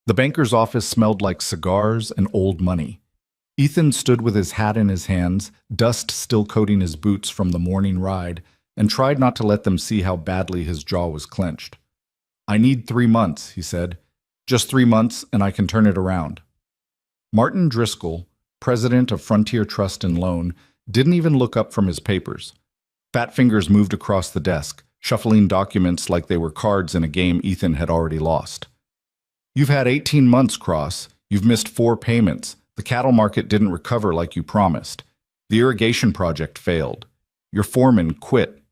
The banker's office smelled like cigars and old money. Ethan stood with his hat in his hands, dust still coating his boots from the morning ride, and tried not to let them see how badly his jaw was clenched. "I need 3 months," he said. "Just 3 months, and I can turn it around." Martin Driscoll, president of Frontier Trust and Loan, didn't even look up from his papers. Fat fingers moved across the desk, shuffling documents like they were cards in a game Ethan had already lost. "You've had 18 months, Cross. You've missed 4 payments. The cattle market didn't recover like you promised. The irrigation project failed. Your foreman quit."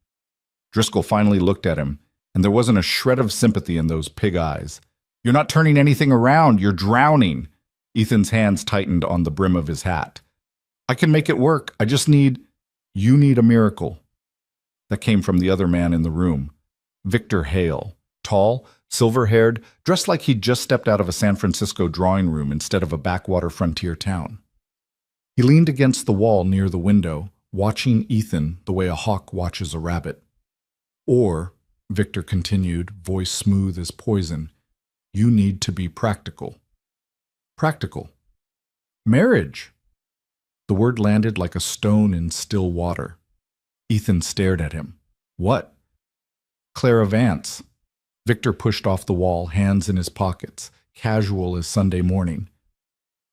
Driscoll finally looked at him, and there wasn't a shred of sympathy in those pig eyes. "You're not turning anything around. You're drowning." Ethan's hands tightened on the brim of his hat. "I can make it work. I just need—" "You need a miracle." That came from the other man in the room. Victor Hale. Tall, silver-haired, dressed like he'd just stepped out of a San Francisco drawing room instead of a backwater frontier town. He leaned against the wall near the window, watching Ethan the way a hawk watches a rabbit. "Or," Victor continued, voice smooth as poison, "you need to be practical." "Practical." "Marriage." The word landed like a stone in still water. Ethan stared at him. "What?" "Clara Vance." Victor pushed off the wall, hands in his pockets, casual as Sunday morning.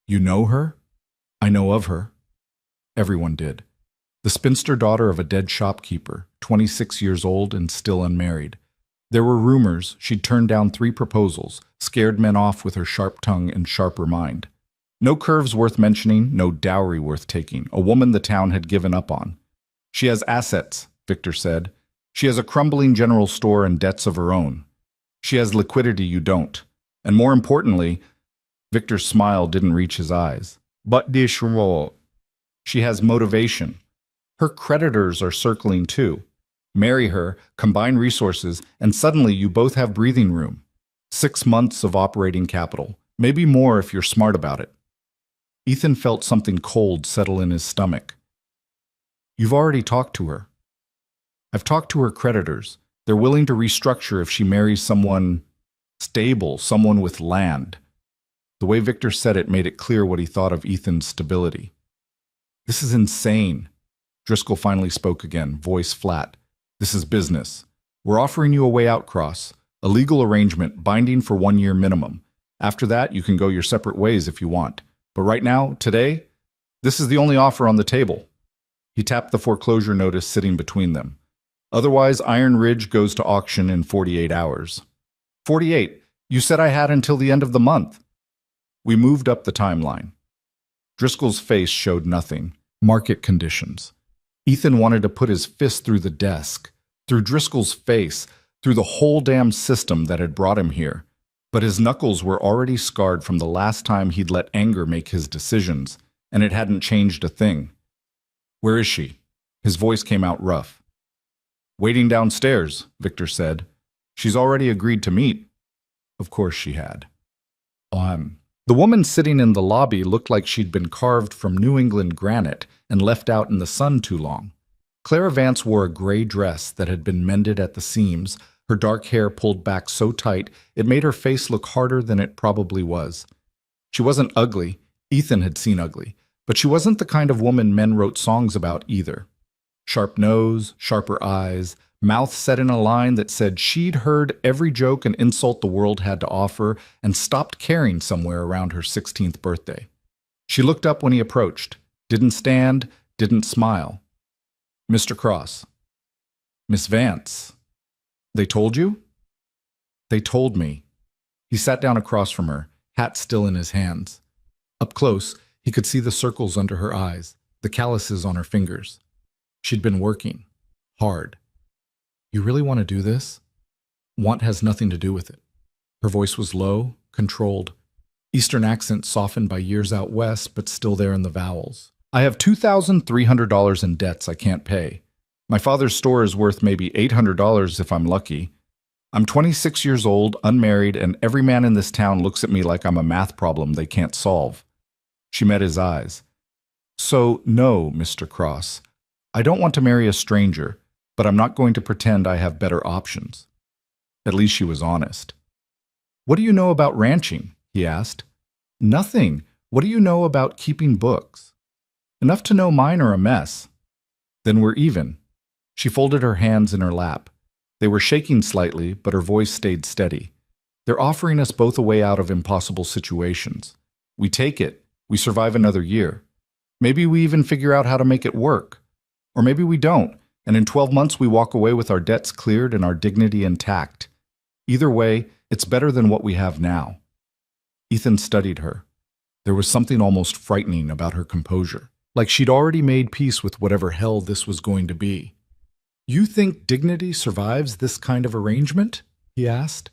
"You know her?" "I know of her." Everyone did. The spinster daughter of a dead shopkeeper, 26 years old and still unmarried. There were rumors she'd turned down 3 proposals, scared men off with her sharp tongue and sharper mind. No curves worth mentioning, no dowry worth taking, a woman the town had given up on. "She has assets," Victor said. "She has a crumbling general store and debts of her own. She has liquidity you don't. And more importantly," Victor's smile didn't reach his eyes, "but this role. She has motivation. Her creditors are circling too. Marry her, combine resources, and suddenly you both have breathing room. 6 months of operating capital, maybe more if you're smart about it." Ethan felt something cold settle in his stomach. "You've already talked to her." "I've talked to her creditors. They're willing to restructure if she marries someone stable, someone with land." The way Victor said it made it clear what he thought of Ethan's stability. "This is insane." Driscoll finally spoke again, voice flat. "This is business. We're offering you a way out, Cross. A legal arrangement, binding for 1 year minimum. After that, you can go your separate ways if you want. But right now, today, this is the only offer on the table." He tapped the foreclosure notice sitting between them. "Otherwise, Iron Ridge goes to auction in 48 hours. 48? You said I had until the end of the month." We moved up the timeline. Driscoll's face showed nothing. Market conditions. Ethan wanted to put his fist through the desk, through Driscoll's face, through the whole damn system that had brought him here. But his knuckles were already scarred from the last time he'd let anger make his decisions, and it hadn't changed a thing. "Where is she?" His voice came out rough. "Waiting downstairs," Victor said. "She's already agreed to meet." Of course she had. The woman sitting in the lobby looked like she'd been carved from New England granite and left out in the sun too long. Clara Vance wore a gray dress that had been mended at the seams, her dark hair pulled back so tight it made her face look harder than it probably was. She wasn't ugly. Ethan had seen ugly. But she wasn't the kind of woman men wrote songs about either. Sharp nose, sharper eyes, mouth set in a line that said she'd heard every joke and insult the world had to offer and stopped caring somewhere around her 16th birthday. She looked up when he approached, didn't stand, didn't smile. "Mr. Cross." "Miss Vance." "They told you?" "They told me." He sat down across from her, hat still in his hands. Up close, he could see the circles under her eyes, the calluses on her fingers. She'd been working. Hard. "You really want to do this?" "Want has nothing to do with it." Her voice was low, controlled. Eastern accent softened by years out west, but still there in the vowels. "I have $2,300 in debts I can't pay. My father's store is worth maybe $800 if I'm lucky. I'm 26 years old, unmarried, and every man in this town looks at me like I'm a math problem they can't solve." She met his eyes. "So, no, Mr. Cross. I don't want to marry a stranger, but I'm not going to pretend I have better options." At least she was honest. "What do you know about ranching?" he asked. Nothing. What do you know about keeping books? Enough to know mine are a mess. Then we're even. She folded her hands in her lap. They were shaking slightly, but her voice stayed steady. They're offering us both a way out of impossible situations. We take it. We survive another year. Maybe we even figure out how to make it work. Or maybe we don't, and in 12 months we walk away with our debts cleared and our dignity intact. Either way, it's better than what we have now. Ethan studied her. There was something almost frightening about her composure, like she'd already made peace with whatever hell this was going to be. You think dignity survives this kind of arrangement? He asked.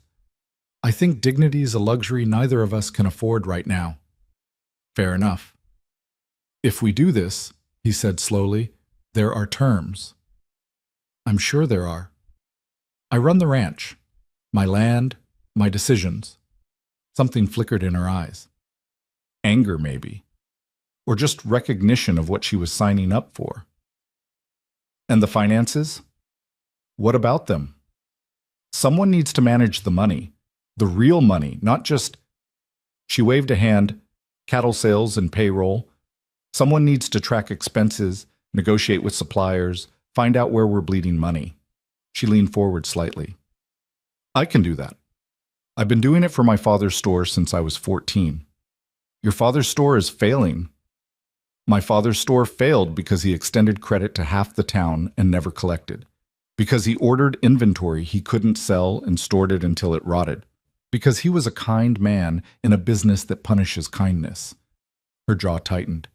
I think dignity is a luxury neither of us can afford right now. Fair enough. If we do this, he said slowly, there are terms. I'm sure there are. I run the ranch. My land, my decisions. Something flickered in her eyes. Anger, maybe. Or just recognition of what she was signing up for. And the finances? What about them? Someone needs to manage the money. The real money, not just... She waved a hand. Cattle sales and payroll. Someone needs to track expenses, negotiate with suppliers, find out where we're bleeding money. She leaned forward slightly. I can do that. I've been doing it for my father's store since I was 14. Your father's store is failing. My father's store failed because he extended credit to half the town and never collected. Because he ordered inventory he couldn't sell and stored it until it rotted. Because he was a kind man in a business that punishes kindness. Her jaw tightened.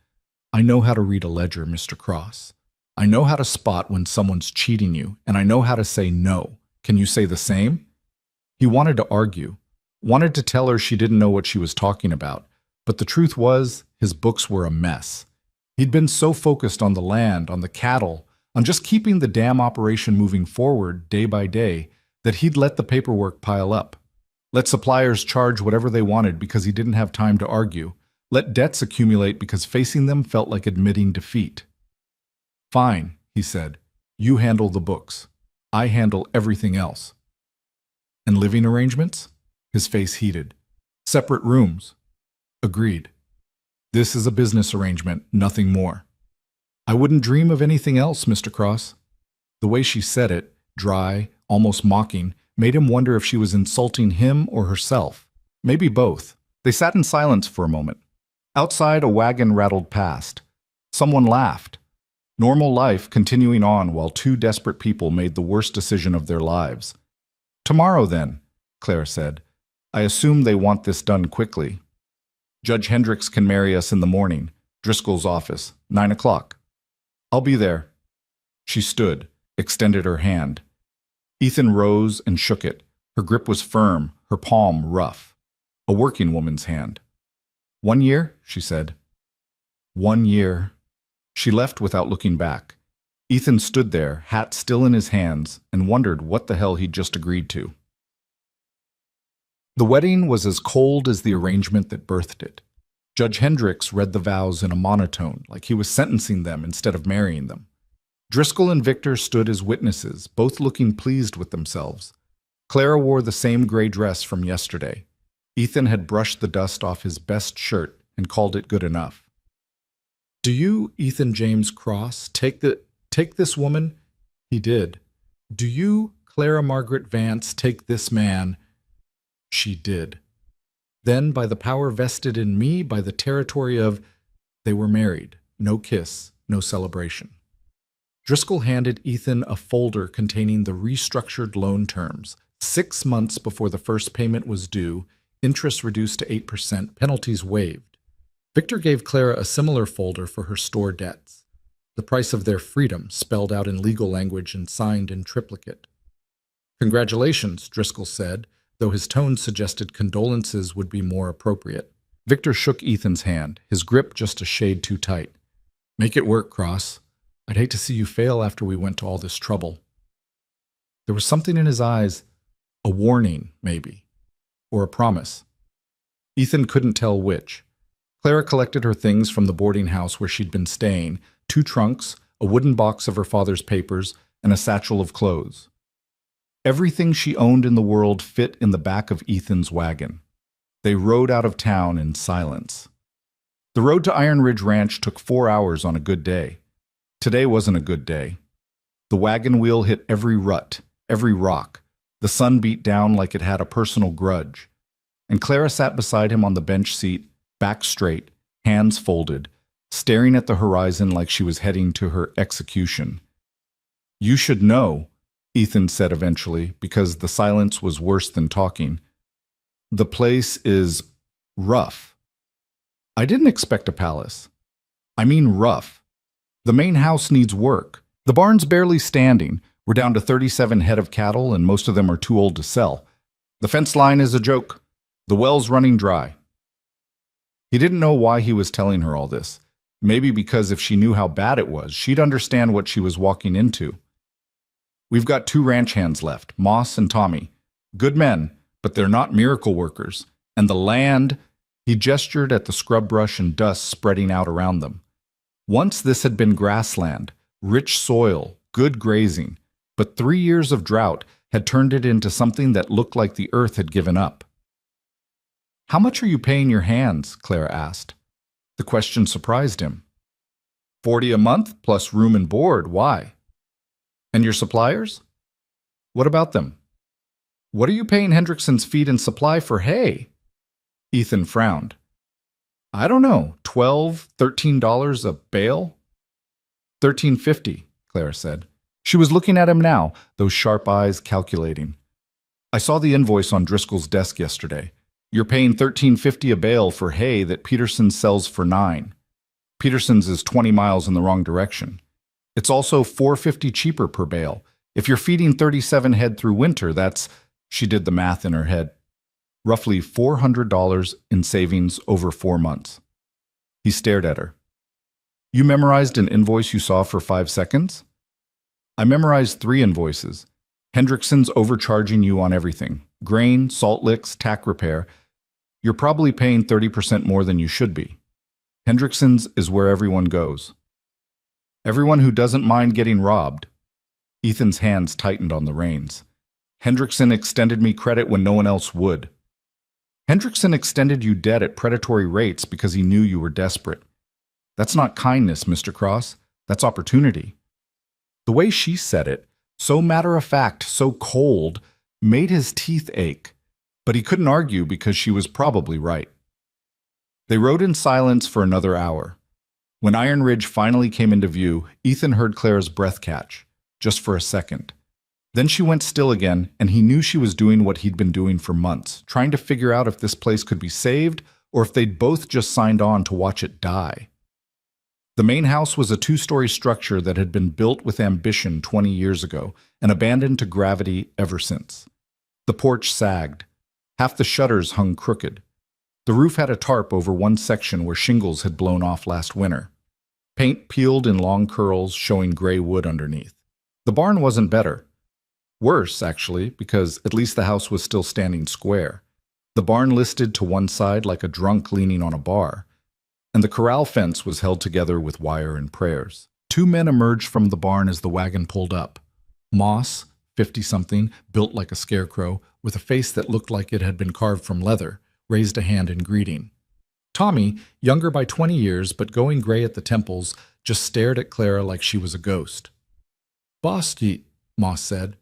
I know how to read a ledger, Mr. Cross. I know how to spot when someone's cheating you, and I know how to say no. Can you say the same? He wanted to argue, wanted to tell her she didn't know what she was talking about, but the truth was, his books were a mess. He'd been so focused on the land, on the cattle, on just keeping the dam operation moving forward day by day, that he'd let the paperwork pile up. Let suppliers charge whatever they wanted because he didn't have time to argue. Let debts accumulate because facing them felt like admitting defeat. Fine, he said. You handle the books. I handle everything else. And living arrangements? His face heated. Separate rooms. Agreed. This is a business arrangement, nothing more. I wouldn't dream of anything else, Mr. Cross. The way she said it, dry, almost mocking, made him wonder if she was insulting him or herself. Maybe both. They sat in silence for a moment. Outside, a wagon rattled past. Someone laughed. Normal life continuing on while two desperate people made the worst decision of their lives. Tomorrow, then, Claire said. I assume they want this done quickly. Judge Hendricks can marry us in the morning. Driscoll's office, 9 o'clock. I'll be there. She stood, extended her hand. Ethan rose and shook it. Her grip was firm, her palm rough. A working woman's hand. 1 year, she said. 1 year. She left without looking back. Ethan stood there, hat still in his hands, and wondered what the hell he'd just agreed to. The wedding was as cold as the arrangement that birthed it. Judge Hendricks read the vows in a monotone, like he was sentencing them instead of marrying them. Driscoll and Victor stood as witnesses, both looking pleased with themselves. Clara wore the same gray dress from yesterday. Ethan had brushed the dust off his best shirt and called it good enough. Do you, Ethan James Cross, take this woman? He did. Do you, Clara Margaret Vance, take this man? She did. Then, by the power vested in me, by the territory of... They were married. No kiss, no celebration. Driscoll handed Ethan a folder containing the restructured loan terms. 6 months before the first payment was due, interest reduced to 8%, penalties waived. Victor gave Clara a similar folder for her store debts. The price of their freedom, spelled out in legal language and signed in triplicate. Congratulations, Driscoll said, though his tone suggested condolences would be more appropriate. Victor shook Ethan's hand, his grip just a shade too tight. Make it work, Cross. I'd hate to see you fail after we went to all this trouble. There was something in his eyes, a warning, maybe, or a promise. Ethan couldn't tell which. Clara collected her things from the boarding house where she'd been staying, 2 trunks, a wooden box of her father's papers, and a satchel of clothes. Everything she owned in the world fit in the back of Ethan's wagon. They rode out of town in silence. The road to Iron Ridge Ranch took 4 hours on a good day. Today wasn't a good day. The wagon wheel hit every rut, every rock. The sun beat down like it had a personal grudge. And Clara sat beside him on the bench seat, back straight, hands folded, staring at the horizon like she was heading to her execution. "You should know," Ethan said eventually, because the silence was worse than talking. "The place is rough." "I didn't expect a palace. I mean rough. The main house needs work. The barn's barely standing. We're down to 37 head of cattle, and most of them are too old to sell. The fence line is a joke. The well's running dry." He didn't know why he was telling her all this. Maybe because if she knew how bad it was, she'd understand what she was walking into. "We've got 2 ranch hands left, Moss and Tommy. Good men, but they're not miracle workers. And the land," he gestured at the scrub brush and dust spreading out around them. "Once this had been grassland, rich soil, good grazing, but 3 years of drought had turned it into something that looked like the earth had given up." "How much are you paying your hands?" Clara asked. The question surprised him. 40 a month plus room and board. Why? And your suppliers? What about them? What are you paying Hendrickson's feed and supply for hay?" Ethan frowned. "I don't know, $12, $13 a bale?" $13.50, Clara said. She was looking at him now, those sharp eyes calculating. "I saw the invoice on Driscoll's desk yesterday. You're paying $13.50 a bale for hay that Peterson's sells for $9. Peterson's is 20 miles in the wrong direction. It's also $4.50 cheaper per bale. If you're feeding 37 head through winter, that's," she did the math in her head, "roughly $400 in savings over 4 months. He stared at her. "You memorized an invoice you saw for 5 seconds? I memorized 3 invoices. Hendrickson's overcharging you on everything. Grain, salt licks, tack repair. You're probably paying 30% more than you should be. Hendrickson's is where everyone goes. Everyone who doesn't mind getting robbed." Ethan's hands tightened on the reins. "Hendrickson extended me credit when no one else would." "Hendrickson extended you debt at predatory rates because he knew you were desperate. That's not kindness, Mr. Cross. That's opportunity." The way she said it, so matter-of-fact, so cold, made his teeth ache, but he couldn't argue because she was probably right. They rode in silence for another hour. When Iron Ridge finally came into view, Ethan heard Clara's breath catch, just for a second. Then she went still again, and he knew she was doing what he'd been doing for months, trying to figure out if this place could be saved or if they'd both just signed on to watch it die. The main house was a 2-story structure that had been built with ambition 20 years ago and abandoned to gravity ever since. The porch sagged. Half the shutters hung crooked. The roof had a tarp over one section where shingles had blown off last winter. Paint peeled in long curls, showing gray wood underneath. The barn wasn't better. Worse, actually, because at least the house was still standing square. The barn listed to one side like a drunk leaning on a bar, and the corral fence was held together with wire and prayers. 2 men emerged from the barn as the wagon pulled up. Moss, 50-something, built like a scarecrow, with a face that looked like it had been carved from leather, raised a hand in greeting. Tommy, younger by 20 years but going gray at the temples, just stared at Clara like she was a ghost. "Bosty," Moss said.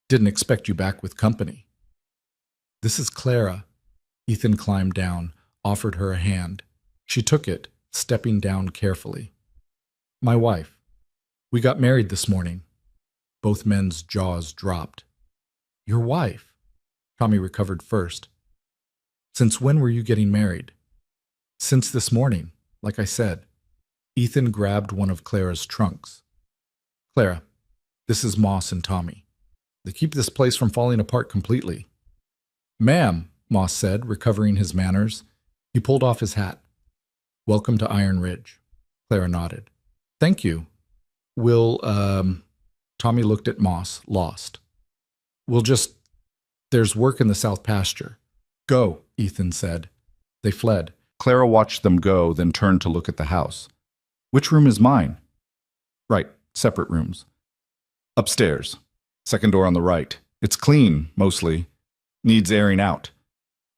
"Didn't expect you back with company." "This is Clara." Ethan climbed down, offered her a hand. She took it, stepping down carefully. "My wife. We got married this morning." Both men's jaws dropped. "Your wife?" Tommy recovered first. "Since when were you getting married?" "Since this morning, like I said." Ethan grabbed one of Clara's trunks. "Clara, this is Moss and Tommy. They keep this place from falling apart completely." "Ma'am," Moss said, recovering his manners. He pulled off his hat. "Welcome to Iron Ridge." Clara nodded. "Thank you. We'll, Tommy looked at Moss, lost. There's work in the south pasture." "Go," Ethan said. They fled. Clara watched them go, then turned to look at the house. "Which room is mine?" "Right, separate rooms." "Upstairs. Second door on the right. It's clean, mostly. Needs airing out."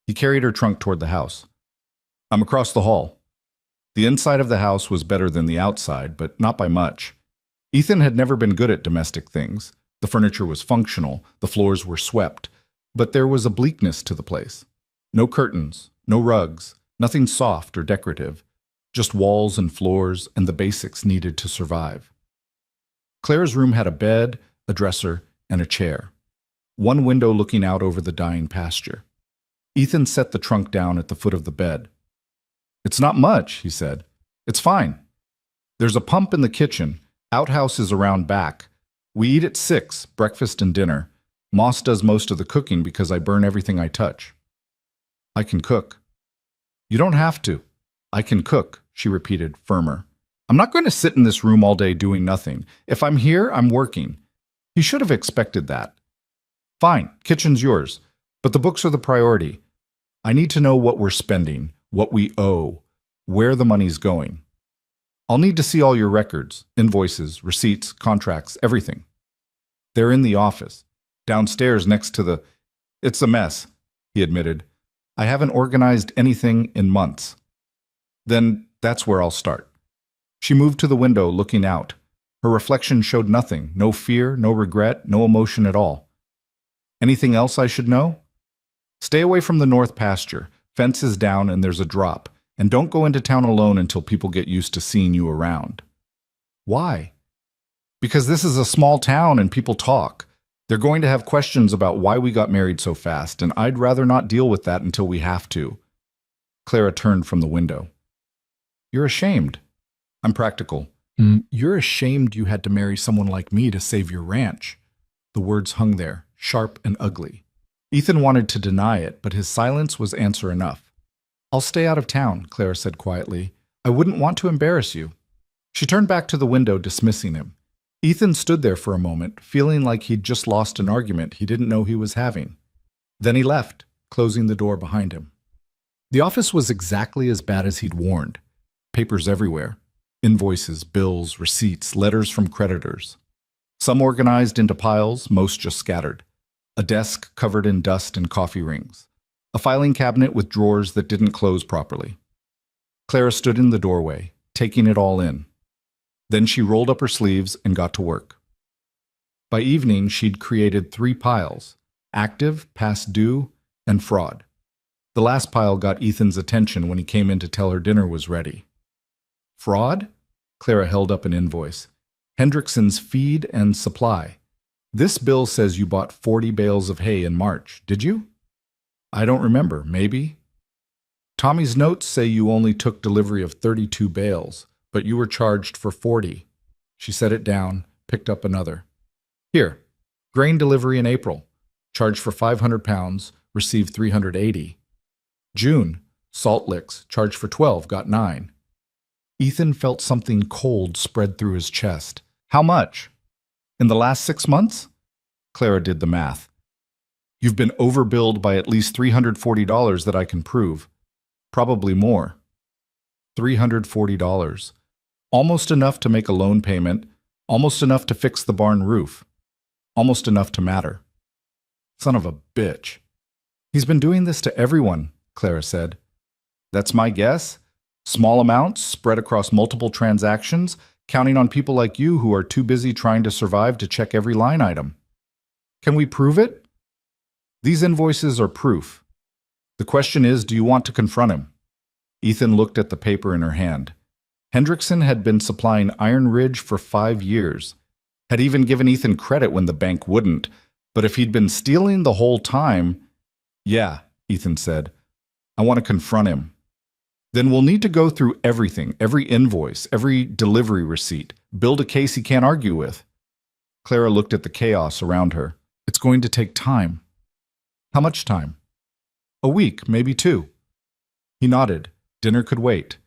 He carried her trunk toward the house. I'm across the hall. The inside of the house was better than the outside, but not by much. Ethan had never been good at domestic things. The furniture was functional, the floors were swept, but there was a bleakness to the place. No curtains, no rugs, nothing soft or decorative, just walls and floors and the basics needed to survive. Claire's room had a bed, a dresser, and a chair. One window looking out over the dying pasture. Ethan set the trunk down at the foot of the bed. It's not much, he said. It's fine. There's a pump in the kitchen. Outhouse is around back. We eat at 6, breakfast and dinner. Moss does most of the cooking because I burn everything I touch. I can cook. You don't have to. I can cook, she repeated, firmer. I'm not going to sit in this room all day doing nothing. If I'm here, I'm working. He should have expected that. Fine, kitchen's yours. But the books are the priority. I need to know what we're spending, what we owe, where the money's going. I'll need to see all your records, invoices, receipts, contracts, everything. They're in the office, downstairs next to the... It's a mess, he admitted. I haven't organized anything in months. Then that's where I'll start. She moved to the window, looking out. Her reflection showed nothing, no fear, no regret, no emotion at all. Anything else I should know? Stay away from the north pasture. Fence is down and there's a drop. And don't go into town alone until people get used to seeing you around. Why? Because this is a small town and people talk. They're going to have questions about why we got married so fast, and I'd rather not deal with that until we have to. Clara turned from the window. You're ashamed. I'm practical. You're ashamed you had to marry someone like me to save your ranch. The words hung there, sharp and ugly. Ethan wanted to deny it, but his silence was answer enough. I'll stay out of town, Clara said quietly. I wouldn't want to embarrass you. She turned back to the window, dismissing him. Ethan stood there for a moment, feeling like he'd just lost an argument he didn't know he was having. Then he left, closing the door behind him. The office was exactly as bad as he'd warned. Papers everywhere. Invoices, bills, receipts, letters from creditors. Some organized into piles, most just scattered. A desk covered in dust and coffee rings. A filing cabinet with drawers that didn't close properly. Clara stood in the doorway, taking it all in. Then she rolled up her sleeves and got to work. By evening, she'd created 3 piles: active, past due, and fraud. The last pile got Ethan's attention when he came in to tell her dinner was ready. Fraud? Clara held up an invoice. Hendrickson's feed and supply. This bill says you bought 40 bales of hay in March, did you? I don't remember, maybe. Tommy's notes say you only took delivery of 32 bales, but you were charged for 40. She set it down, picked up another. Here, grain delivery in April. Charged for 500 pounds, received 380. June, salt licks, charged for 12, got 9. Ethan felt something cold spread through his chest. How much? In the last 6 months? Clara did the math. You've been overbilled by at least $340 that I can prove. Probably more. $340. Almost enough to make a loan payment, almost enough to fix the barn roof. Almost enough to matter. Son of a bitch. He's been doing this to everyone, Clara said. That's my guess. Small amounts spread across multiple transactions, counting on people like you who are too busy trying to survive to check every line item. Can we prove it? These invoices are proof. The question is, do you want to confront him? Ethan looked at the paper in her hand. Hendrickson had been supplying Iron Ridge for 5 years. Had even given Ethan credit when the bank wouldn't. But if he'd been stealing the whole time... Yeah, Ethan said. I want to confront him. Then we'll need to go through everything, every invoice, every delivery receipt, build a case he can't argue with. Clara looked at the chaos around her. It's going to take time. How much time? A week, maybe 2. He nodded. Dinner could wait.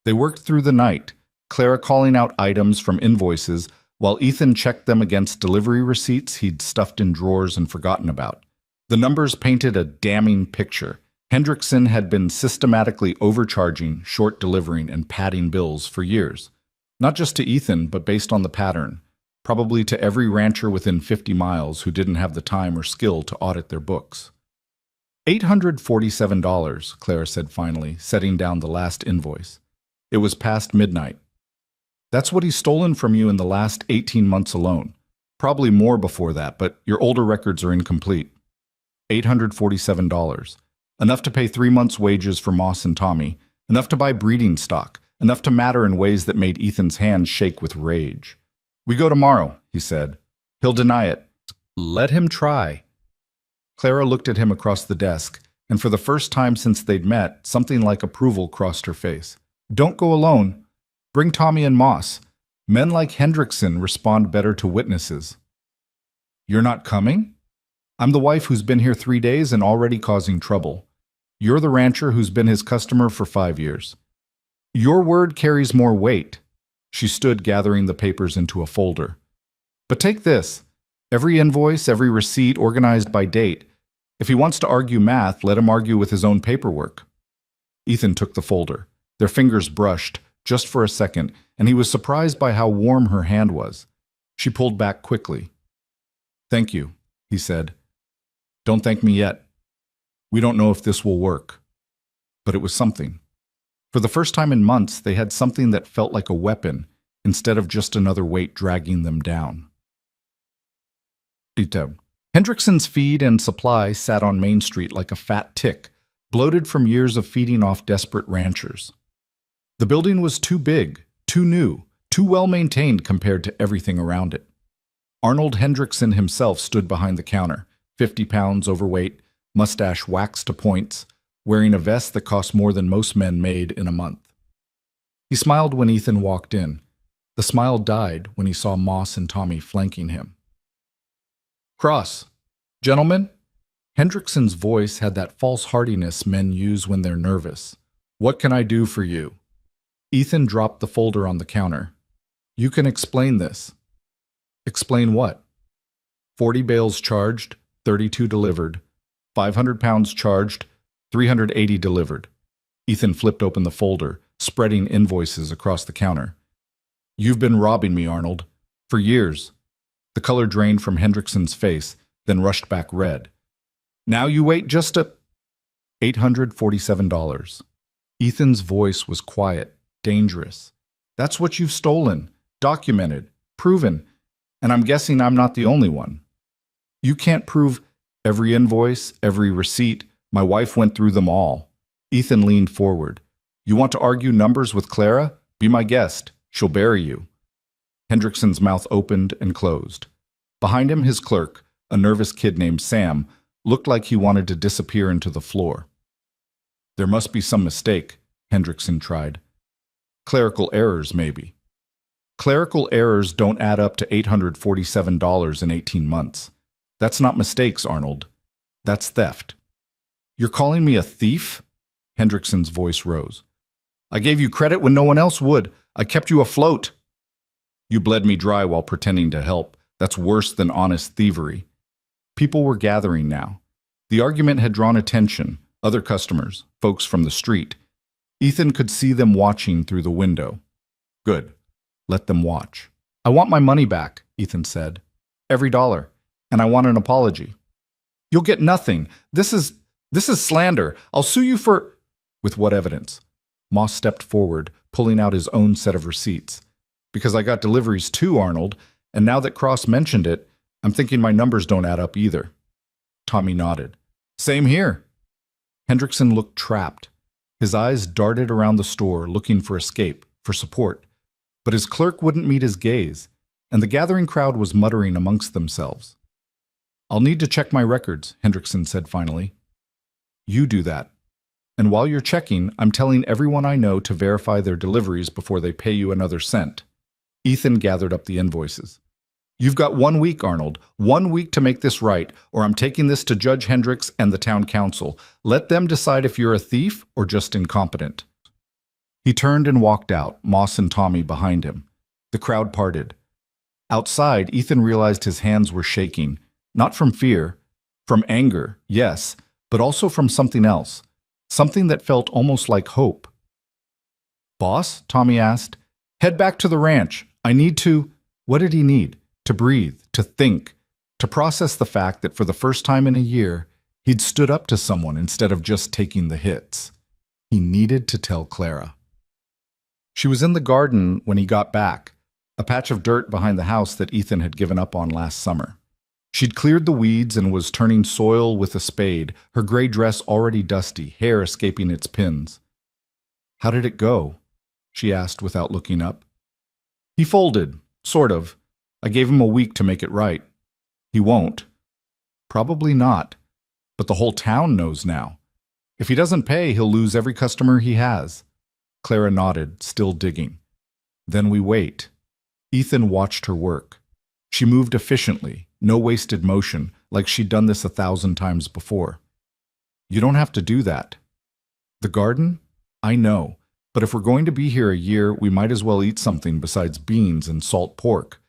They worked through the night, Clara calling out items from invoices while Ethan checked them against delivery receipts he'd stuffed in drawers and forgotten about. The numbers painted a damning picture. Hendrickson had been systematically overcharging, short delivering, and padding bills for years. Not just to Ethan, but based on the pattern. Probably to every rancher within 50 miles who didn't have the time or skill to audit their books. $847, Clara said finally, setting down the last invoice. It was past midnight. That's what he's stolen from you in the last 18 months alone. Probably more before that, but your older records are incomplete. $847. Enough to pay 3 months' wages for Moss and Tommy. Enough to buy breeding stock. Enough to matter in ways that made Ethan's hands shake with rage. We go tomorrow, he said. He'll deny it. Let him try. Clara looked at him across the desk, and for the first time since they'd met, something like approval crossed her face. Don't go alone. Bring Tommy and Moss. Men like Hendrickson respond better to witnesses. You're not coming? I'm the wife who's been here 3 days and already causing trouble. You're the rancher who's been his customer for 5 years. Your word carries more weight. She stood gathering the papers into a folder. But take this. Every invoice, every receipt organized by date. If he wants to argue math, let him argue with his own paperwork. Ethan took the folder. Their fingers brushed, just for a second, and he was surprised by how warm her hand was. She pulled back quickly. Thank you, he said. Don't thank me yet. We don't know if this will work. But it was something. For the first time in months, they had something that felt like a weapon, instead of just another weight dragging them down. Hendrickson's feed and supply sat on Main Street like a fat tick, bloated from years of feeding off desperate ranchers. The building was too big, too new, too well-maintained compared to everything around it. Arnold Hendrickson himself stood behind the counter, 50 pounds overweight, mustache waxed to points, wearing a vest that cost more than most men made in a month. He smiled when Ethan walked in. The smile died when he saw Moss and Tommy flanking him. Cross. Gentlemen? Hendrickson's voice had that false heartiness men use when they're nervous. What can I do for you? Ethan dropped the folder on the counter. You can explain this. Explain what? 40 bales charged, 32 delivered. 500 pounds charged, 380 delivered. Ethan flipped open the folder, spreading invoices across the counter. You've been robbing me, Arnold. For years. The color drained from Hendrickson's face, then rushed back red. Now you wait just a... $847. Ethan's voice was quiet, dangerous. That's what you've stolen, documented, proven, and I'm guessing I'm not the only one. You can't prove every invoice, every receipt. My wife went through them all. Ethan leaned forward. You want to argue numbers with Clara? Be my guest. She'll bury you. Hendrickson's mouth opened and closed. Behind him, his clerk, a nervous kid named Sam, looked like he wanted to disappear into the floor. There must be some mistake, Hendrickson tried. Clerical errors, maybe. Clerical errors don't add up to $847 in 18 months. That's not mistakes, Arnold. That's theft. You're calling me a thief? Hendrickson's voice rose. I gave you credit when no one else would. I kept you afloat. You bled me dry while pretending to help. That's worse than honest thievery. People were gathering now. The argument had drawn attention, other customers, folks from the street. Ethan could see them watching through the window. Good. Let them watch. I want my money back, Ethan said. Every dollar. And I want an apology. You'll get nothing. This is slander. I'll sue you for... With what evidence? Moss stepped forward, pulling out his own set of receipts. Because I got deliveries too, Arnold, and now that Cross mentioned it, I'm thinking my numbers don't add up either. Tommy nodded. Same here. Hendrickson looked trapped. His eyes darted around the store, looking for escape, for support. But his clerk wouldn't meet his gaze, and the gathering crowd was muttering amongst themselves. I'll need to check my records, Hendrickson said finally. You do that. And while you're checking, I'm telling everyone I know to verify their deliveries before they pay you another cent. Ethan gathered up the invoices. You've got 1 week, Arnold. 1 week to make this right, or I'm taking this to Judge Hendricks and the town council. Let them decide if you're a thief or just incompetent. He turned and walked out, Moss and Tommy behind him. The crowd parted. Outside, Ethan realized his hands were shaking, not from fear, from anger, yes, but also from something else, something that felt almost like hope. Boss? Tommy asked. Head back to the ranch. I need to... What did he need? To breathe, to think, to process the fact that for the first time in a year, He'd stood up to someone instead of just taking the hits. He needed to tell Clara. She was in the garden when he got back, a patch of dirt behind the house that Ethan had given up on last summer. She'd cleared the weeds and was turning soil with a spade, her gray dress already dusty, hair escaping its pins. "How did it go?" she asked without looking up. "He folded, sort of. I gave him a week to make it right." "He won't." "Probably not. But the whole town knows now. If he doesn't pay, he'll lose every customer he has." Clara nodded, still digging. "Then we wait." Ethan watched her work. She moved efficiently, no wasted motion, like she'd done this 1,000 times before. "You don't have to do that." "The garden? I know. But if we're going to be here a year, we might as well eat something besides beans and salt pork.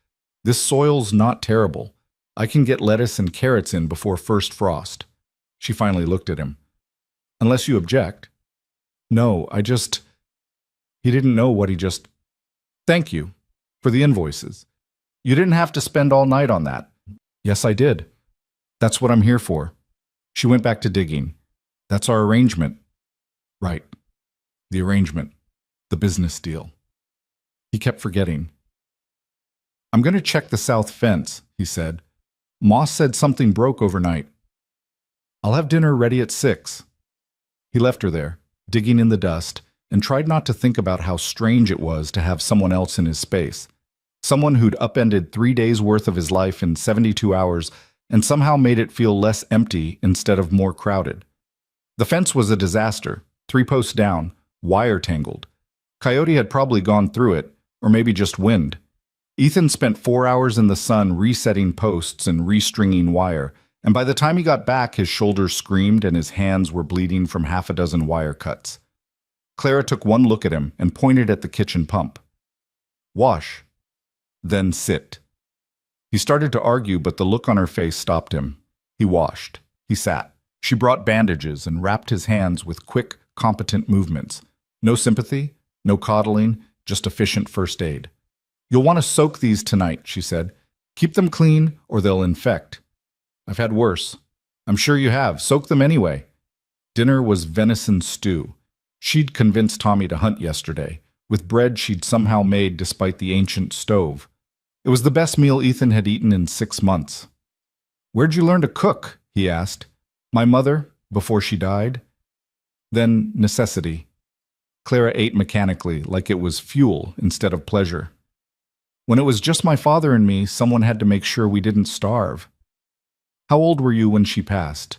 This soil's not terrible. I can get lettuce and carrots in before first frost." She finally looked at him. "Unless you object." "No, I just—" He didn't know what he just— "Thank you. For the invoices. You didn't have to spend all night on that." "Yes, I did. That's what I'm here for." She went back to digging. "That's our arrangement." "Right. The arrangement. The business deal." He kept forgetting. "I'm going to check the south fence," he said. "Moss said something broke overnight. I'll have dinner ready at 6. He left her there, digging in the dust, and tried not to think about how strange it was to have someone else in his space. Someone who'd upended 3 days' worth of his life in 72 hours and somehow made it feel less empty instead of more crowded. The fence was a disaster, 3 posts down, wire tangled. Coyote had probably gone through it, or maybe just wind. Ethan spent 4 hours in the sun resetting posts and restringing wire, and by the time he got back, his shoulders screamed and his hands were bleeding from 6 wire cuts. Clara took one look at him and pointed at the kitchen pump. "Wash. Then sit." He started to argue, but the look on her face stopped him. He washed. He sat. She brought bandages and wrapped his hands with quick, competent movements. No sympathy, no coddling, just efficient first aid. "You'll want to soak these tonight," she said. "Keep them clean or they'll infect." "I've had worse." "I'm sure you have. Soak them anyway." Dinner was venison stew. She'd convinced Tommy to hunt yesterday, with bread she'd somehow made despite the ancient stove. It was the best meal Ethan had eaten in 6 months. "Where'd you learn to cook?" he asked. "My mother, before she died." Then necessity. Clara ate mechanically, like it was fuel instead of pleasure. "When it was just my father and me, someone had to make sure we didn't starve." "How old were you when she passed?"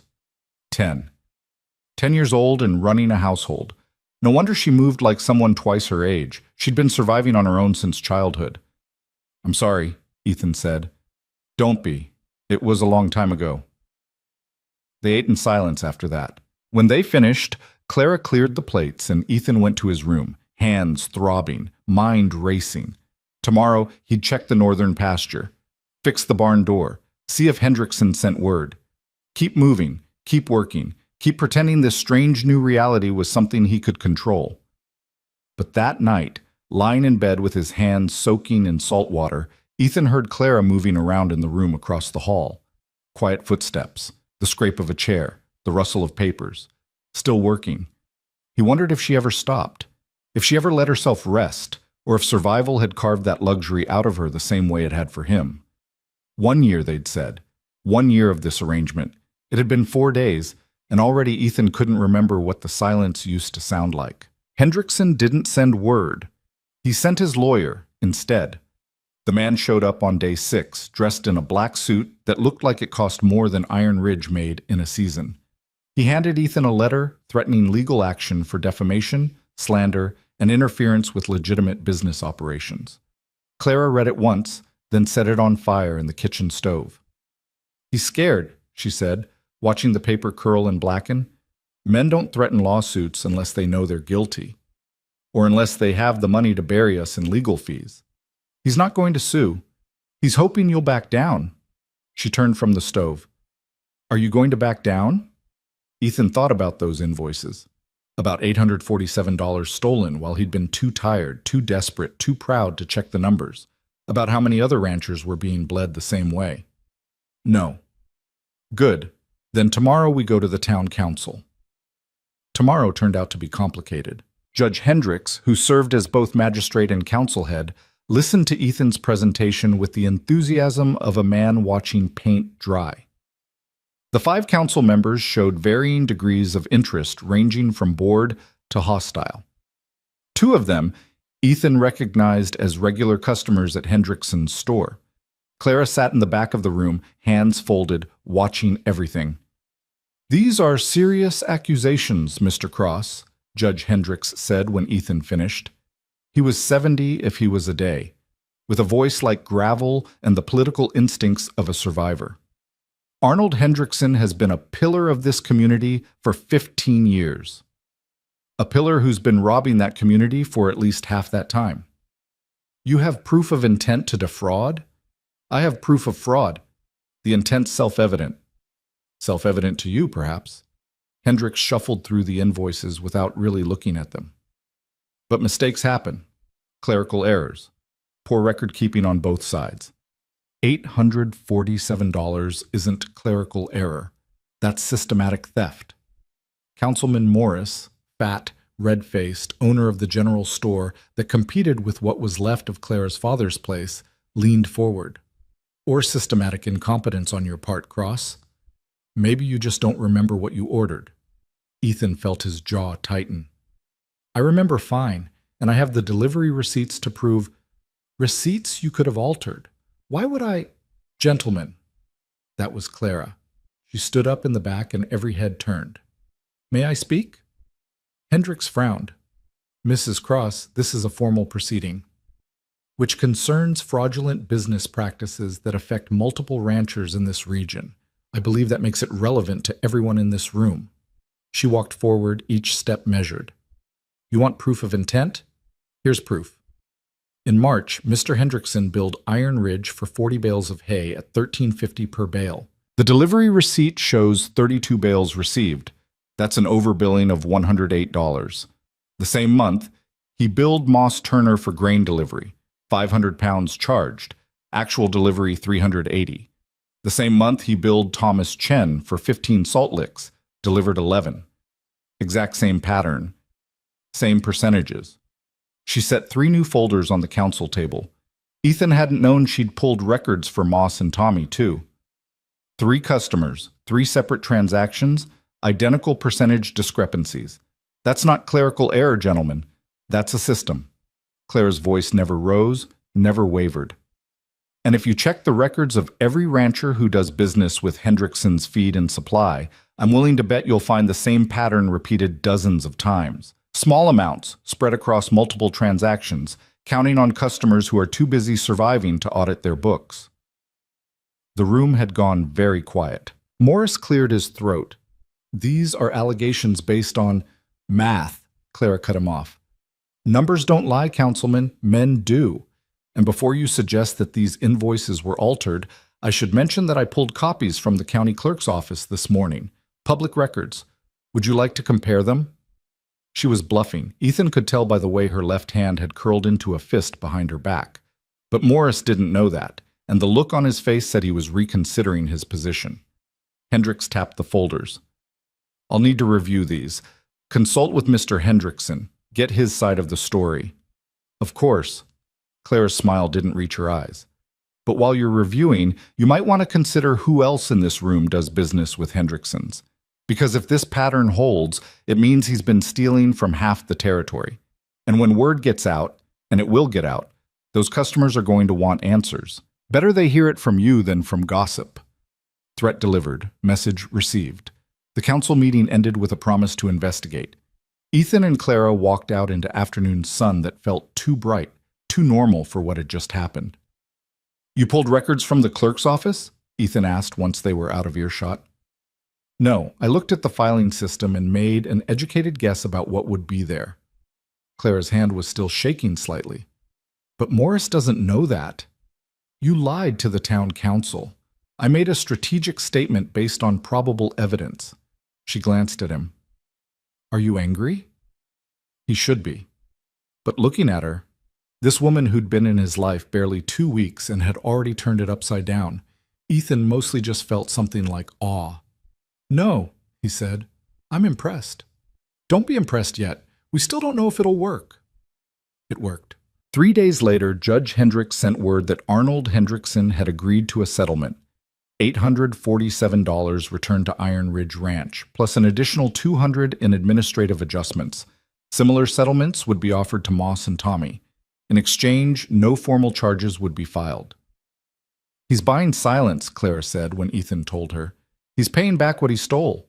10. 10 years old and running a household. No wonder she moved like someone twice her age. She'd been surviving on her own since childhood. "I'm sorry," Ethan said. "Don't be. It was a long time ago." They ate in silence after that. When they finished, Clara cleared the plates and Ethan went to his room, hands throbbing, mind racing. Tomorrow, he'd check the northern pasture, fix the barn door, see if Hendrickson sent word. Keep moving, keep working, keep pretending this strange new reality was something he could control. But that night, lying in bed with his hands soaking in salt water, Ethan heard Clara moving around in the room across the hall. Quiet footsteps, the scrape of a chair, the rustle of papers. Still working. He wondered if she ever stopped, if she ever let herself rest, or if survival had carved that luxury out of her the same way it had for him. 1 year, they'd said. 1 year of this arrangement. It had been 4 days, and already Ethan couldn't remember what the silence used to sound like. Hendrickson didn't send word. He sent his lawyer instead. The man showed up on day 6, dressed in a black suit that looked like it cost more than Iron Ridge made in a season. He handed Ethan a letter threatening legal action for defamation, slander, and interference with legitimate business operations. Clara read it once, then set it on fire in the kitchen stove. "He's scared," she said, watching the paper curl and blacken. "Men don't threaten lawsuits unless they know they're guilty, or unless they have the money to bury us in legal fees. He's not going to sue. He's hoping you'll back down." She turned from the stove. "Are you going to back down?" Ethan thought about those invoices. About $847 stolen while he'd been too tired, too desperate, too proud to check the numbers. About how many other ranchers were being bled the same way. "No." "Good. Then tomorrow we go to the town council. Tomorrow turned out to be complicated. Judge Hendricks, who served as both magistrate and council head, listened to Ethan's presentation with the enthusiasm of a man watching paint dry. The 5 council members showed varying degrees of interest, ranging from bored to hostile. 2 of them Ethan recognized as regular customers at Hendrickson's store. Clara sat in the back of the room, hands folded, watching everything. "These are serious accusations, Mr. Cross," Judge Hendricks said when Ethan finished. He was 70 if he was a day, with a voice like gravel and the political instincts of a survivor. "Arnold Hendrickson has been a pillar of this community for 15 years. A pillar who's been robbing that community for at least half that time. You have proof of intent to defraud? I have proof of fraud. The intent's self-evident. Self-evident to you, perhaps." Hendricks shuffled through the invoices without really looking at them. But mistakes happen. Clerical errors. Poor record-keeping on both sides. $847 isn't clerical error. That's systematic theft. Councilman Morris, fat, red-faced, owner of the general store that competed with what was left of Clara's father's place, leaned forward. "Or systematic incompetence on your part, Cross. Maybe you just don't remember what you ordered." Ethan felt his jaw tighten. "I remember fine, and I have the delivery receipts to prove—" "Receipts you could have altered. Why would I—" "Gentlemen." That was Clara. She stood up in the back and every head turned. "May I speak?" Hendricks frowned. "Mrs. Cross, this is a formal proceeding, which concerns fraudulent business practices that affect multiple ranchers in this region. I believe that makes it relevant to everyone in this room." She walked forward, each step measured. "You want proof of intent? Here's proof. In March, Mr. Hendrickson billed Iron Ridge for 40 bales of hay at $13.50 per bale. The delivery receipt shows 32 bales received. That's an overbilling of $108. The same month, he billed Moss Turner for grain delivery, 500 pounds charged, actual delivery 380. The same month, he billed Thomas Chen for 15 salt licks, delivered 11. Exact same pattern, same percentages. She set 3 new folders on the council table. Ethan hadn't known she'd pulled records for Moss and Tommy, too. 3 customers, 3 separate transactions, identical percentage discrepancies. That's not clerical error, gentlemen. That's a system. Clara's voice never rose, never wavered. And if you check the records of every rancher who does business with Hendrickson's Feed and Supply, I'm willing to bet you'll find the same pattern repeated dozens of times. Small amounts, spread across multiple transactions, counting on customers who are too busy surviving to audit their books. The room had gone very quiet. Morris cleared his throat. "These are allegations based on math," Clara cut him off. "Numbers don't lie, Councilman. Men do. And before you suggest that these invoices were altered, I should mention that I pulled copies from the county clerk's office this morning. Public records. Would you like to compare them?" She was bluffing. Ethan could tell by the way her left hand had curled into a fist behind her back. But Morris didn't know that, and the look on his face said he was reconsidering his position. Hendricks tapped the folders. "I'll need to review these. Consult with Mr. Hendrickson. Get his side of the story." "Of course." Clara's smile didn't reach her eyes. "But while you're reviewing, you might want to consider who else in this room does business with Hendricksons. Because if this pattern holds, it means he's been stealing from half the territory. And when word gets out, and it will get out, those customers are going to want answers. Better they hear it from you than from gossip." Threat delivered. Message received. The council meeting ended with a promise to investigate. Ethan and Clara walked out into afternoon sun that felt too bright, too normal for what had just happened. "You pulled records from the clerk's office?" Ethan asked once they were out of earshot. "No, I looked at the filing system and made an educated guess about what would be there." Clara's hand was still shaking slightly. "But Morris doesn't know that. You lied to the town council. I made a strategic statement based on probable evidence." She glanced at him. "Are you angry?" He should be. But looking at her, this woman who'd been in his life barely 2 weeks and had already turned it upside down, Ethan mostly just felt something like awe. No, he said. I'm impressed. Don't be impressed yet. We still don't know if it'll work. It worked. 3 days later, Judge Hendricks sent word that Arnold Hendrickson had agreed to a settlement. $847 returned to Iron Ridge Ranch, plus an additional $200 in administrative adjustments. Similar settlements would be offered to Moss and Tommy. In exchange, no formal charges would be filed. He's buying silence, Clara said when Ethan told her. He's paying back what he stole.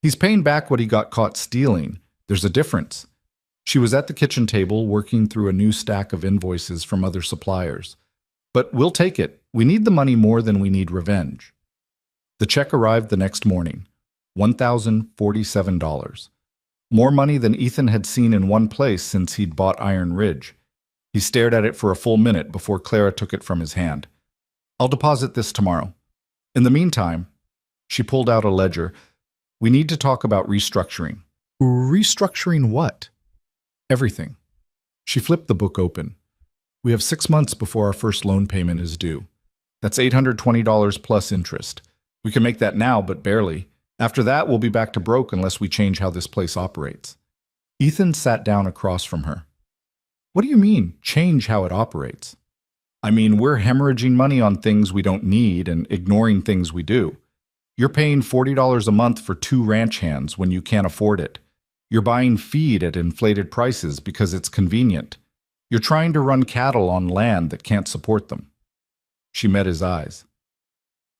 He's paying back what he got caught stealing. There's a difference. She was at the kitchen table working through a new stack of invoices from other suppliers. But we'll take it. We need the money more than we need revenge. The check arrived the next morning, $1,047. More money than Ethan had seen in one place since he'd bought Iron Ridge. He stared at it for a full minute before Clara took it from his hand. I'll deposit this tomorrow. In the meantime, she pulled out a ledger. We need to talk about restructuring. Restructuring what? Everything. She flipped the book open. We have 6 months before our first loan payment is due. That's $820 plus interest. We can make that now, but barely. After that, we'll be back to broke unless we change how this place operates. Ethan sat down across from her. What do you mean, change how it operates? I mean, we're hemorrhaging money on things we don't need and ignoring things we do. You're paying $40 a month for 2 ranch hands when you can't afford it. You're buying feed at inflated prices because it's convenient. You're trying to run cattle on land that can't support them. She met his eyes.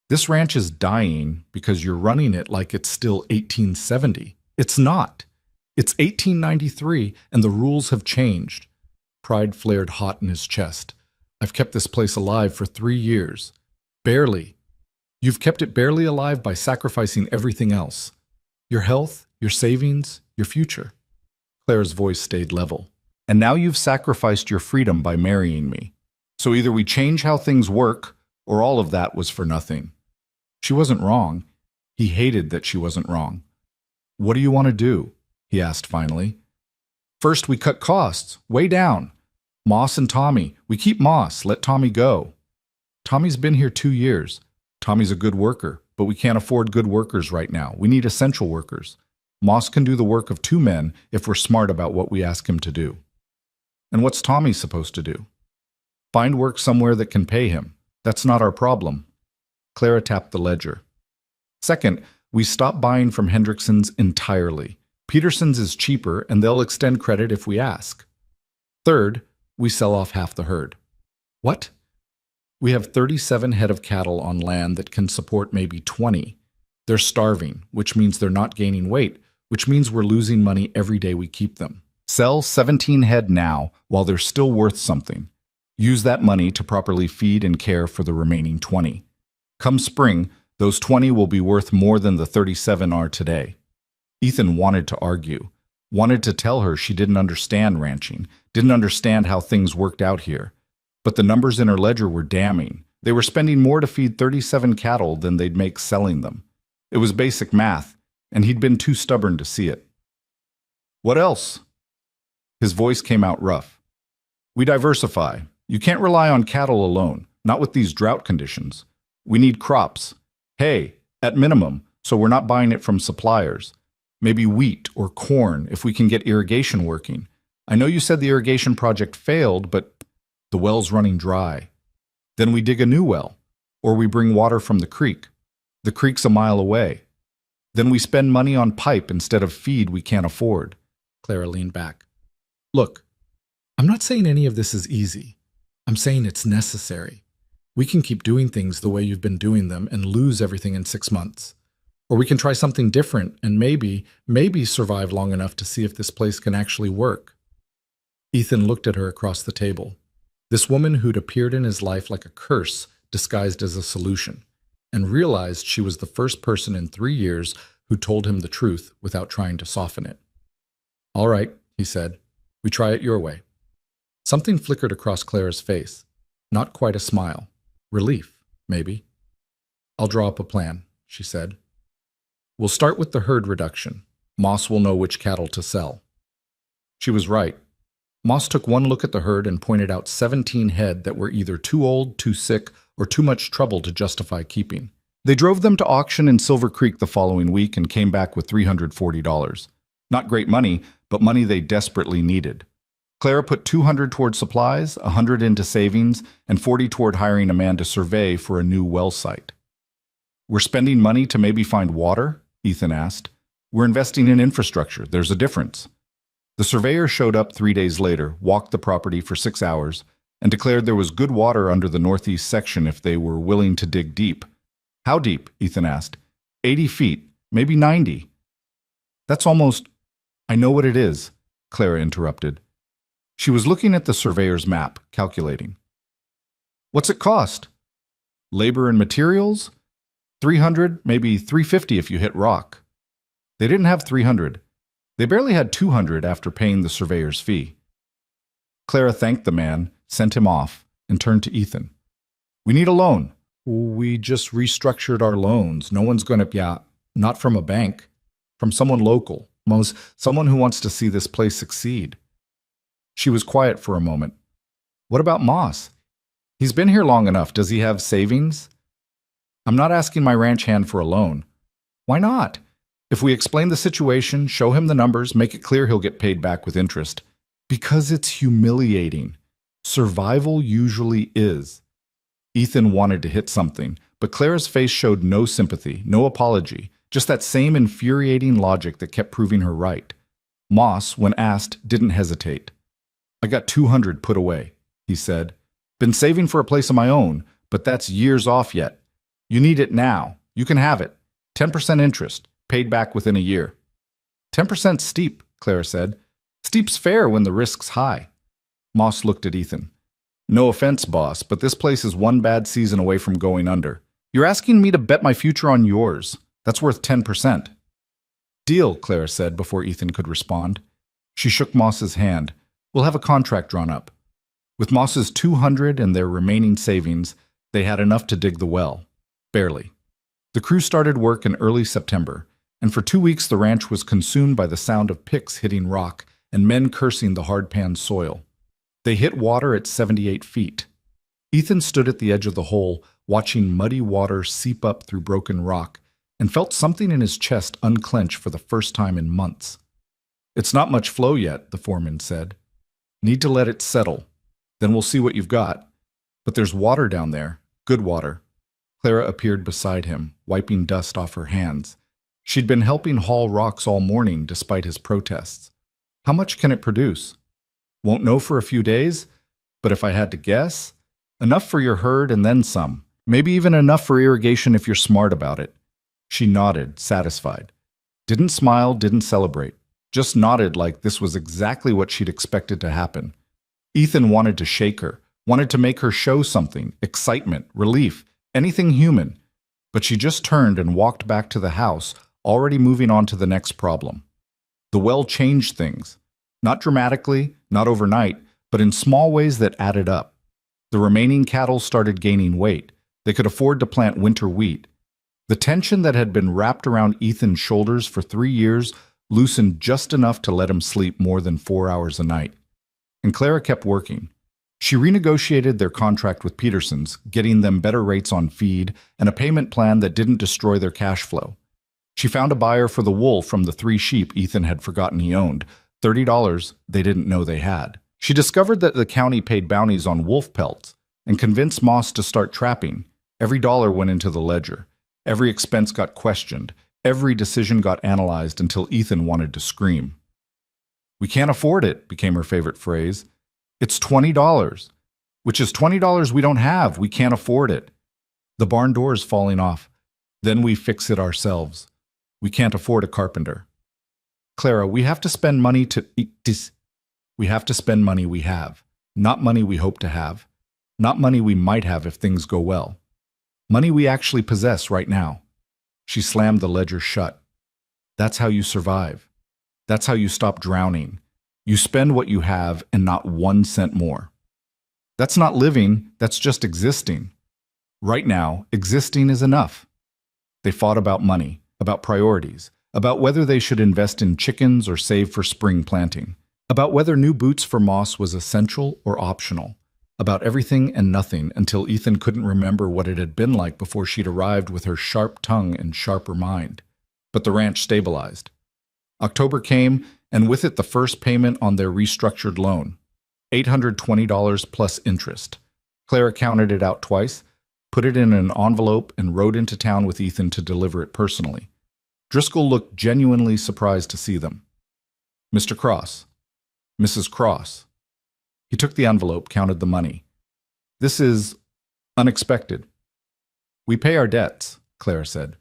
This ranch is dying because you're running it like it's still 1870. It's not. It's 1893, and the rules have changed. Pride flared hot in his chest. I've kept this place alive for 3 years. Barely. You've kept it barely alive by sacrificing everything else. Your health, your savings, your future. Claire's voice stayed level. And now you've sacrificed your freedom by marrying me. So either we change how things work, or all of that was for nothing. She wasn't wrong. He hated that she wasn't wrong. What do you want to do? He asked finally. First, we cut costs, way down. Moss and Tommy. We keep Moss, let Tommy go. Tommy's been here 2 years. Tommy's a good worker, but we can't afford good workers right now. We need essential workers. Moss can do the work of 2 men if we're smart about what we ask him to do. And what's Tommy supposed to do? Find work somewhere that can pay him. That's not our problem. Clara tapped the ledger. Second, we stop buying from Hendrickson's entirely. Peterson's is cheaper, and they'll extend credit if we ask. Third, we sell off half the herd. What? We have 37 head of cattle on land that can support maybe 20. They're starving, which means they're not gaining weight, which means we're losing money every day we keep them. Sell 17 head now while they're still worth something. Use that money to properly feed and care for the remaining 20. Come spring, those 20 will be worth more than the 37 are today. Ethan wanted to argue, wanted to tell her she didn't understand ranching, didn't understand how things worked out here. But the numbers in her ledger were damning. They were spending more to feed 37 cattle than they'd make selling them. It was basic math, and he'd been too stubborn to see it. What else? His voice came out rough. We diversify. You can't rely on cattle alone, not with these drought conditions. We need crops. Hay, at minimum, so we're not buying it from suppliers. Maybe wheat or corn if we can get irrigation working. I know you said the irrigation project failed, but the well's running dry. Then we dig a new well, or we bring water from the creek. The creek's a mile away. Then we spend money on pipe instead of feed we can't afford. Clara leaned back. Look, I'm not saying any of this is easy. I'm saying it's necessary. We can keep doing things the way you've been doing them and lose everything in 6 months. Or we can try something different and maybe survive long enough to see if this place can actually work. Ethan looked at her across the table. This woman who'd appeared in his life like a curse disguised as a solution, and realized she was the first person in 3 years who told him the truth without trying to soften it. All right, he said. We try it your way. Something flickered across Clara's face. Not quite a smile. Relief, maybe. I'll draw up a plan, she said. We'll start with the herd reduction. Moss will know which cattle to sell. She was right. Moss took one look at the herd and pointed out 17 head that were either too old, too sick, or too much trouble to justify keeping. They drove them to auction in Silver Creek the following week and came back with $340. Not great money, but money they desperately needed. Clara put $200 toward supplies, $100 into savings, and $40 toward hiring a man to survey for a new well site. "We're spending money to maybe find water?" Ethan asked. "We're investing in infrastructure. There's a difference." The surveyor showed up 3 days later, walked the property for 6 hours, and declared there was good water under the northeast section if they were willing to dig deep. "How deep?" Ethan asked. 80 feet, maybe 90. "That's almost—" "I know what it is," Clara interrupted. She was looking at the surveyor's map, calculating. "What's it cost?" "Labor and materials? 300, maybe 350 if you hit rock." They didn't have 300. They barely had 200 after paying the surveyor's fee. Clara thanked the man, sent him off, and turned to Ethan. "We need a loan." "We just restructured our loans. No one's going to, yeah, not from a bank. From someone local. Someone who wants to see this place succeed." She was quiet for a moment. "What about Moss? He's been here long enough. Does he have savings?" "I'm not asking my ranch hand for a loan." "Why not? If we explain the situation, show him the numbers, make it clear he'll get paid back with interest." "Because it's humiliating. Survival usually is." Ethan wanted to hit something, but Clara's face showed no sympathy, no apology, just that same infuriating logic that kept proving her right. Moss, when asked, didn't hesitate. "I got 200 put away," he said. "Been saving for a place of my own, but that's years off yet. You need it now. You can have it. 10% interest, paid back within a year." 10% steep, Clara said. "Steep's fair when the risk's high." Moss looked at Ethan. "No offense, boss, but this place is one bad season away from going under. You're asking me to bet my future on yours. That's worth 10%. "Deal," Clara said before Ethan could respond. She shook Moss's hand. "We'll have a contract drawn up." With Moss's 200 and their remaining savings, they had enough to dig the well. Barely. The crew started work in early September, and for 2 weeks the ranch was consumed by the sound of picks hitting rock and men cursing the hard-panned soil. They hit water at 78 feet. Ethan stood at the edge of the hole, watching muddy water seep up through broken rock, and felt something in his chest unclench for the first time in months. "It's not much flow yet," the foreman said. "Need to let it settle. Then we'll see what you've got. But there's water down there, good water." Clara appeared beside him, wiping dust off her hands. She'd been helping haul rocks all morning despite his protests. "How much can it produce?" "Won't know for a few days, but if I had to guess, enough for your herd and then some. Maybe even enough for irrigation if you're smart about it." She nodded, satisfied. Didn't smile, didn't celebrate. Just nodded like this was exactly what she'd expected to happen. Ethan wanted to shake her, wanted to make her show something, excitement, relief, anything human. But she just turned and walked back to the house, already moving on to the next problem. The well changed things. Not dramatically, not overnight, but in small ways that added up. The remaining cattle started gaining weight. They could afford to plant winter wheat. The tension that had been wrapped around Ethan's shoulders for 3 years loosened just enough to let him sleep more than 4 hours a night. And Clara kept working. She renegotiated their contract with Peterson's, getting them better rates on feed and a payment plan that didn't destroy their cash flow. She found a buyer for the wool from the 3 sheep Ethan had forgotten he owned, $30 they didn't know they had. She discovered that the county paid bounties on wolf pelts and convinced Moss to start trapping. Every dollar went into the ledger. Every expense got questioned. Every decision got analyzed until Ethan wanted to scream. "We can't afford it," became her favorite phrase. "It's $20, which is $20 we don't have. We can't afford it. The barn door is falling off. Then we fix it ourselves. We can't afford a carpenter. Clara, we have to spend money to eat this. We have to spend money we have, not money we hope to have, not money we might have if things go well. Money we actually possess right now." She slammed the ledger shut. "That's how you survive. That's how you stop drowning. You spend what you have and not 1 cent more. That's not living, that's just existing. Right now, existing is enough." They fought about money, about priorities, about whether they should invest in chickens or save for spring planting, about whether new boots for Moss was essential or optional. about everything and nothing until Ethan couldn't remember what it had been like before she'd arrived with her sharp tongue and sharper mind. But the ranch stabilized. October came, and with it the first payment on their restructured loan, $820 plus interest. Clara counted it out twice, put it in an envelope, and rode into town with Ethan to deliver it personally. Driscoll looked genuinely surprised to see them. Mr. Cross. Mrs. Cross. He took the envelope, counted the money. This is unexpected. We pay our debts, Clara said.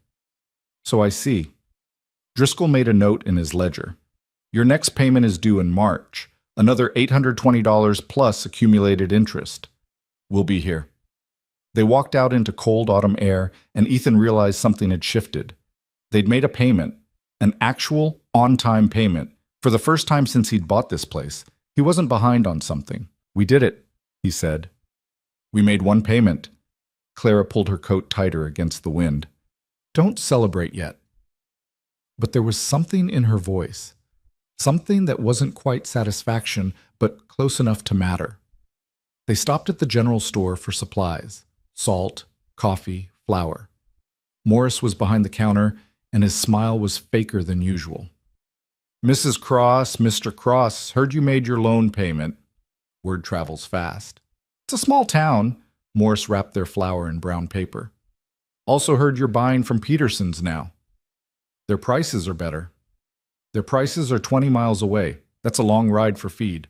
So I see. Driscoll made a note in his ledger. Your next payment is due in March, another $820 plus accumulated interest. We'll be here. They walked out into cold autumn air, and Ethan realized something had shifted. They'd made a payment, an actual, on-time payment. For the first time since he'd bought this place, he wasn't behind on something. We did it, he said. We made one payment. Clara pulled her coat tighter against the wind. Don't celebrate yet. But there was something in her voice, something that wasn't quite satisfaction, but close enough to matter. They stopped at the general store for supplies, salt, coffee, flour. Morris was behind the counter, and his smile was faker than usual. Mrs. Cross, Mr. Cross, heard you made your loan payment. Word travels fast. It's a small town. Morris wrapped their flour in brown paper. Also heard you're buying from Peterson's now. Their prices are better. Their prices are 20 miles away. That's a long ride for feed.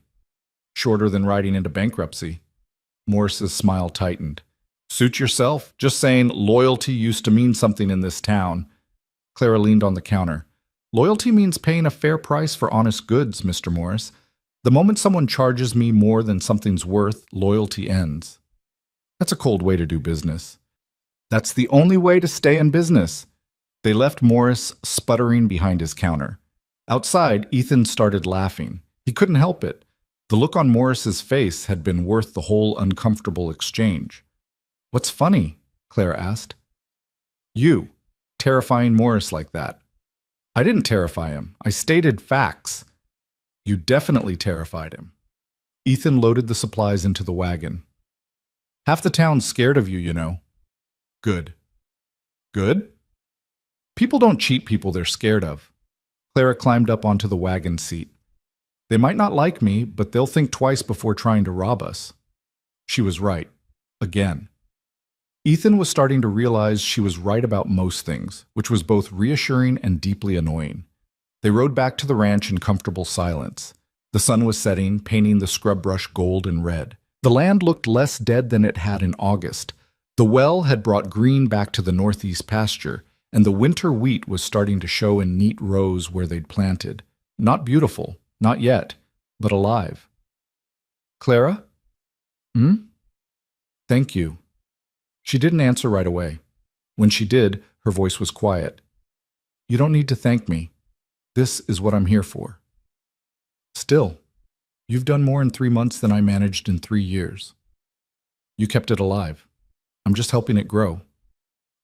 Shorter than riding into bankruptcy. Morris's smile tightened. Suit yourself. Just saying loyalty used to mean something in this town. Clara leaned on the counter. Loyalty means paying a fair price for honest goods, Mr. Morris. The moment someone charges me more than something's worth, loyalty ends. That's a cold way to do business. That's the only way to stay in business. They left Morris sputtering behind his counter. Outside, Ethan started laughing. He couldn't help it. The look on Morris's face had been worth the whole uncomfortable exchange. What's funny? Clara asked. You, terrifying Morris like that. I didn't terrify him. I stated facts. You definitely terrified him. Ethan loaded the supplies into the wagon. Half the town's scared of you, you know. Good. Good? People don't cheat people they're scared of. Clara climbed up onto the wagon seat. They might not like me, but they'll think twice before trying to rob us. She was right. Again. Ethan was starting to realize she was right about most things, which was both reassuring and deeply annoying. They rode back to the ranch in comfortable silence. The sun was setting, painting the scrub brush gold and red. The land looked less dead than it had in August. The well had brought green back to the northeast pasture, and the winter wheat was starting to show in neat rows where they'd planted. Not beautiful, not yet, but alive. Clara? Thank you. She didn't answer right away. When she did, her voice was quiet. You don't need to thank me. This is what I'm here for. Still, you've done more in 3 months than I managed in 3 years. You kept it alive. I'm just helping it grow.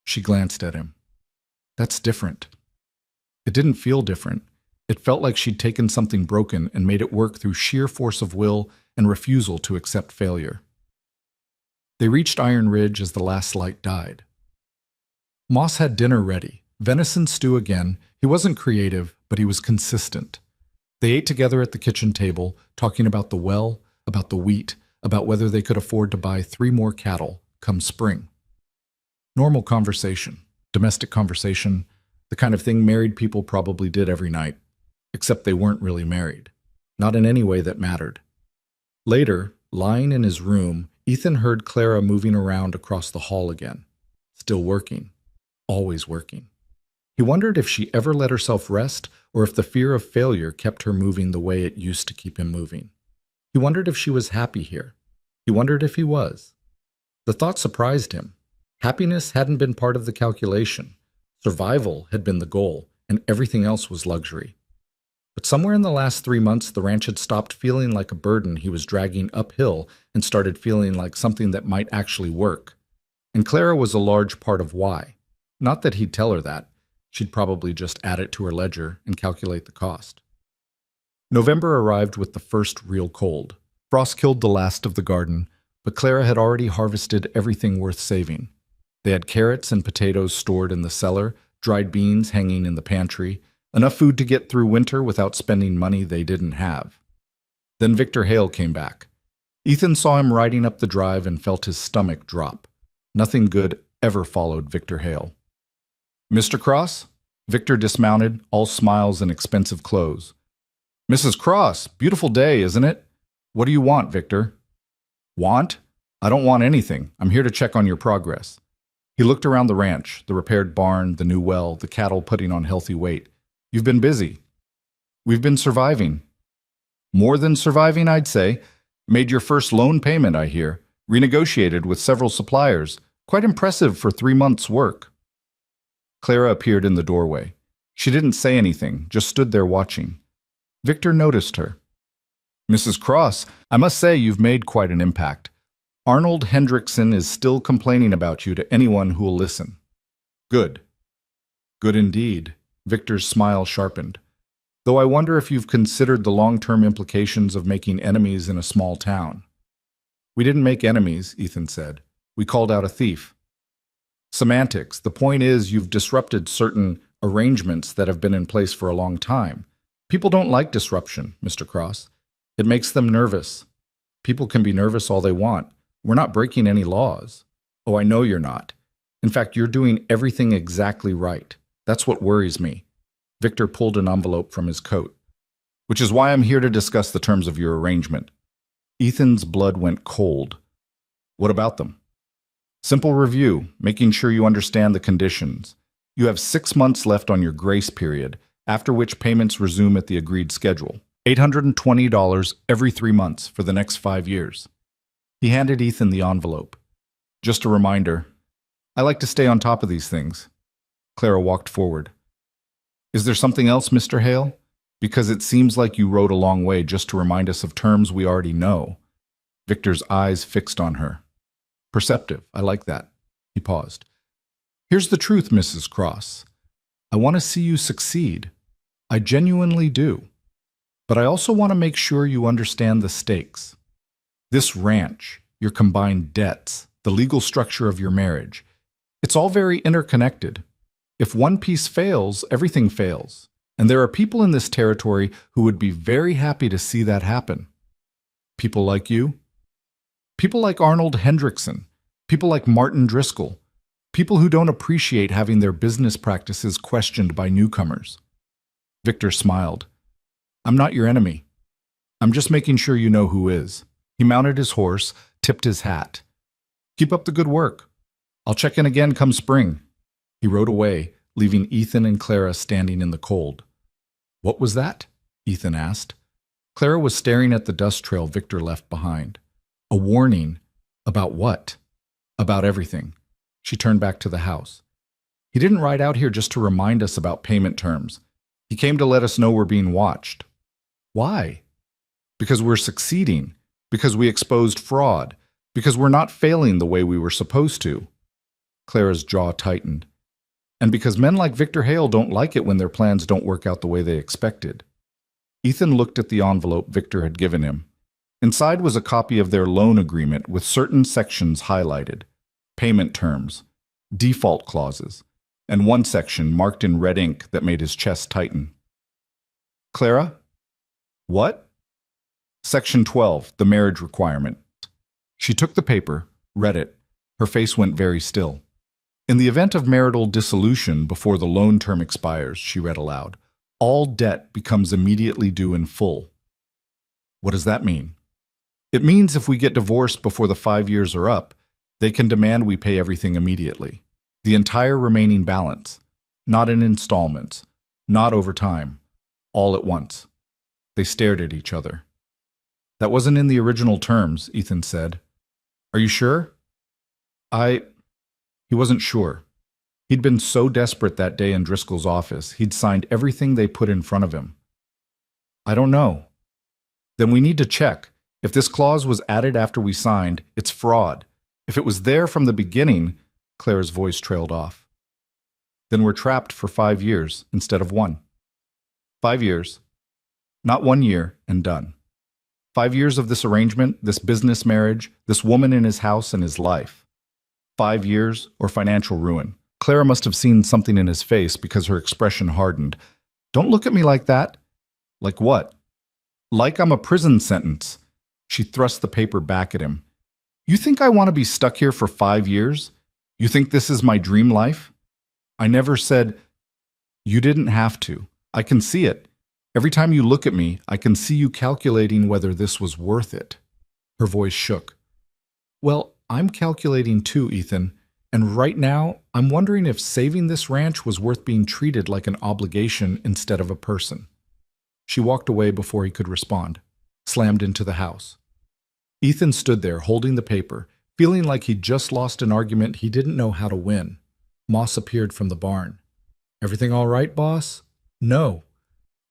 She glanced at him. That's different. It didn't feel different. It felt like she'd taken something broken and made it work through sheer force of will and refusal to accept failure. They reached Iron Ridge as the last light died. Moss had dinner ready. Venison stew again. He wasn't creative, but he was consistent. They ate together at the kitchen table, talking about the well, about the wheat, about whether they could afford to buy 3 more cattle come spring. Normal conversation, domestic conversation, the kind of thing married people probably did every night, except they weren't really married, not in any way that mattered. Later, lying in his room, Ethan heard Clara moving around across the hall again. Still working. Always working. He wondered if she ever let herself rest or if the fear of failure kept her moving the way it used to keep him moving. He wondered if she was happy here. He wondered if he was. The thought surprised him. Happiness hadn't been part of the calculation. Survival had been the goal, and everything else was luxury. But somewhere in the last 3 months, the ranch had stopped feeling like a burden he was dragging uphill and started feeling like something that might actually work. And Clara was a large part of why. Not that he'd tell her that. She'd probably just add it to her ledger and calculate the cost. November arrived with the first real cold. Frost killed the last of the garden. But Clara had already harvested everything worth saving. They had carrots and potatoes stored in the cellar, dried beans hanging in the pantry, enough food to get through winter without spending money they didn't have. Then Victor Hale came back. Ethan saw him riding up the drive and felt his stomach drop. Nothing good ever followed Victor Hale. "Mr. Cross?" Victor dismounted, all smiles and expensive clothes. "Mrs. Cross, beautiful day, isn't it? What do you want, Victor?" "Want? I don't want anything. I'm here to check on your progress." He looked around the ranch, the repaired barn, the new well, the cattle putting on healthy weight. "You've been busy." "We've been surviving." "More than surviving, I'd say. Made your first loan payment, I hear. Renegotiated with several suppliers. Quite impressive for 3 months' work." Clara appeared in the doorway. She didn't say anything, just stood there watching. Victor noticed her. "Mrs. Cross, I must say you've made quite an impact. Arnold Hendrickson is still complaining about you to anyone who will listen." "Good." "Good indeed." Victor's smile sharpened. "Though I wonder if you've considered the long-term implications of making enemies in a small town." "We didn't make enemies," Ethan said. "We called out a thief." "Semantics. The point is you've disrupted certain arrangements that have been in place for a long time. People don't like disruption, Mr. Cross. It makes them nervous. People can be nervous all they want. We're not breaking any laws." "Oh, I know you're not. In fact, you're doing everything exactly right. That's what worries me." Victor pulled an envelope from his coat. "Which is why I'm here to discuss the terms of your arrangement." Ethan's blood went cold. "What about them?" "Simple review, making sure you understand the conditions. You have 6 months left on your grace period, after which payments resume at the agreed schedule. $820 every 3 months for the next 5 years. He handed Ethan the envelope. "Just a reminder. I like to stay on top of these things." Clara walked forward. "Is there something else, Mr. Hale? Because it seems like you rode a long way just to remind us of terms we already know." Victor's eyes fixed on her. "Perceptive. I like that." He paused. "Here's the truth, Mrs. Cross. I want to see you succeed. I genuinely do. But I also want to make sure you understand the stakes. This ranch, your combined debts, the legal structure of your marriage, it's all very interconnected. If one piece fails, everything fails. And there are people in this territory who would be very happy to see that happen. People like you. People like Arnold Hendrickson. People like Martin Driscoll. People who don't appreciate having their business practices questioned by newcomers." Victor smiled. "I'm not your enemy. I'm just making sure you know who is." He mounted his horse, tipped his hat. "Keep up the good work. I'll check in again come spring." He rode away, leaving Ethan and Clara standing in the cold. "What was that?" Ethan asked. Clara was staring at the dust trail Victor left behind. A warning. About what? About everything. She turned back to the house. "He didn't ride out here just to remind us about payment terms. He came to let us know we're being watched." "Why?" "Because we're succeeding. Because we exposed fraud. Because we're not failing the way we were supposed to." Clara's jaw tightened. "And because men like Victor Hale don't like it when their plans don't work out the way they expected." Ethan looked at the envelope Victor had given him. Inside was a copy of their loan agreement with certain sections highlighted. Payment terms, default clauses, and one section marked in red ink that made his chest tighten. "Clara?" "What?" "Section 12, the marriage requirement." She took the paper, read it. Her face went very still. "In the event of marital dissolution before the loan term expires," she read aloud, "all debt becomes immediately due in full." "What does that mean?" "It means if we get divorced before the 5 years are up, they can demand we pay everything immediately. The entire remaining balance. Not in installments. Not over time. All at once." They stared at each other. "That wasn't in the original terms," Ethan said. "Are you sure?" He wasn't sure. He'd been so desperate that day in Driscoll's office, he'd signed everything they put in front of him. "I don't know." "Then we need to check. If this clause was added after we signed, it's fraud. If it was there from the beginning," Clara's voice trailed off. "Then we're trapped for 5 years instead of 1. 5 years. Not 1 year and done." 5 years of this arrangement, this business marriage, this woman in his house and his life. 5 years or financial ruin. Clara must have seen something in his face because her expression hardened. Don't look at me like that. Like what? Like I'm a prison sentence. She thrust the paper back at him. You think I want to be stuck here for 5 years? You think this is my dream life? I never said, you didn't have to. I can see it. Every time you look at me, I can see you calculating whether this was worth it. Her voice shook. Well, I'm calculating too, Ethan. And right now, I'm wondering if saving this ranch was worth being treated like an obligation instead of a person. She walked away before he could respond, slammed into the house. Ethan stood there holding the paper, feeling like he'd just lost an argument he didn't know how to win. Moss appeared from the barn. Everything all right, boss? No.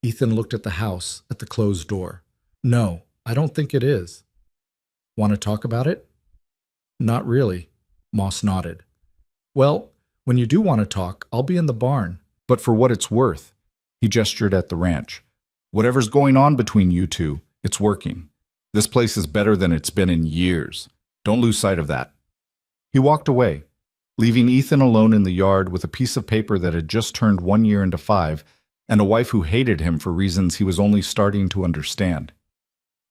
Ethan looked at the house, at the closed door. No, I don't think it is. Want to talk about it? Not really. Moss nodded. Well, when you do want to talk, I'll be in the barn. But for what it's worth, he gestured at the ranch. Whatever's going on between you two, it's working. This place is better than it's been in years. Don't lose sight of that. He walked away, leaving Ethan alone in the yard with a piece of paper that had just turned 1 year into 5, and a wife who hated him for reasons he was only starting to understand.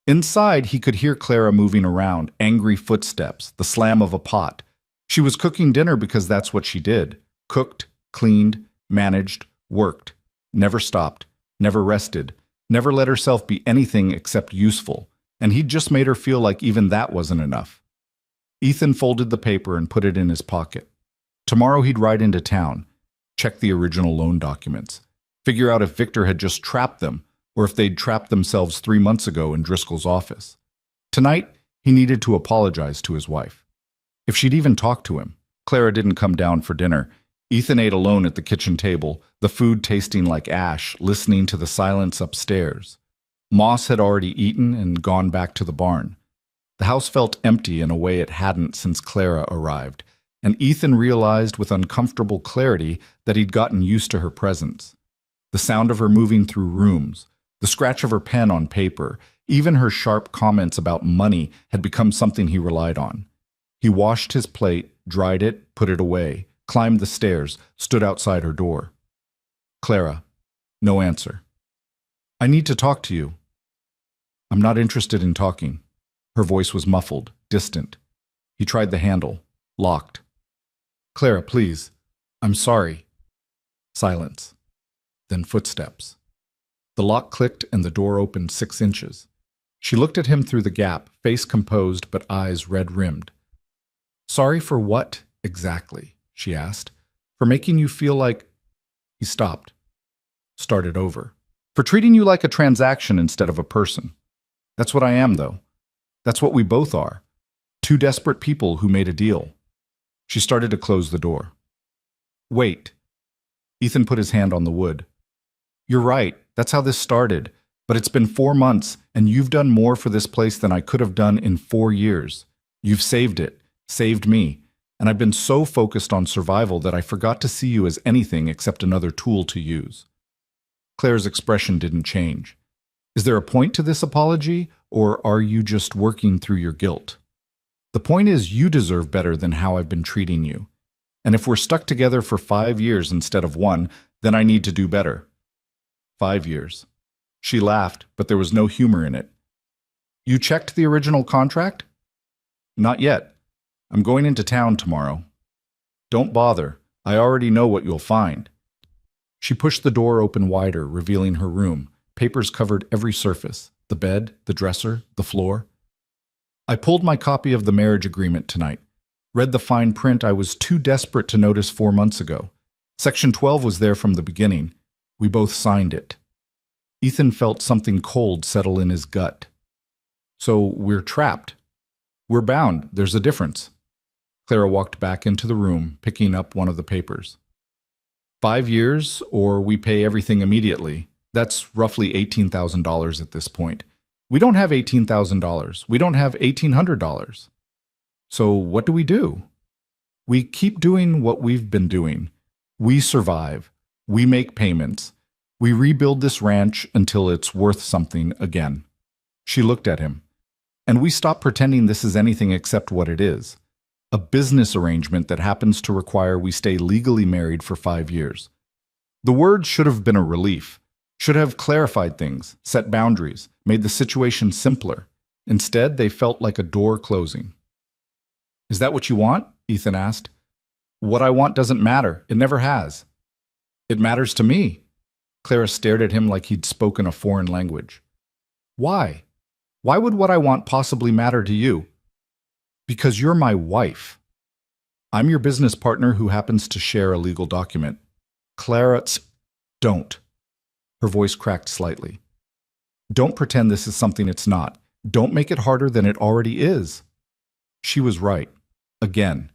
Inside, he could hear Clara moving around, angry footsteps, the slam of a pot. She was cooking dinner because that's what she did. Cooked, cleaned, managed, worked. Never stopped, never rested, never let herself be anything except useful, and he'd just made her feel like even that wasn't enough. Ethan folded the paper and put it in his pocket. Tomorrow he'd ride into town, check the original loan documents, figure out if Victor had just trapped them or if they'd trapped themselves 3 months ago in Driscoll's office. Tonight, he needed to apologize to his wife. If she'd even talked to him. Clara didn't come down for dinner. Ethan ate alone at the kitchen table, the food tasting like ash, listening to the silence upstairs. Moss had already eaten and gone back to the barn. The house felt empty in a way it hadn't since Clara arrived, and Ethan realized with uncomfortable clarity that he'd gotten used to her presence. The sound of her moving through rooms, the scratch of her pen on paper, even her sharp comments about money had become something he relied on. He washed his plate, dried it, put it away, climbed the stairs, stood outside her door. Clara. No answer. I need to talk to you. I'm not interested in talking. Her voice was muffled, distant. He tried the handle. Locked. Clara, please. I'm sorry. Silence. Then footsteps. The lock clicked and the door opened 6 inches. She looked at him through the gap, face composed but eyes red-rimmed. Sorry for what, exactly? She asked. For making you feel like... He stopped. Started over. For treating you like a transaction instead of a person. That's what I am, though. That's what we both are. 2 desperate people who made a deal. She started to close the door. Wait. Ethan put his hand on the wood. You're right. That's how this started. But it's been 4 months, and you've done more for this place than I could have done in 4 years. You've saved it. Saved me. And I've been so focused on survival that I forgot to see you as anything except another tool to use. Claire's expression didn't change. Is there a point to this apology, or are you just working through your guilt? The point is you deserve better than how I've been treating you. And if we're stuck together for 5 years instead of 1, then I need to do better. 5 years. She laughed, but there was no humor in it. You checked the original contract? Not yet. I'm going into town tomorrow. Don't bother. I already know what you'll find. She pushed the door open wider, revealing her room. Papers covered every surface. The bed, the dresser, the floor. I pulled my copy of the marriage agreement tonight. Read the fine print I was too desperate to notice 4 months ago. Section 12 was there from the beginning. We both signed it. Ethan felt something cold settle in his gut. So we're trapped. We're bound. There's a difference. Clara walked back into the room, picking up one of the papers. 5 years, or we pay everything immediately. That's roughly $18,000 at this point. We don't have $18,000. We don't have $1,800. So what do? We keep doing what we've been doing. We survive. We make payments. We rebuild this ranch until it's worth something again. She looked at him. And we stop pretending this is anything except what it is. A business arrangement that happens to require we stay legally married for 5 years. The words should have been a relief, should have clarified things, set boundaries, made the situation simpler. Instead, they felt like a door closing. Is that what you want? Ethan asked. What I want doesn't matter. It never has. It matters to me. Clara stared at him like he'd spoken a foreign language. Why? Why would what I want possibly matter to you? Because you're my wife. I'm your business partner who happens to share a legal document. Clara, don't. Her voice cracked slightly. Don't pretend this is something it's not. Don't make it harder than it already is. She was right. Again.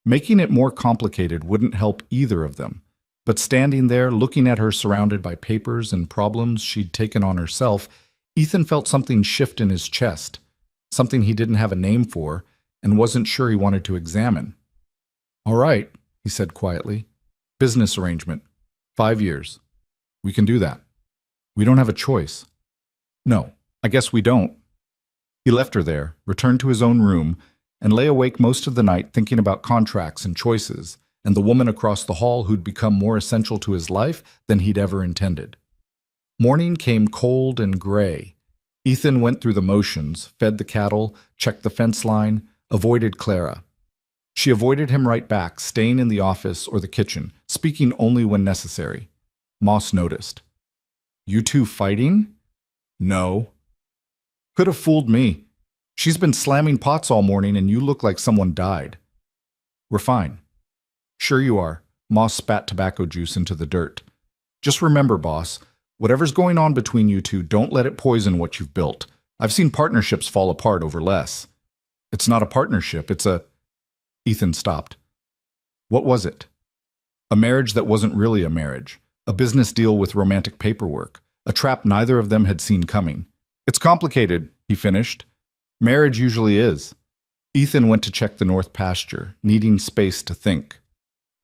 Making it more complicated wouldn't help either of them. But standing there, looking at her surrounded by papers and problems she'd taken on herself, Ethan felt something shift in his chest, something he didn't have a name for and wasn't sure he wanted to examine. All right, he said quietly. Business arrangement. 5 years. We can do that. We don't have a choice. No, I guess we don't. He left her there, returned to his own room, and lay awake most of the night thinking about contracts and choices, and the woman across the hall who'd become more essential to his life than he'd ever intended. Morning came cold and gray. Ethan went through the motions, fed the cattle, checked the fence line, avoided Clara. She avoided him right back, staying in the office or the kitchen, speaking only when necessary. Moss noticed. You two fighting? No. Could have fooled me. She's been slamming pots all morning and you look like someone died. We're fine. Sure you are. Moss spat tobacco juice into the dirt. Just remember, boss, whatever's going on between you two, don't let it poison what you've built. I've seen partnerships fall apart over less. It's not a partnership, it's a... Ethan stopped. What was it? A marriage that wasn't really a marriage. A business deal with romantic paperwork. A trap neither of them had seen coming. It's complicated, he finished. Marriage usually is. Ethan went to check the north pasture, needing space to think.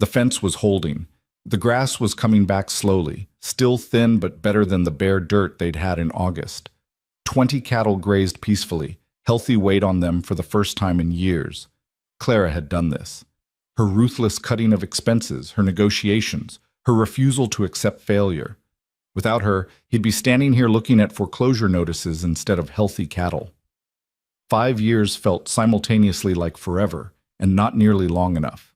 The fence was holding. The grass was coming back slowly, still thin but better than the bare dirt they'd had in August. 20 cattle grazed peacefully, healthy weight on them for the first time in years. Clara had done this. Her ruthless cutting of expenses, her negotiations, her refusal to accept failure. Without her, he'd be standing here looking at foreclosure notices instead of healthy cattle. 5 years felt simultaneously like forever, and not nearly long enough.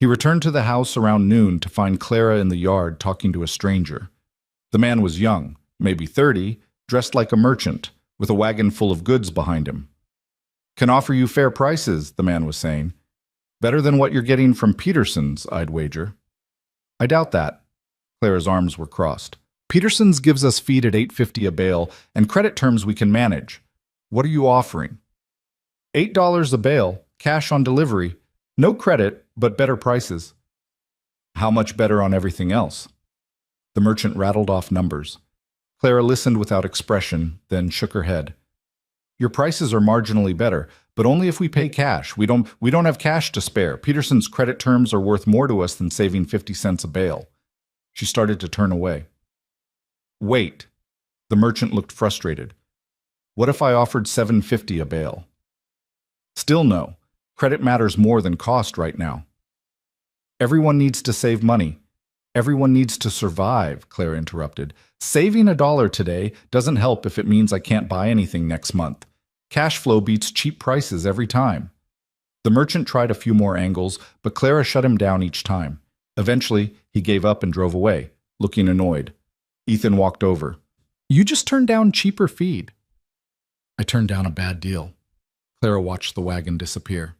He returned to the house around noon to find Clara in the yard talking to a stranger. The man was young, maybe 30, dressed like a merchant, with a wagon full of goods behind him. Can offer you fair prices, the man was saying. Better than what you're getting from Peterson's, I'd wager. I doubt that. Clara's arms were crossed. Peterson's gives us feed at $8.50 a bale and credit terms we can manage. What are you offering? $8 a bale, cash on delivery. No credit, but better prices. How much better on everything else? The merchant rattled off numbers. Clara listened without expression, then shook her head. Your prices are marginally better, but only if we pay cash. We don't have cash to spare. Peterson's credit terms are worth more to us than saving 50 cents a bale. She started to turn away. Wait. The merchant looked frustrated. What if I offered $7.50 a bale? Still no. Credit matters more than cost right now. Everyone needs to save money. Everyone needs to survive, Clara interrupted. Saving $1 today doesn't help if it means I can't buy anything next month. Cash flow beats cheap prices every time. The merchant tried a few more angles, but Clara shut him down each time. Eventually, he gave up and drove away, looking annoyed. Ethan walked over. You just turned down cheaper feed. I turned down a bad deal. Clara watched the wagon disappear.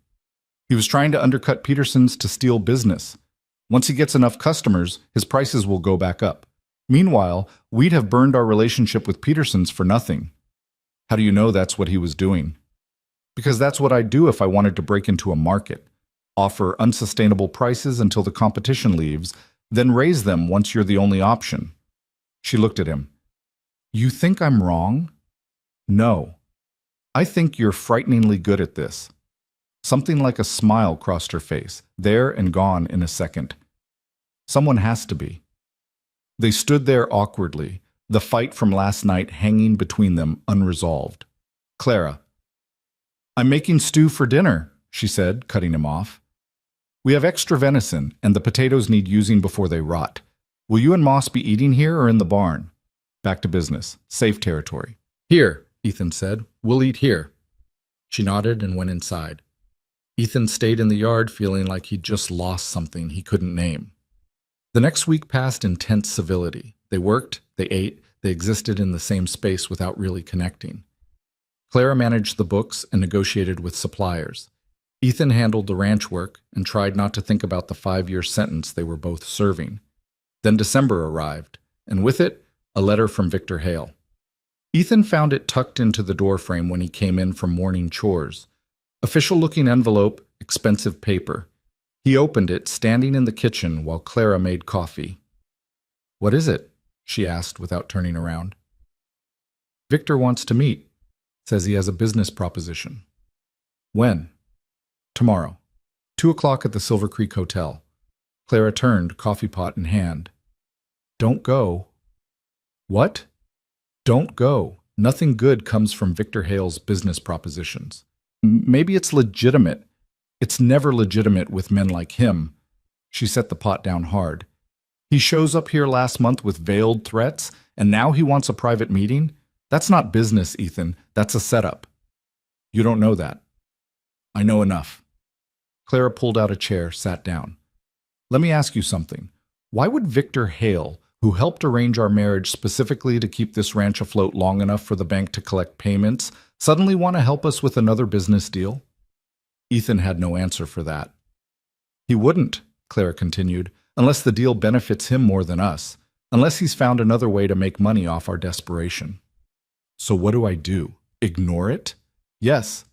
He was trying to undercut Peterson's to steal business. Once he gets enough customers, his prices will go back up. Meanwhile, we'd have burned our relationship with Peterson's for nothing. How do you know that's what he was doing? Because that's what I'd do if I wanted to break into a market. Offer unsustainable prices until the competition leaves, then raise them once you're the only option. She looked at him. You think I'm wrong? No. I think you're frighteningly good at this. Something like a smile crossed her face, there and gone in a second. Someone has to be. They stood there awkwardly, the fight from last night hanging between them unresolved. Clara. I'm making stew for dinner, she said, cutting him off. We have extra venison, and the potatoes need using before they rot. Will you and Moss be eating here or in the barn? Back to business. Safe territory. Here, Ethan said. We'll eat here. She nodded and went inside. Ethan stayed in the yard feeling like he'd just lost something he couldn't name. The next week passed in tense civility. They worked, they ate, they existed in the same space without really connecting. Clara managed the books and negotiated with suppliers. Ethan handled the ranch work and tried not to think about the 5-year sentence they were both serving. Then December arrived, and with it, a letter from Victor Hale. Ethan found it tucked into the doorframe when he came in from morning chores. Official-looking envelope, expensive paper. He opened it, standing in the kitchen while Clara made coffee. What is it? She asked without turning around. Victor wants to meet. Says he has a business proposition. When? Tomorrow. 2 o'clock at the Silver Creek Hotel. Clara turned, coffee pot in hand. Don't go. What? Don't go. Nothing good comes from Victor Hale's business propositions. Maybe it's legitimate. It's never legitimate with men like him. She set the pot down hard. He shows up here last month with veiled threats, and now he wants a private meeting? That's not business, Ethan. That's a setup. You don't know that. I know enough. Clara pulled out a chair, sat down. Let me ask you something. Why would Victor Hale, who helped arrange our marriage specifically to keep this ranch afloat long enough for the bank to collect payments, suddenly want to help us with another business deal? Ethan had no answer for that. He wouldn't, Clara continued, unless the deal benefits him more than us, unless he's found another way to make money off our desperation. So what do I do? Ignore it? Yes.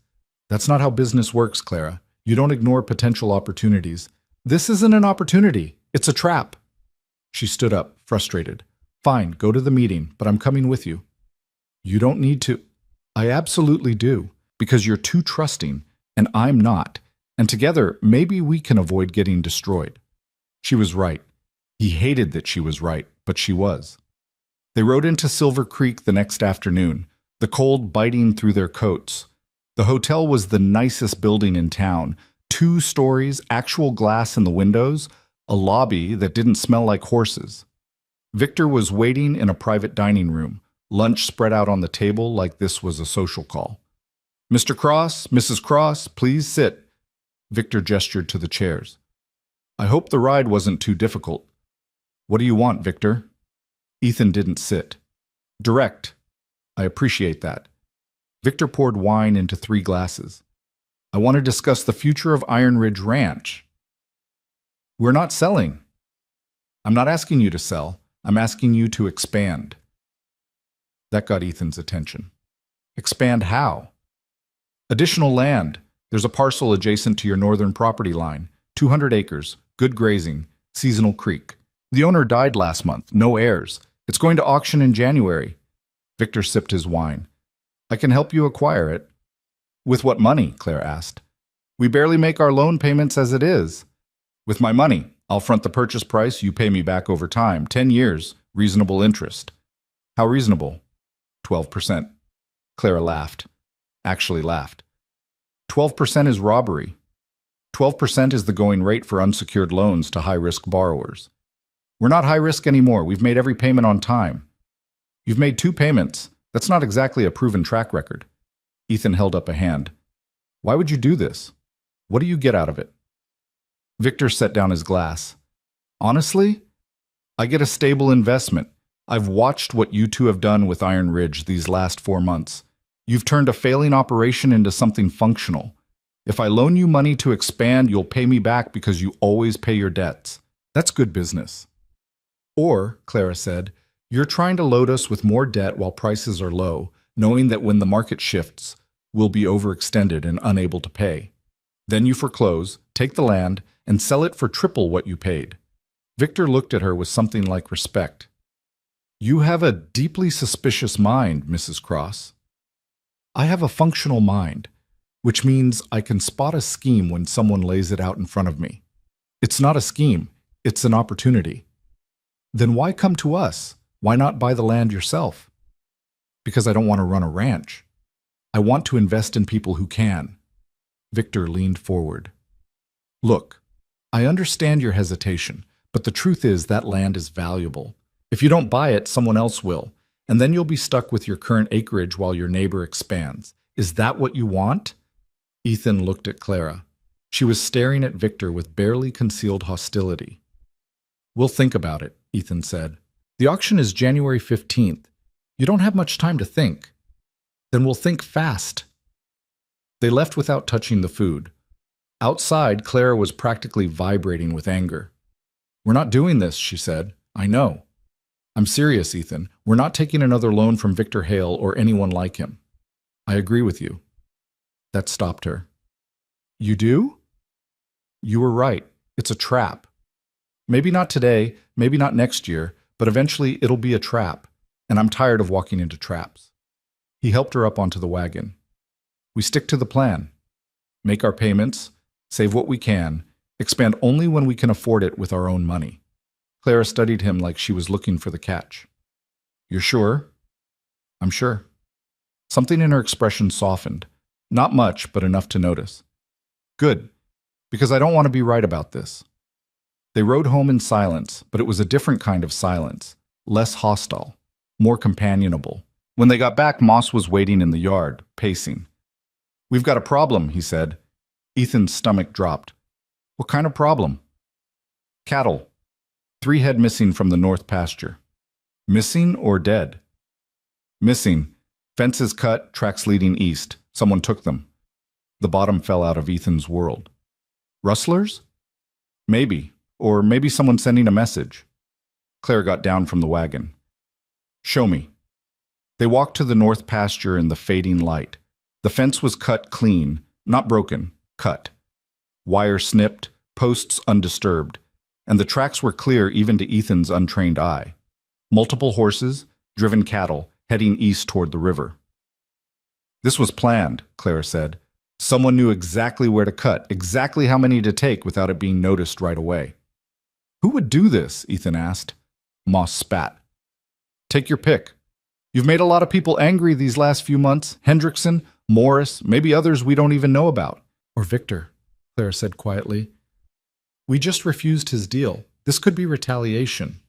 That's not how business works, Clara. You don't ignore potential opportunities. This isn't an opportunity. It's a trap. She stood up, frustrated. Fine, go to the meeting, but I'm coming with you. You don't need to. I absolutely do, because you're too trusting, and I'm not. And together, maybe we can avoid getting destroyed. She was right. He hated that she was right, but she was. They rode into Silver Creek the next afternoon, the cold biting through their coats. The hotel was the nicest building in town, 2 stories, actual glass in the windows, a lobby that didn't smell like horses. Victor was waiting in a private dining room, lunch spread out on the table like this was a social call. Mr. Cross, Mrs. Cross, please sit. Victor gestured to the chairs. I hope the ride wasn't too difficult. What do you want, Victor? Ethan didn't sit. Direct. I appreciate that. Victor poured wine into 3 glasses. I want to discuss the future of Iron Ridge Ranch. We're not selling. I'm not asking you to sell. I'm asking you to expand. That got Ethan's attention. Expand how? Additional land. There's a parcel adjacent to your northern property line. 200 acres, good grazing, seasonal creek. The owner died last month, no heirs. It's going to auction in January. Victor sipped his wine. I can help you acquire it. With what money? Claire asked. We barely make our loan payments as it is. With my money, I'll front the purchase price, you pay me back over time, 10 years, reasonable interest. How reasonable? 12%. Clara laughed. Actually laughed. 12% is robbery. 12% is the going rate for unsecured loans to high-risk borrowers. We're not high-risk anymore. We've made every payment on time. You've made 2 payments. That's not exactly a proven track record. Ethan held up a hand. Why would you do this? What do you get out of it? Victor set down his glass. Honestly, I get a stable investment. I've watched what you two have done with Iron Ridge these last 4 months. You've turned a failing operation into something functional. If I loan you money to expand, you'll pay me back because you always pay your debts. That's good business. Or, Clara said, you're trying to load us with more debt while prices are low, knowing that when the market shifts, we'll be overextended and unable to pay. Then you foreclose, take the land, and sell it for triple what you paid. Victor looked at her with something like respect. You have a deeply suspicious mind, Mrs. Cross. I have a functional mind, which means I can spot a scheme when someone lays it out in front of me. It's not a scheme, it's an opportunity. Then why come to us? Why not buy the land yourself? Because I don't want to run a ranch. I want to invest in people who can. Victor leaned forward. Look, I understand your hesitation, but the truth is that land is valuable. If you don't buy it, someone else will, and then you'll be stuck with your current acreage while your neighbor expands. Is that what you want? Ethan looked at Clara. She was staring at Victor with barely concealed hostility. We'll think about it, Ethan said. The auction is January 15th. You don't have much time to think. Then we'll think fast. They left without touching the food. Outside, Clara was practically vibrating with anger. We're not doing this, she said. I know. I'm serious, Ethan. We're not taking another loan from Victor Hale or anyone like him. I agree with you. That stopped her. You do? You were right. It's a trap. Maybe not today, maybe not next year, but eventually it'll be a trap, and I'm tired of walking into traps. He helped her up onto the wagon. We stick to the plan. Make our payments, save what we can, expand only when we can afford it with our own money. Clara studied him like she was looking for the catch. You're sure? I'm sure. Something in her expression softened. Not much, but enough to notice. Good, because I don't want to be right about this. They rode home in silence, but it was a different kind of silence, less hostile, more companionable. When they got back, Moss was waiting in the yard, pacing. We've got a problem, he said. Ethan's stomach dropped. What kind of problem? Cattle. 3 head missing from the north pasture. Missing or dead? Missing. Fences cut, tracks leading east. Someone took them. The bottom fell out of Ethan's world. Rustlers? Maybe. Or maybe someone sending a message. Claire got down from the wagon. Show me. They walked to the north pasture in the fading light. The fence was cut clean, not broken, cut. Wire snipped, posts undisturbed, and the tracks were clear even to Ethan's untrained eye. Multiple horses, driven cattle, heading east toward the river. This was planned, Clara said. Someone knew exactly where to cut, exactly how many to take without it being noticed right away. Who would do this? Ethan asked. Moss spat. Take your pick. You've made a lot of people angry these last few months. Hendrickson, Morris, maybe others we don't even know about. Or Victor, Clara said quietly. We just refused his deal. This could be retaliation.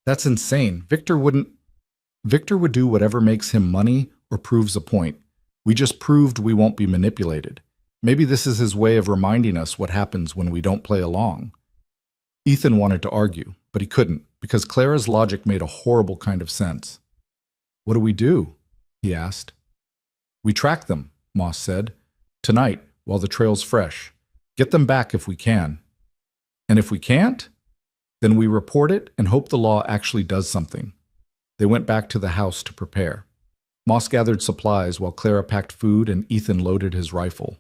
That's insane. Victor would do whatever makes him money or proves a point. We just proved we won't be manipulated. Maybe this is his way of reminding us what happens when we don't play along. Ethan wanted to argue, but he couldn't, because Clara's logic made a horrible kind of sense. What do we do? He asked. We track them, Moss said. Tonight, while the trail's fresh. Get them back if we can. And if we can't, then we report it and hope the law actually does something. They went back to the house to prepare. Moss gathered supplies while Clara packed food and Ethan loaded his rifle.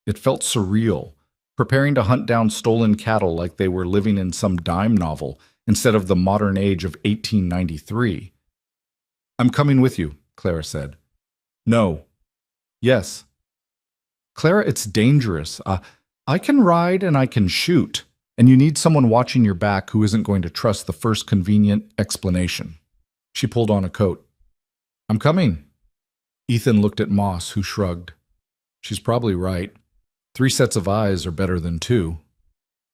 It felt surreal, preparing to hunt down stolen cattle like they were living in some dime novel instead of the modern age of 1893. I'm coming with you, Clara said. No. Yes. Clara, it's dangerous. I can ride and I can shoot, and you need someone watching your back who isn't going to trust the first convenient explanation. She pulled on a coat. I'm coming. Ethan looked at Moss, who shrugged. She's probably right. 3 sets of eyes are better than 2.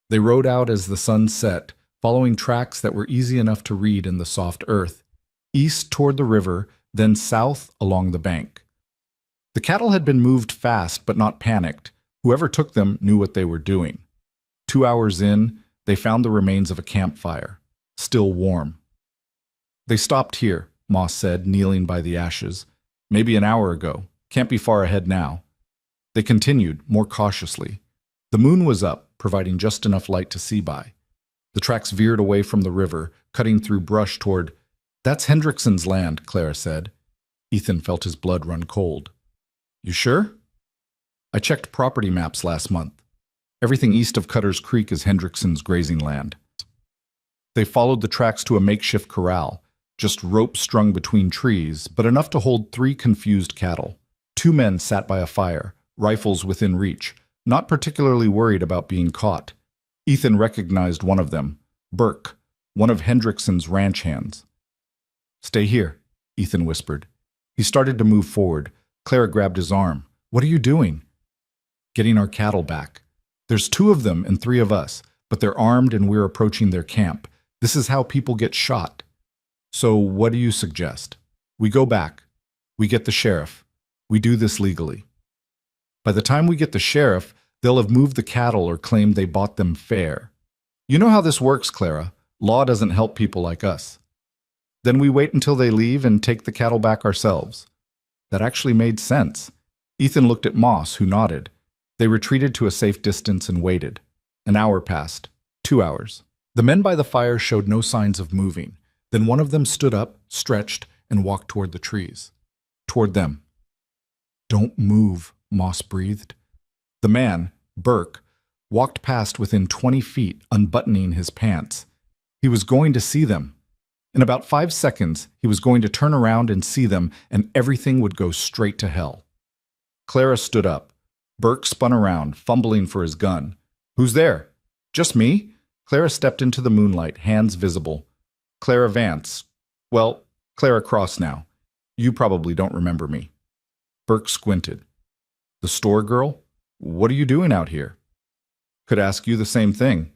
They rode out as the sun set, following tracks that were easy enough to read in the soft earth, east toward the river, then south along the bank. The cattle had been moved fast but not panicked. Whoever took them knew what they were doing. 2 hours in, they found the remains of a campfire, still warm. They stopped here, Moss said, kneeling by the ashes. Maybe an hour ago. Can't be far ahead now. They continued, more cautiously. The moon was up, providing just enough light to see by. The tracks veered away from the river, cutting through brush toward... That's Hendrickson's land, Clara said. Ethan felt his blood run cold. You sure? I checked property maps last month. Everything east of Cutter's Creek is Hendrickson's grazing land. They followed the tracks to a makeshift corral, just ropes strung between trees, but enough to hold 3 confused cattle. 2 men sat by a fire, rifles within reach, not particularly worried about being caught. Ethan recognized one of them, Burke, one of Hendrickson's ranch hands. Stay here, Ethan whispered. He started to move forward. Clara grabbed his arm. What are you doing? Getting our cattle back. There's 2 of them and 3 of us, but they're armed and we're approaching their camp. This is how people get shot. So what do you suggest? We go back. We get the sheriff. We do this legally. By the time we get the sheriff, they'll have moved the cattle or claimed they bought them fair. You know how this works, Clara. Law doesn't help people like us. Then we wait until they leave and take the cattle back ourselves. That actually made sense. Ethan looked at Moss, who nodded. They retreated to a safe distance and waited. An hour passed. 2 hours. The men by the fire showed no signs of moving. Then one of them stood up, stretched, and walked toward the trees. Toward them. Don't move, Moss breathed. The man, Burke, walked past within 20 feet, unbuttoning his pants. He was going to see them. In about 5 seconds, he was going to turn around and see them, and everything would go straight to hell. Clara stood up. Burke spun around, fumbling for his gun. Who's there? Just me? Clara stepped into the moonlight, hands visible. Clara Vance. Well, Clara Cross now. You probably don't remember me. Burke squinted. The store girl? What are you doing out here? Could ask you the same thing.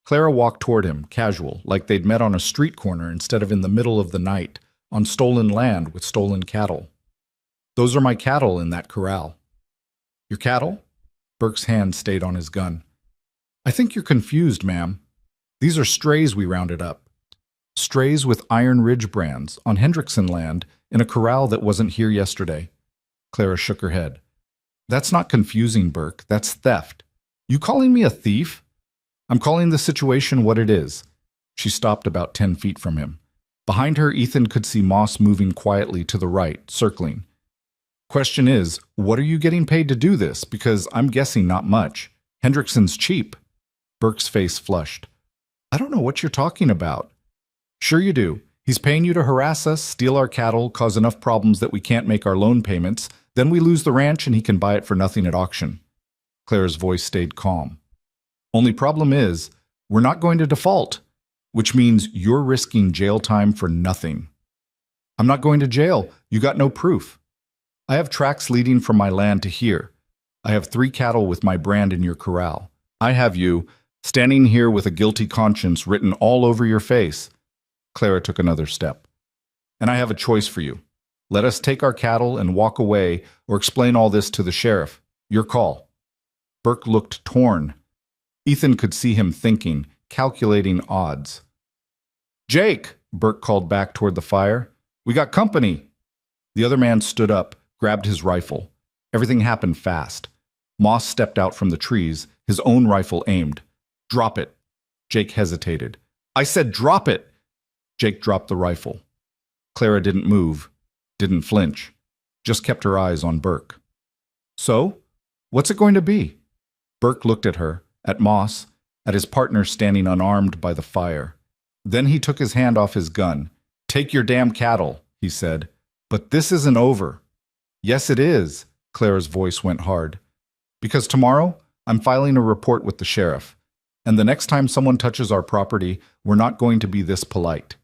Clara walked toward him, casual, like they'd met on a street corner instead of in the middle of the night, on stolen land with stolen cattle. Those are my cattle in that corral. Your cattle? Burke's hand stayed on his gun. I think you're confused, ma'am. These are strays we rounded up. Strays with Iron Ridge brands on Hendrickson land in a corral that wasn't here yesterday. Clara shook her head. That's not confusing, Burke. That's theft. You calling me a thief? I'm calling the situation what it is. She stopped about 10 feet from him. Behind her, Ethan could see Moss moving quietly to the right, circling. Question is, what are you getting paid to do this? Because I'm guessing not much. Hendrickson's cheap. Burke's face flushed. I don't know what you're talking about. Sure you do. He's paying you to harass us, steal our cattle, cause enough problems that we can't make our loan payments. Then we lose the ranch and he can buy it for nothing at auction. Clara's voice stayed calm. Only problem is, we're not going to default, which means you're risking jail time for nothing. I'm not going to jail. You got no proof. I have tracks leading from my land to here. I have 3 cattle with my brand in your corral. I have you standing here with a guilty conscience written all over your face. Clara took another step. And I have a choice for you. Let us take our cattle and walk away or explain all this to the sheriff. Your call. Burke looked torn. Ethan could see him thinking, calculating odds. Jake, Burke called back toward the fire. We got company. The other man stood up, grabbed his rifle. Everything happened fast. Moss stepped out from the trees, his own rifle aimed. Drop it. Jake hesitated. I said drop it. Jake dropped the rifle. Clara didn't move, didn't flinch, just kept her eyes on Burke. So, what's it going to be? Burke looked at her, at Moss, at his partner standing unarmed by the fire. Then he took his hand off his gun. Take your damn cattle, he said. But this isn't over. Yes, it is, Clara's voice went hard. Because tomorrow, I'm filing a report with the sheriff. And the next time someone touches our property, we're not going to be this polite.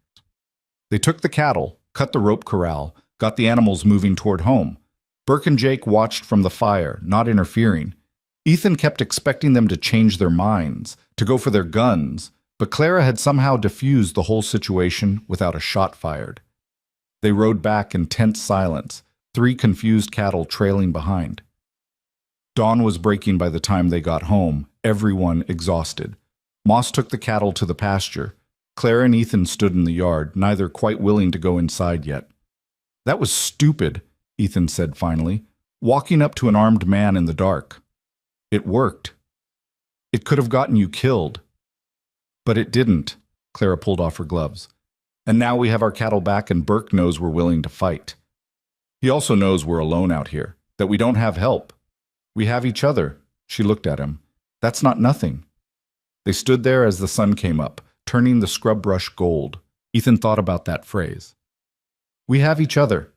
They took the cattle, cut the rope corral, got the animals moving toward home. Burke and Jake watched from the fire, not interfering. Ethan kept expecting them to change their minds, to go for their guns, but Clara had somehow diffused the whole situation without a shot fired. They rode back in tense silence, 3 confused cattle trailing behind. Dawn was breaking by the time they got home, everyone exhausted. Moss took the cattle to the pasture. Clara and Ethan stood in the yard, neither quite willing to go inside yet. That was stupid, Ethan said finally, walking up to an armed man in the dark. It worked. It could have gotten you killed. But it didn't. Clara pulled off her gloves. And now we have our cattle back and Burke knows we're willing to fight. He also knows we're alone out here, that we don't have help. We have each other. She looked at him. That's not nothing. They stood there as the sun came up, turning the scrub brush gold. Ethan thought about that phrase. We have each other.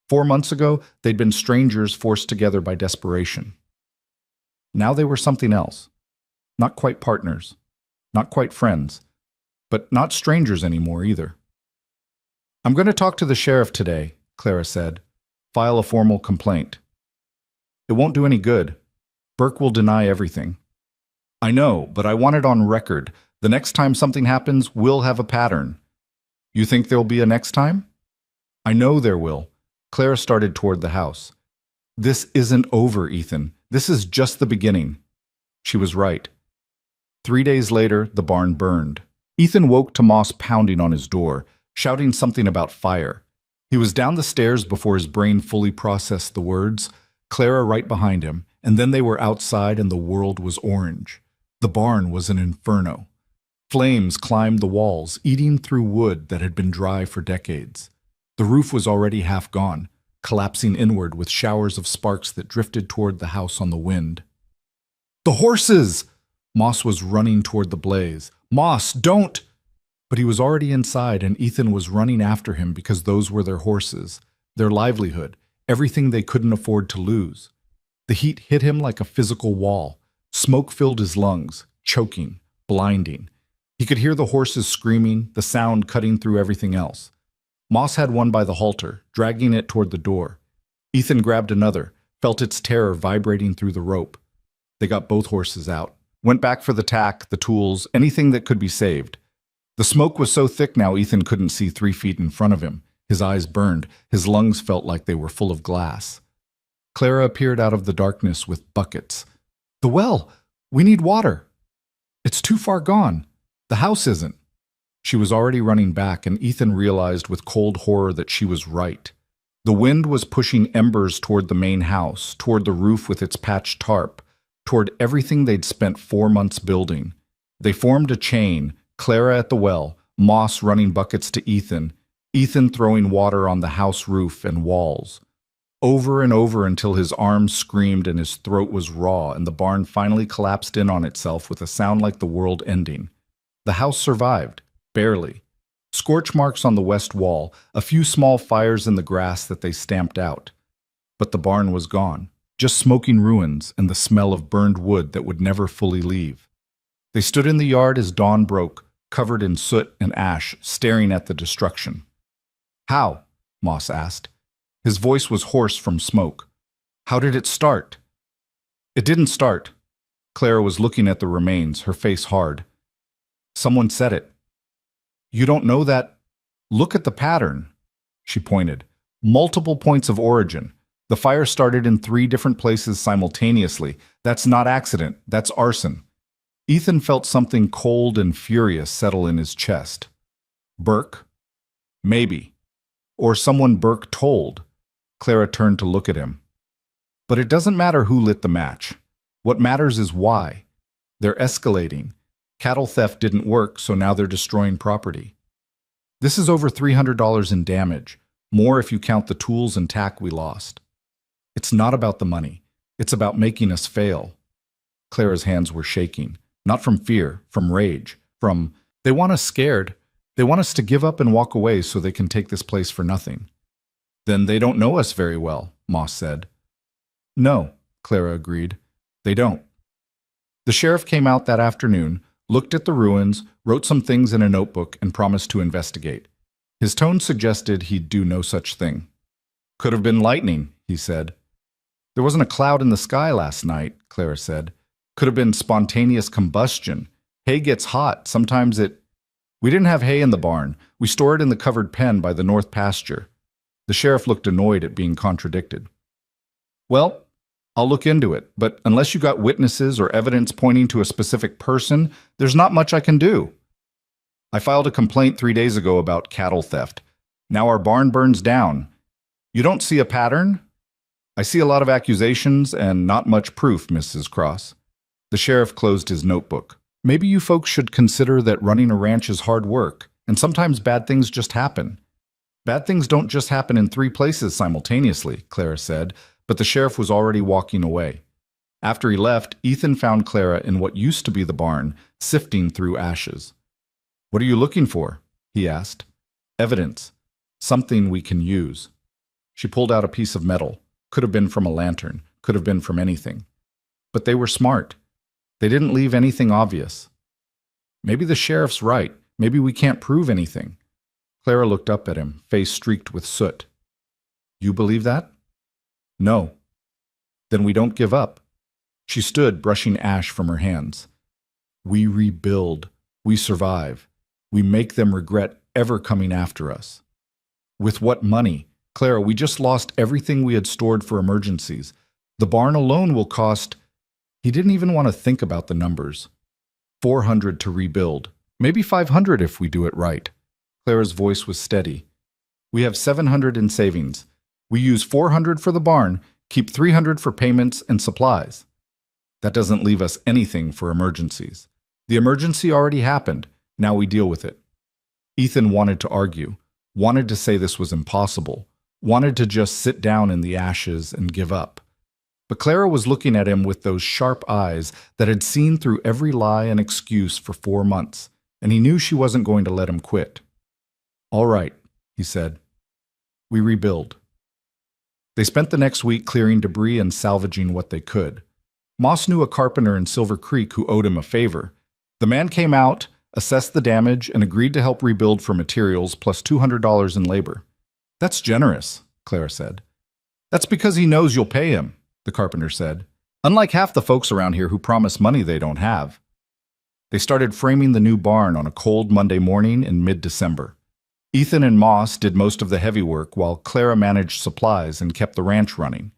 4 months ago, they'd been strangers forced together by desperation. Now they were something else. Not quite partners. Not quite friends. But not strangers anymore either. I'm going to talk to the sheriff today, Clara said. File a formal complaint. It won't do any good. Burke will deny everything. I know, but I want it on record. The next time something happens, we'll have a pattern. You think there'll be a next time? I know there will. Clara started toward the house. This isn't over, Ethan. This is just the beginning. She was right. 3 days later, the barn burned. Ethan woke to Moss pounding on his door, shouting something about fire. He was down the stairs before his brain fully processed the words, Clara right behind him, and then they were outside and the world was orange. The barn was an inferno. Flames climbed the walls, eating through wood that had been dry for decades. The roof was already half gone, collapsing inward with showers of sparks that drifted toward the house on the wind. The horses! Moss was running toward the blaze. Moss, don't! But he was already inside, and Ethan was running after him because those were their horses, their livelihood, everything they couldn't afford to lose. The heat hit him like a physical wall. Smoke filled his lungs, choking, blinding. He could hear the horses screaming, the sound cutting through everything else. Moss had one by the halter, dragging it toward the door. Ethan grabbed another, felt its terror vibrating through the rope. They got both horses out, went back for the tack, the tools, anything that could be saved. The smoke was so thick now Ethan couldn't see 3 feet in front of him. His eyes burned, his lungs felt like they were full of glass. Clara appeared out of the darkness with buckets. The well! We need water! It's too far gone. The house isn't. She was already running back, and Ethan realized with cold horror that she was right. The wind was pushing embers toward the main house, toward the roof with its patched tarp, toward everything they'd spent 4 months building. They formed a chain, Clara at the well, Moss running buckets to Ethan, Ethan throwing water on the house roof and walls. Over and over until his arms screamed and his throat was raw, and the barn finally collapsed in on itself with a sound like the world ending. The house survived, barely. Scorch marks on the west wall, a few small fires in the grass that they stamped out. But the barn was gone, just smoking ruins and the smell of burned wood that would never fully leave. They stood in the yard as dawn broke, covered in soot and ash, staring at the destruction. How? Moss asked. His voice was hoarse from smoke. How did it start? It didn't start. Clara was looking at the remains, her face hard. Someone said it. You don't know that? Look at the pattern. She pointed. Multiple points of origin. The fire started in 3 different places simultaneously. That's not accident. That's arson. Ethan felt something cold and furious settle in his chest. Burke? Maybe. Or someone Burke told. Clara turned to look at him. But it doesn't matter who lit the match. What matters is why. They're escalating. Cattle theft didn't work, so now they're destroying property. This is over $300 in damage, more if you count the tools and tack we lost. It's not about the money. It's about making us fail. Clara's hands were shaking, not from fear, from rage, from, they want us scared. They want us to give up and walk away so they can take this place for nothing. Then they don't know us very well, Moss said. No, Clara agreed. They don't. The sheriff came out that afternoon, looked at the ruins, wrote some things in a notebook, and promised to investigate. His tone suggested he'd do no such thing. Could have been lightning, he said. There wasn't a cloud in the sky last night, Clara said. Could have been spontaneous combustion. Hay gets hot. Sometimes it... We didn't have hay in the barn. We store it in the covered pen by the north pasture. The sheriff looked annoyed at being contradicted. Well, I'll look into it, but unless you got witnesses or evidence pointing to a specific person, there's not much I can do. I filed a complaint 3 days ago about cattle theft. Now our barn burns down. You don't see a pattern? I see a lot of accusations and not much proof, Mrs. Cross. The sheriff closed his notebook. Maybe you folks should consider that running a ranch is hard work, and sometimes bad things just happen. Bad things don't just happen in 3 places simultaneously, Clara said, but the sheriff was already walking away. After he left, Ethan found Clara in what used to be the barn, sifting through ashes. What are you looking for? He asked. Evidence. Something we can use. She pulled out a piece of metal. Could have been from a lantern. Could have been from anything. But they were smart. They didn't leave anything obvious. Maybe the sheriff's right. Maybe we can't prove anything. Clara looked up at him, face streaked with soot. You believe that? No. Then we don't give up. She stood, brushing ash from her hands. We rebuild. We survive. We make them regret ever coming after us. With what money? Clara, we just lost everything we had stored for emergencies. The barn alone will cost... He didn't even want to think about the numbers. 400 to rebuild. Maybe 500 if we do it right. Clara's voice was steady. We have 700 in savings. We use 400 for the barn, keep 300 for payments and supplies. That doesn't leave us anything for emergencies. The emergency already happened. Now we deal with it. Ethan wanted to argue, wanted to say this was impossible, wanted to just sit down in the ashes and give up. But Clara was looking at him with those sharp eyes that had seen through every lie and excuse for 4 months, and he knew she wasn't going to let him quit. All right, he said. We rebuild. They spent the next week clearing debris and salvaging what they could. Moss knew a carpenter in Silver Creek who owed him a favor. The man came out, assessed the damage, and agreed to help rebuild for materials plus $200 in labor. That's generous, Clara said. That's because he knows you'll pay him, the carpenter said. Unlike half the folks around here who promise money they don't have. They started framing the new barn on a cold Monday morning in mid-December. Ethan and Moss did most of the heavy work while Clara managed supplies and kept the ranch running.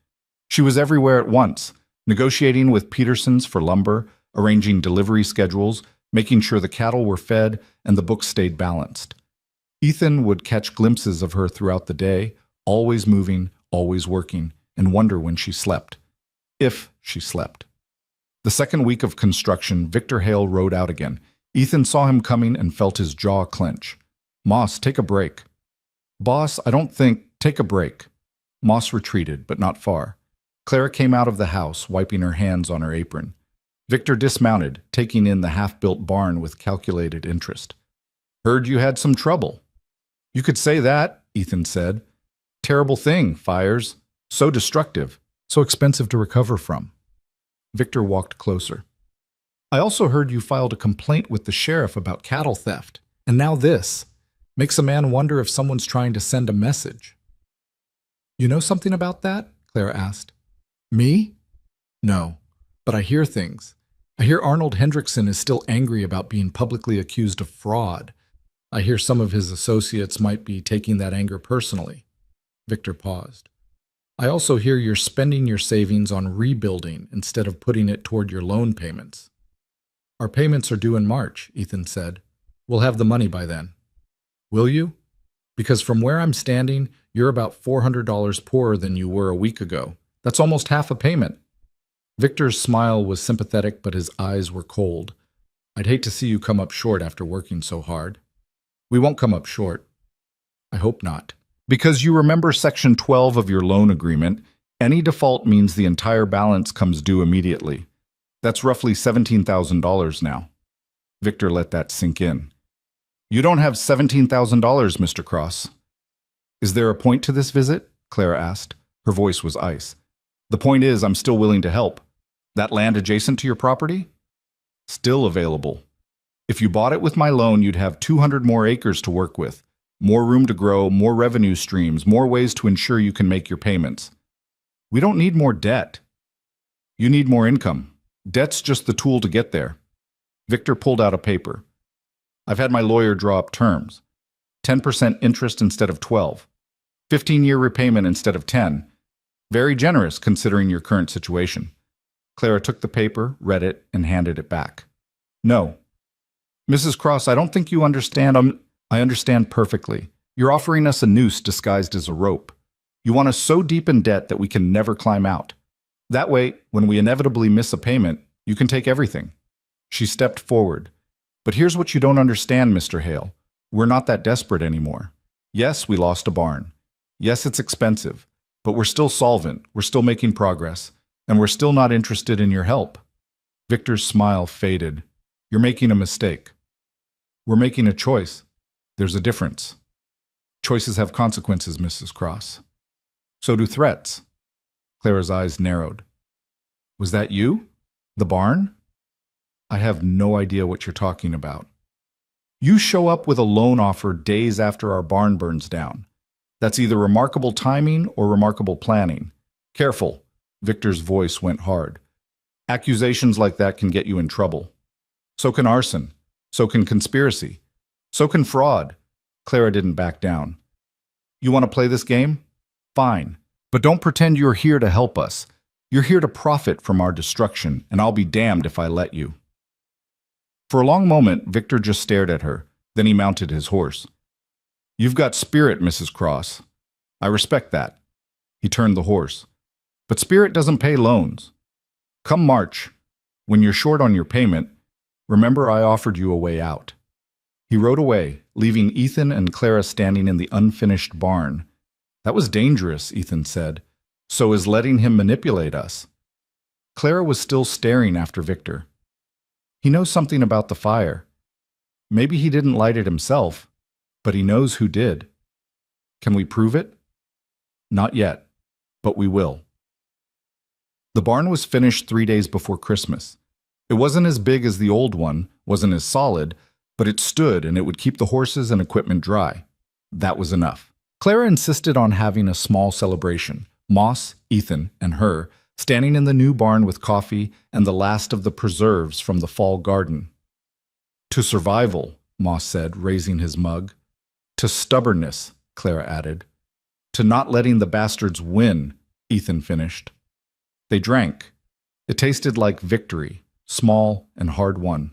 She was everywhere at once, negotiating with Petersons for lumber, arranging delivery schedules, making sure the cattle were fed and the books stayed balanced. Ethan would catch glimpses of her throughout the day, always moving, always working, and wonder when she slept. If she slept. The second week of construction, Victor Hale rode out again. Ethan saw him coming and felt his jaw clench. Moss, take a break. Boss, I don't think... Take a break. Moss retreated, but not far. Clara came out of the house, wiping her hands on her apron. Victor dismounted, taking in the half-built barn with calculated interest. Heard you had some trouble. You could say that, Ethan said. Terrible thing, fires. So destructive. So expensive to recover from. Victor walked closer. I also heard you filed a complaint with the sheriff about cattle theft. And now this. Makes a man wonder if someone's trying to send a message. You know something about that? Clara asked. Me? No, but I hear things. I hear Arnold Hendrickson is still angry about being publicly accused of fraud. I hear some of his associates might be taking that anger personally. Victor paused. I also hear you're spending your savings on rebuilding instead of putting it toward your loan payments. Our payments are due in March, Ethan said. We'll have the money by then. Will you? Because from where I'm standing, you're about $400 poorer than you were a week ago. That's almost half a payment. Victor's smile was sympathetic, but his eyes were cold. I'd hate to see you come up short after working so hard. We won't come up short. I hope not. Because you remember Section 12 of your loan agreement, any default means the entire balance comes due immediately. That's roughly $17,000 now. Victor let that sink in. You don't have $17,000, Mr. Cross. Is there a point to this visit? Clara asked. Her voice was ice. The point is, I'm still willing to help. That land adjacent to your property? Still available. If you bought it with my loan, you'd have 200 more acres to work with. More room to grow, more revenue streams, more ways to ensure you can make your payments. We don't need more debt. You need more income. Debt's just the tool to get there. Victor pulled out a paper. I've had my lawyer draw up terms. 10% interest instead of 12. 15-year repayment instead of 10. Very generous considering your current situation. Clara took the paper, read it, and handed it back. No. Mrs. Cross, I don't think you understand. I understand perfectly. You're offering us a noose disguised as a rope. You want us so deep in debt that we can never climb out. That way, when we inevitably miss a payment, you can take everything. She stepped forward. But here's what you don't understand, Mr. Hale. We're not that desperate anymore. Yes, we lost a barn. Yes, it's expensive. But we're still solvent, we're still making progress, and we're still not interested in your help. Victor's smile faded. You're making a mistake. We're making a choice. There's a difference. Choices have consequences, Mrs. Cross. So do threats. Clara's eyes narrowed. Was that you? The barn? I have no idea what you're talking about. You show up with a loan offer days after our barn burns down. That's either remarkable timing or remarkable planning. Careful. Victor's voice went hard. Accusations like that can get you in trouble. So can arson. So can conspiracy. So can fraud. Clara didn't back down. You want to play this game? Fine. But don't pretend you're here to help us. You're here to profit from our destruction, and I'll be damned if I let you. For a long moment, Victor just stared at her. Then he mounted his horse. You've got spirit, Mrs. Cross. I respect that. He turned the horse. But spirit doesn't pay loans. Come March, when you're short on your payment, remember I offered you a way out. He rode away, leaving Ethan and Clara standing in the unfinished barn. That was dangerous, Ethan said. So is letting him manipulate us. Clara was still staring after Victor. He knows something about the fire. Maybe he didn't light it himself, but he knows who did. Can we prove it? Not yet, but we will. The barn was finished 3 days before Christmas. It wasn't as big as the old one, wasn't as solid, but it stood and it would keep the horses and equipment dry. That was enough. Clara insisted on having a small celebration. Moss, Ethan, and her, standing in the new barn with coffee and the last of the preserves from the fall garden. To survival, Moss said, raising his mug. To stubbornness, Clara added. To not letting the bastards win, Ethan finished. They drank. It tasted like victory, small and hard-won.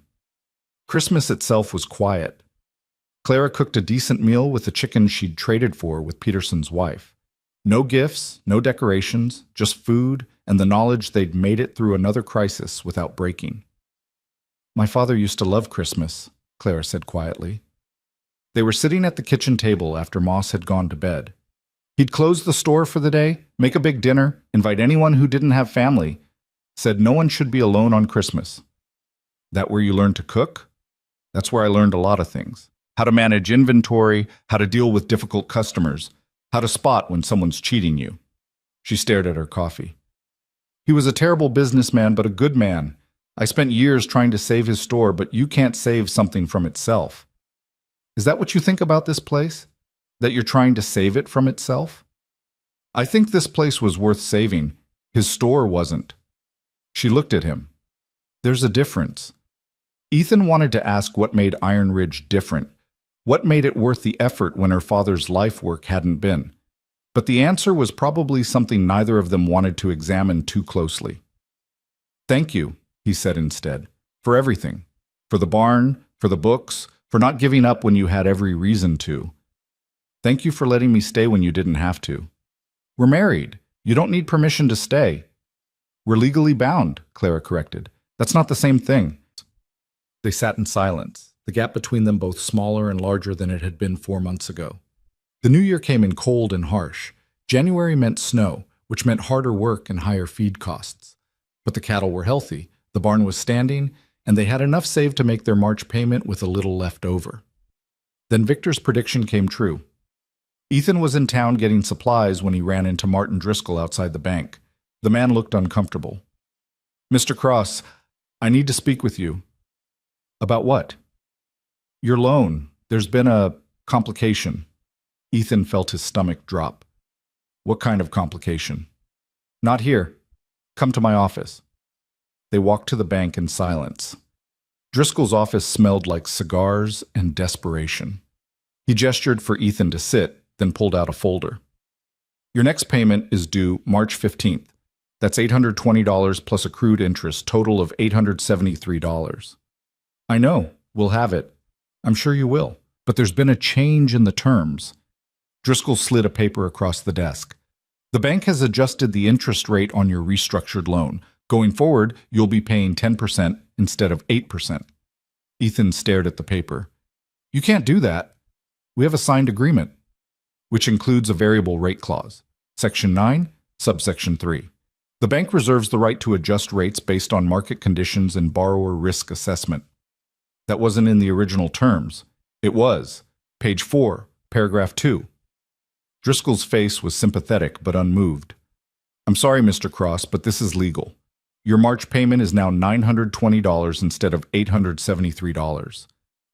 Christmas itself was quiet. Clara cooked a decent meal with the chicken she'd traded for with Peterson's wife. No gifts, no decorations, just food and the knowledge they'd made it through another crisis without breaking. My father used to love Christmas, Clara said quietly. They were sitting at the kitchen table after Moss had gone to bed. He'd close the store for the day, make a big dinner, invite anyone who didn't have family, said no one should be alone on Christmas. That where you learn to cook? That's where I learned a lot of things. How to manage inventory, how to deal with difficult customers, how to spot when someone's cheating you. She stared at her coffee. He was a terrible businessman, but a good man. I spent years trying to save his store, but you can't save something from itself. Is that what you think about this place? That you're trying to save it from itself? I think this place was worth saving. His store wasn't. She looked at him. There's a difference. Ethan wanted to ask what made Iron Ridge different. What made it worth the effort when her father's life work hadn't been? But the answer was probably something neither of them wanted to examine too closely. Thank you, he said instead, for everything. For the barn, for the books, for not giving up when you had every reason to. Thank you for letting me stay when you didn't have to. We're married. You don't need permission to stay. We're legally bound, Clara corrected. That's not the same thing. They sat in silence, the gap between them both smaller and larger than it had been 4 months ago. The new year came in cold and harsh. January meant snow, which meant harder work and higher feed costs. But the cattle were healthy, the barn was standing, and they had enough saved to make their March payment with a little left over. Then Victor's prediction came true. Ethan was in town getting supplies when he ran into Martin Driscoll outside the bank. The man looked uncomfortable. Mr. Cross, I need to speak with you. About what? Your loan. There's been a complication. Ethan felt his stomach drop. What kind of complication? Not here. Come to my office. They walked to the bank in silence. Driscoll's office smelled like cigars and desperation. He gestured for Ethan to sit, then pulled out a folder. Your next payment is due March 15th. That's $820 plus accrued interest, total of $873. I know, we'll have it. I'm sure you will. But there's been a change in the terms. Driscoll slid a paper across the desk. The bank has adjusted the interest rate on your restructured loan. Going forward, you'll be paying 10% instead of 8%. Ethan stared at the paper. You can't do that. We have a signed agreement, which includes a variable rate clause. Section 9, subsection 3. The bank reserves the right to adjust rates based on market conditions and borrower risk assessment. That wasn't in the original terms. It was. Page 4, paragraph 2. Driscoll's face was sympathetic but unmoved. I'm sorry, Mr. Cross, but this is legal. Your March payment is now $920 instead of $873.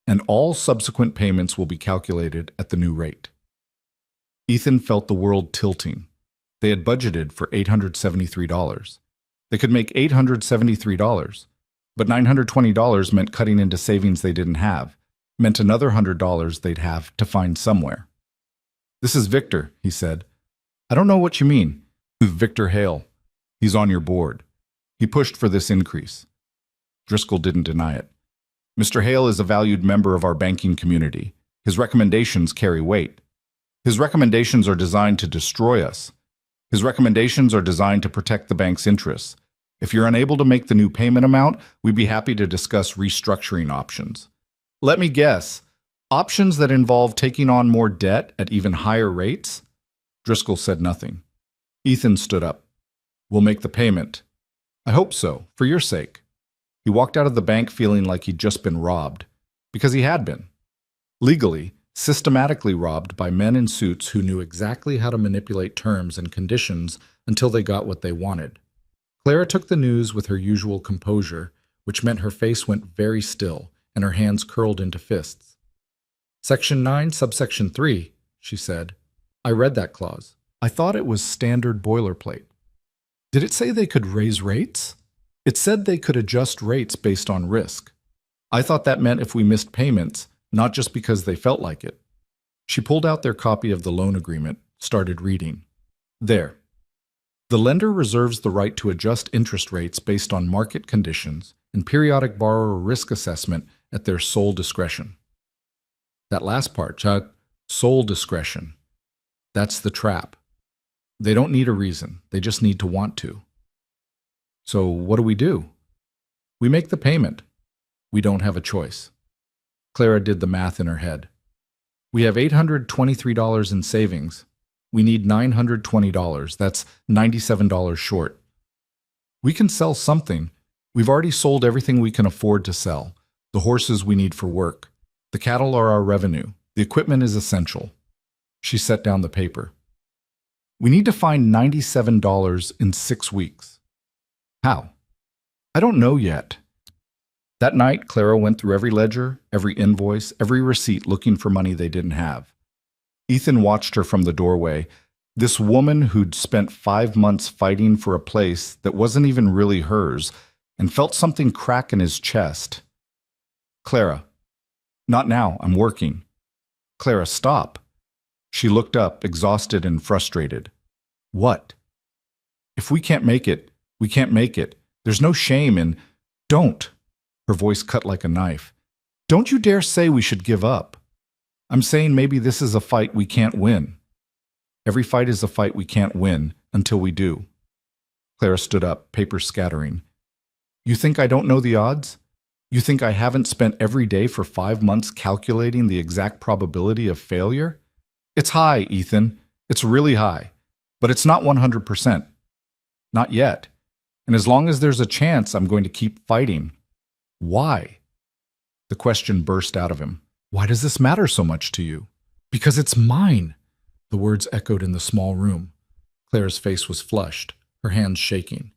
and all subsequent payments will be calculated at the new rate. Ethan felt the world tilting. They had budgeted for $873. They could make $873, but $920 meant cutting into savings they didn't have, meant another $100 they'd have to find somewhere. "This is Victor," he said. "I don't know what you mean." "Victor Hale. He's on your board. He pushed for this increase." Driscoll didn't deny it. "Mr. Hale is a valued member of our banking community. His recommendations carry weight. His recommendations are designed to destroy us. His recommendations are designed to protect the bank's interests. If you're unable to make the new payment amount, we'd be happy to discuss restructuring options." "Let me guess. Options that involve taking on more debt at even higher rates?" Driscoll said nothing. Ethan stood up. "We'll make the payment." "I hope so, for your sake." He walked out of the bank feeling like he'd just been robbed. Because he had been. Legally, systematically robbed by men in suits who knew exactly how to manipulate terms and conditions until they got what they wanted. Clara took the news with her usual composure, which meant her face went very still and her hands curled into fists. "Section 9, subsection 3, she said. "I read that clause. I thought it was standard boilerplate. Did it say they could raise rates?" "It said they could adjust rates based on risk. I thought that meant if we missed payments, not just because they felt like it." She pulled out their copy of the loan agreement, started reading. "There. The lender reserves the right to adjust interest rates based on market conditions and periodic borrower risk assessment at their sole discretion." That last part, Chuck, sole discretion. That's the trap. They don't need a reason. They just need to want to. "So what do? "We make the payment. We don't have a choice." Clara did the math in her head. "We have $823 in savings. We need $920. That's $97 short. We can sell something. We've already sold everything we can afford to sell. The horses we need for work. The cattle are our revenue. The equipment is essential." She set down the paper. "We need to find $97 in 6 weeks. How?" "I don't know yet." That night, Clara went through every ledger, every invoice, every receipt looking for money they didn't have. Ethan watched her from the doorway, this woman who'd spent 5 months fighting for a place that wasn't even really hers, and felt something crack in his chest. "Clara, not now, I'm working." "Clara, stop." She looked up, exhausted and frustrated. "What?" "If we can't make it, we can't make it. There's no shame in—" "Don't." Her voice cut like a knife. "Don't you dare say we should give up. I'm saying maybe this is a fight we can't win. Every fight is a fight we can't win until we do." Clara stood up, papers scattering. "You think I don't know the odds? You think I haven't spent every day for 5 months calculating the exact probability of failure? It's high, Ethan. It's really high. But it's not 100%. Not yet. And as long as there's a chance, I'm going to keep fighting." "Why?" The question burst out of him. "Why does this matter so much to you?" "Because it's mine." The words echoed in the small room. Clara's face was flushed, her hands shaking.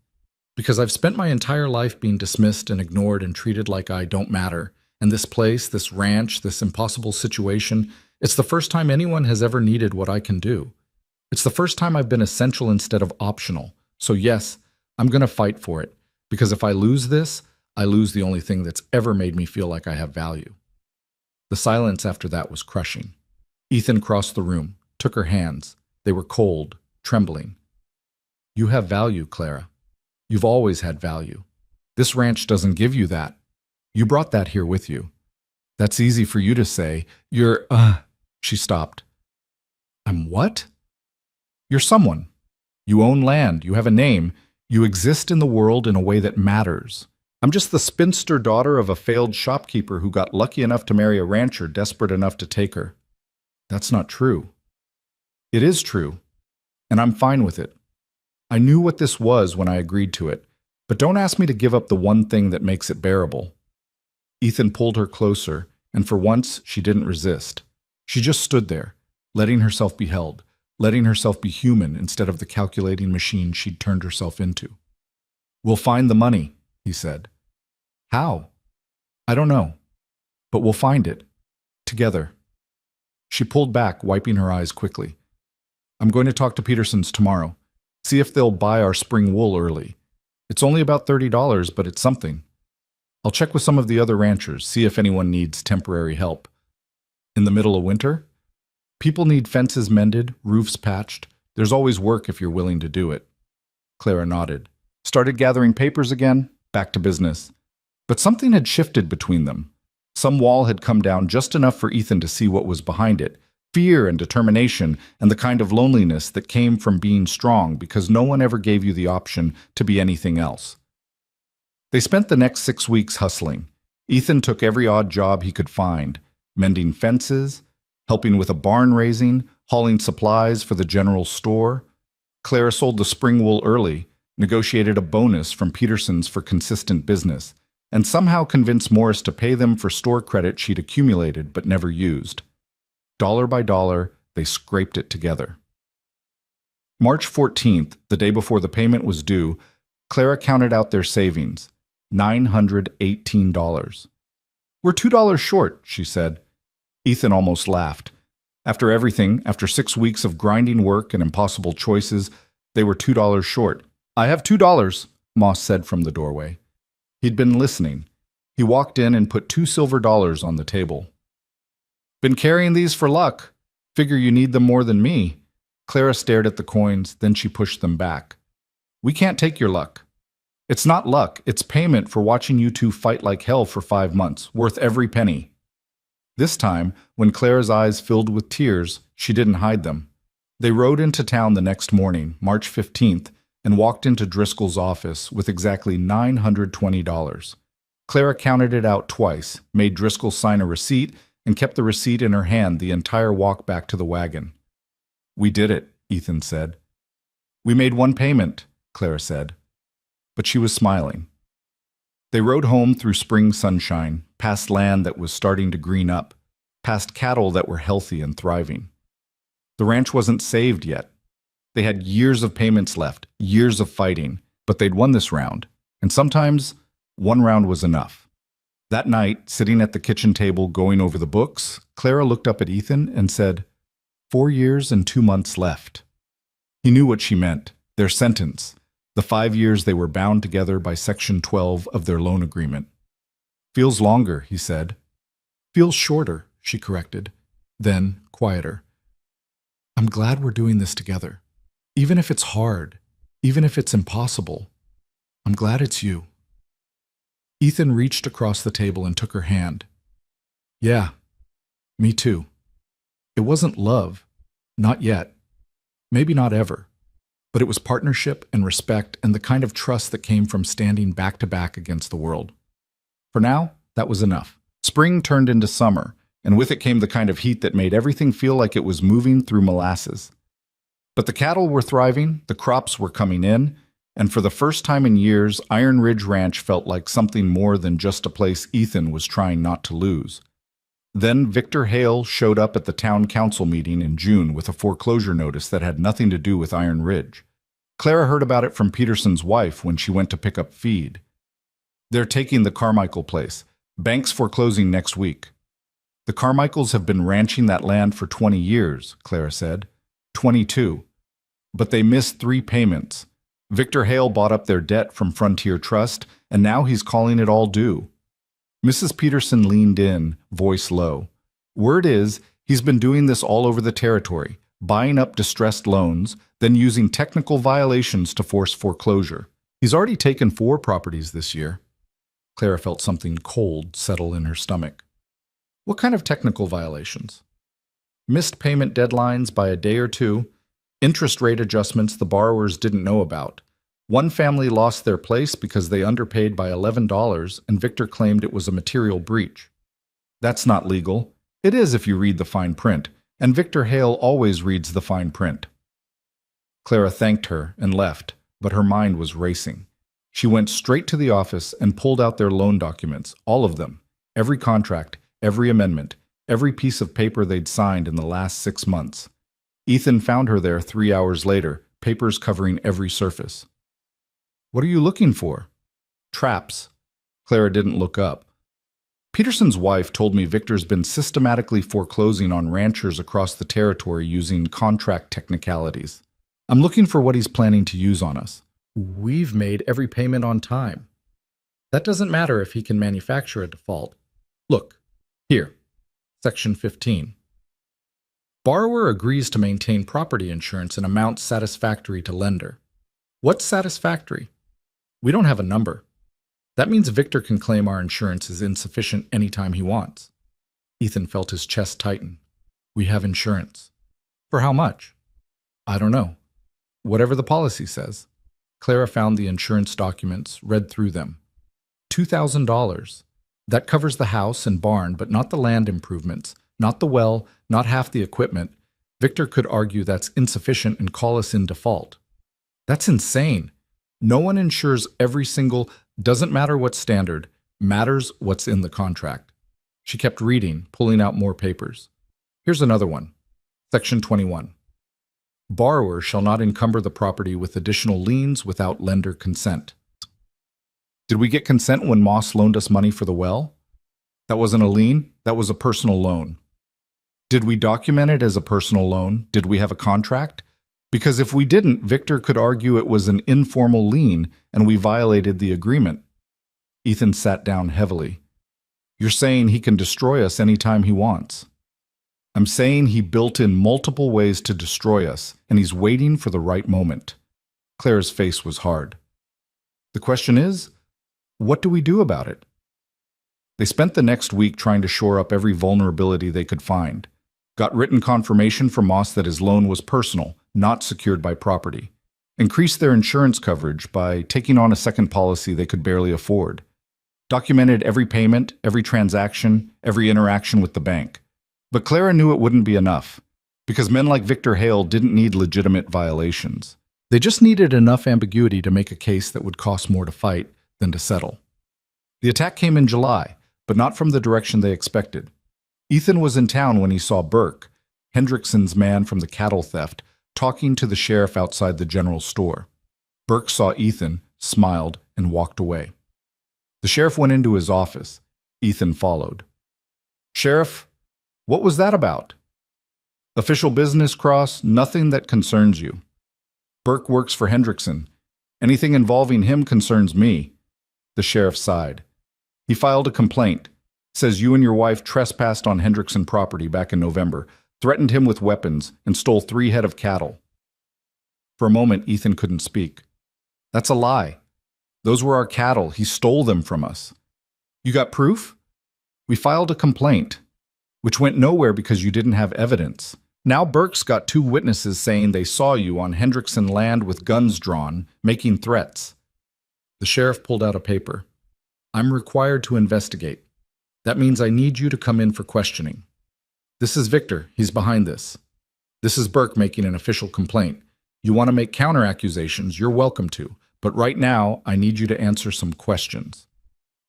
"Because I've spent my entire life being dismissed and ignored and treated like I don't matter. And this place, this ranch, this impossible situation, it's the first time anyone has ever needed what I can do. It's the first time I've been essential instead of optional. So yes, I'm going to fight for it. Because if I lose this, I lose the only thing that's ever made me feel like I have value." The silence after that was crushing. Ethan crossed the room, took her hands. They were cold, trembling. "You have value, Clara. You've always had value. This ranch doesn't give you that. You brought that here with you. That's easy for you to say. You're, She stopped. "I'm what?" "You're someone. You own land. You have a name. You exist in the world in a way that matters. I'm just the spinster daughter of a failed shopkeeper who got lucky enough to marry a rancher desperate enough to take her." "That's not true." "It is true, and I'm fine with it. I knew what this was when I agreed to it, but don't ask me to give up the one thing that makes it bearable." Ethan pulled her closer, and for once she didn't resist. She just stood there, letting herself be held, letting herself be human instead of the calculating machine she'd turned herself into. "We'll find the money," he said. "How?" "I don't know. But we'll find it. Together. She pulled back, wiping her eyes quickly. I'm going to talk to Petersons tomorrow. See if they'll buy our spring wool early. It's only about $30, but it's something. I'll check with some of the other ranchers, see if anyone needs temporary help. In the middle of winter? People need fences mended, roofs patched. There's always work if you're willing to do it. Clara nodded. Started gathering papers again, back to business. But something had shifted between them. Some wall had come down just enough for Ethan to see what was behind it. Fear and determination and the kind of loneliness that came from being strong because no one ever gave you the option to be anything else. They spent the next 6 weeks hustling. Ethan took every odd job he could find, mending fences, helping with a barn raising, hauling supplies for the general store. Clara sold the spring wool early, negotiated a bonus from Petersons for consistent business, and somehow convinced Morris to pay them for store credit she'd accumulated but never used. Dollar by dollar, they scraped it together. March 14th, the day before the payment was due, Clara counted out their savings, $918. We're $2 short, she said. Ethan almost laughed. After everything, after 6 weeks of grinding work and impossible choices, they were $2 short. I have $2, Moss said from the doorway. He'd been listening. He walked in and put $2 silver on the table. Been carrying these for luck. Figure you need them more than me. Clara stared at the coins, then she pushed them back. We can't take your luck. It's not luck, it's payment for watching you two fight like hell for 5 months, worth every penny. This time, when Clara's eyes filled with tears, she didn't hide them. They rode into town the next morning, March 15th, and walked into Driscoll's office with exactly $920. Clara counted it out twice, made Driscoll sign a receipt, and kept the receipt in her hand the entire walk back to the wagon. We did it, Ethan said. We made one payment, Clara said. But she was smiling. They rode home through spring sunshine, past land that was starting to green up, past cattle that were healthy and thriving. The ranch wasn't saved yet. They had years of payments left, years of fighting, but they'd won this round, and sometimes one round was enough. That night, sitting at the kitchen table going over the books, Clara looked up at Ethan and said, 4 years and 2 months left. He knew what she meant, their sentence, the 5 years they were bound together by Section 12 of their loan agreement. Feels longer, he said. Feels shorter, she corrected. Then, quieter. I'm glad we're doing this together. Even if it's hard, even if it's impossible, I'm glad it's you. Ethan reached across the table and took her hand. Yeah, me too. It wasn't love, not yet, maybe not ever, but it was partnership and respect and the kind of trust that came from standing back to back against the world. For now, that was enough. Spring turned into summer, and with it came the kind of heat that made everything feel like it was moving through molasses. But the cattle were thriving, the crops were coming in, and for the first time in years, Iron Ridge Ranch felt like something more than just a place Ethan was trying not to lose. Then Victor Hale showed up at the town council meeting in June with a foreclosure notice that had nothing to do with Iron Ridge. Clara heard about it from Peterson's wife when she went to pick up feed. They're taking the Carmichael place. Bank's foreclosing next week. The Carmichaels have been ranching that land for 20 years, Clara said. 22. But they missed 3 payments. Victor Hale bought up their debt from Frontier Trust, and now he's calling it all due. Mrs. Peterson leaned in, voice low. Word is, he's been doing this all over the territory, buying up distressed loans, then using technical violations to force foreclosure. He's already taken 4 properties this year. Clara felt something cold settle in her stomach. What kind of technical violations? Missed payment deadlines by a day or 2, interest rate adjustments the borrowers didn't know about. One family lost their place because they underpaid by $11, and Victor claimed it was a material breach. That's not legal. It is if you read the fine print, and Victor Hale always reads the fine print. Clara thanked her and left, but her mind was racing. She went straight to the office and pulled out their loan documents, all of them, every contract, every amendment, every piece of paper they'd signed in the last 6 months. Ethan found her there 3 hours later, papers covering every surface. What are you looking for? Traps. Clara didn't look up. Peterson's wife told me Victor's been systematically foreclosing on ranchers across the territory using contract technicalities. I'm looking for what he's planning to use on us. We've made every payment on time. That doesn't matter if he can manufacture a default. Look, here, Section 15. Borrower agrees to maintain property insurance in amounts satisfactory to lender. What's satisfactory? We don't have a number. That means Victor can claim our insurance is insufficient anytime he wants. Ethan felt his chest tighten. We have insurance. For how much? I don't know. Whatever the policy says. Clara found the insurance documents, read through them. $2,000. That covers the house and barn, but not the land improvements, not the well, not half the equipment. Victor could argue that's insufficient and call us in default. That's insane. No one insures every single, doesn't matter what standard, matters what's in the contract. She kept reading, pulling out more papers. Here's another one. Section 21. Borrower shall not encumber the property with additional liens without lender consent. Did we get consent when Moss loaned us money for the well? That wasn't a lien, that was a personal loan. Did we document it as a personal loan? Did we have a contract? Because if we didn't, Victor could argue it was an informal lien and we violated the agreement. Ethan sat down heavily. You're saying he can destroy us anytime he wants. I'm saying he built in multiple ways to destroy us, and he's waiting for the right moment. Claire's face was hard. The question is, what do we do about it? They spent the next week trying to shore up every vulnerability they could find. Got written confirmation from Moss that his loan was personal, not secured by property. Increased their insurance coverage by taking on a second policy they could barely afford. Documented every payment, every transaction, every interaction with the bank. But Clara knew it wouldn't be enough, because men like Victor Hale didn't need legitimate violations. They just needed enough ambiguity to make a case that would cost more to fight than to settle. The attack came in July, but not from the direction they expected. Ethan was in town when he saw Burke, Hendrickson's man from the cattle theft, talking to the sheriff outside the general store. Burke saw Ethan, smiled, and walked away. The sheriff went into his office. Ethan followed. Sheriff, what was that about? Official business, Cross, nothing that concerns you. Burke works for Hendrickson. Anything involving him concerns me. The sheriff sighed. He filed a complaint. Says you and your wife trespassed on Hendrickson property back in November, threatened him with weapons, and stole 3 head of cattle. For a moment, Ethan couldn't speak. That's a lie. Those were our cattle. He stole them from us. You got proof? We filed a complaint, which went nowhere because you didn't have evidence. Now Burke's got 2 witnesses saying they saw you on Hendrickson land with guns drawn, making threats. The sheriff pulled out a paper. I'm required to investigate. That means I need you to come in for questioning. This is Victor. He's behind this. This is Burke making an official complaint. You want to make counter-accusations, you're welcome to. But right now, I need you to answer some questions.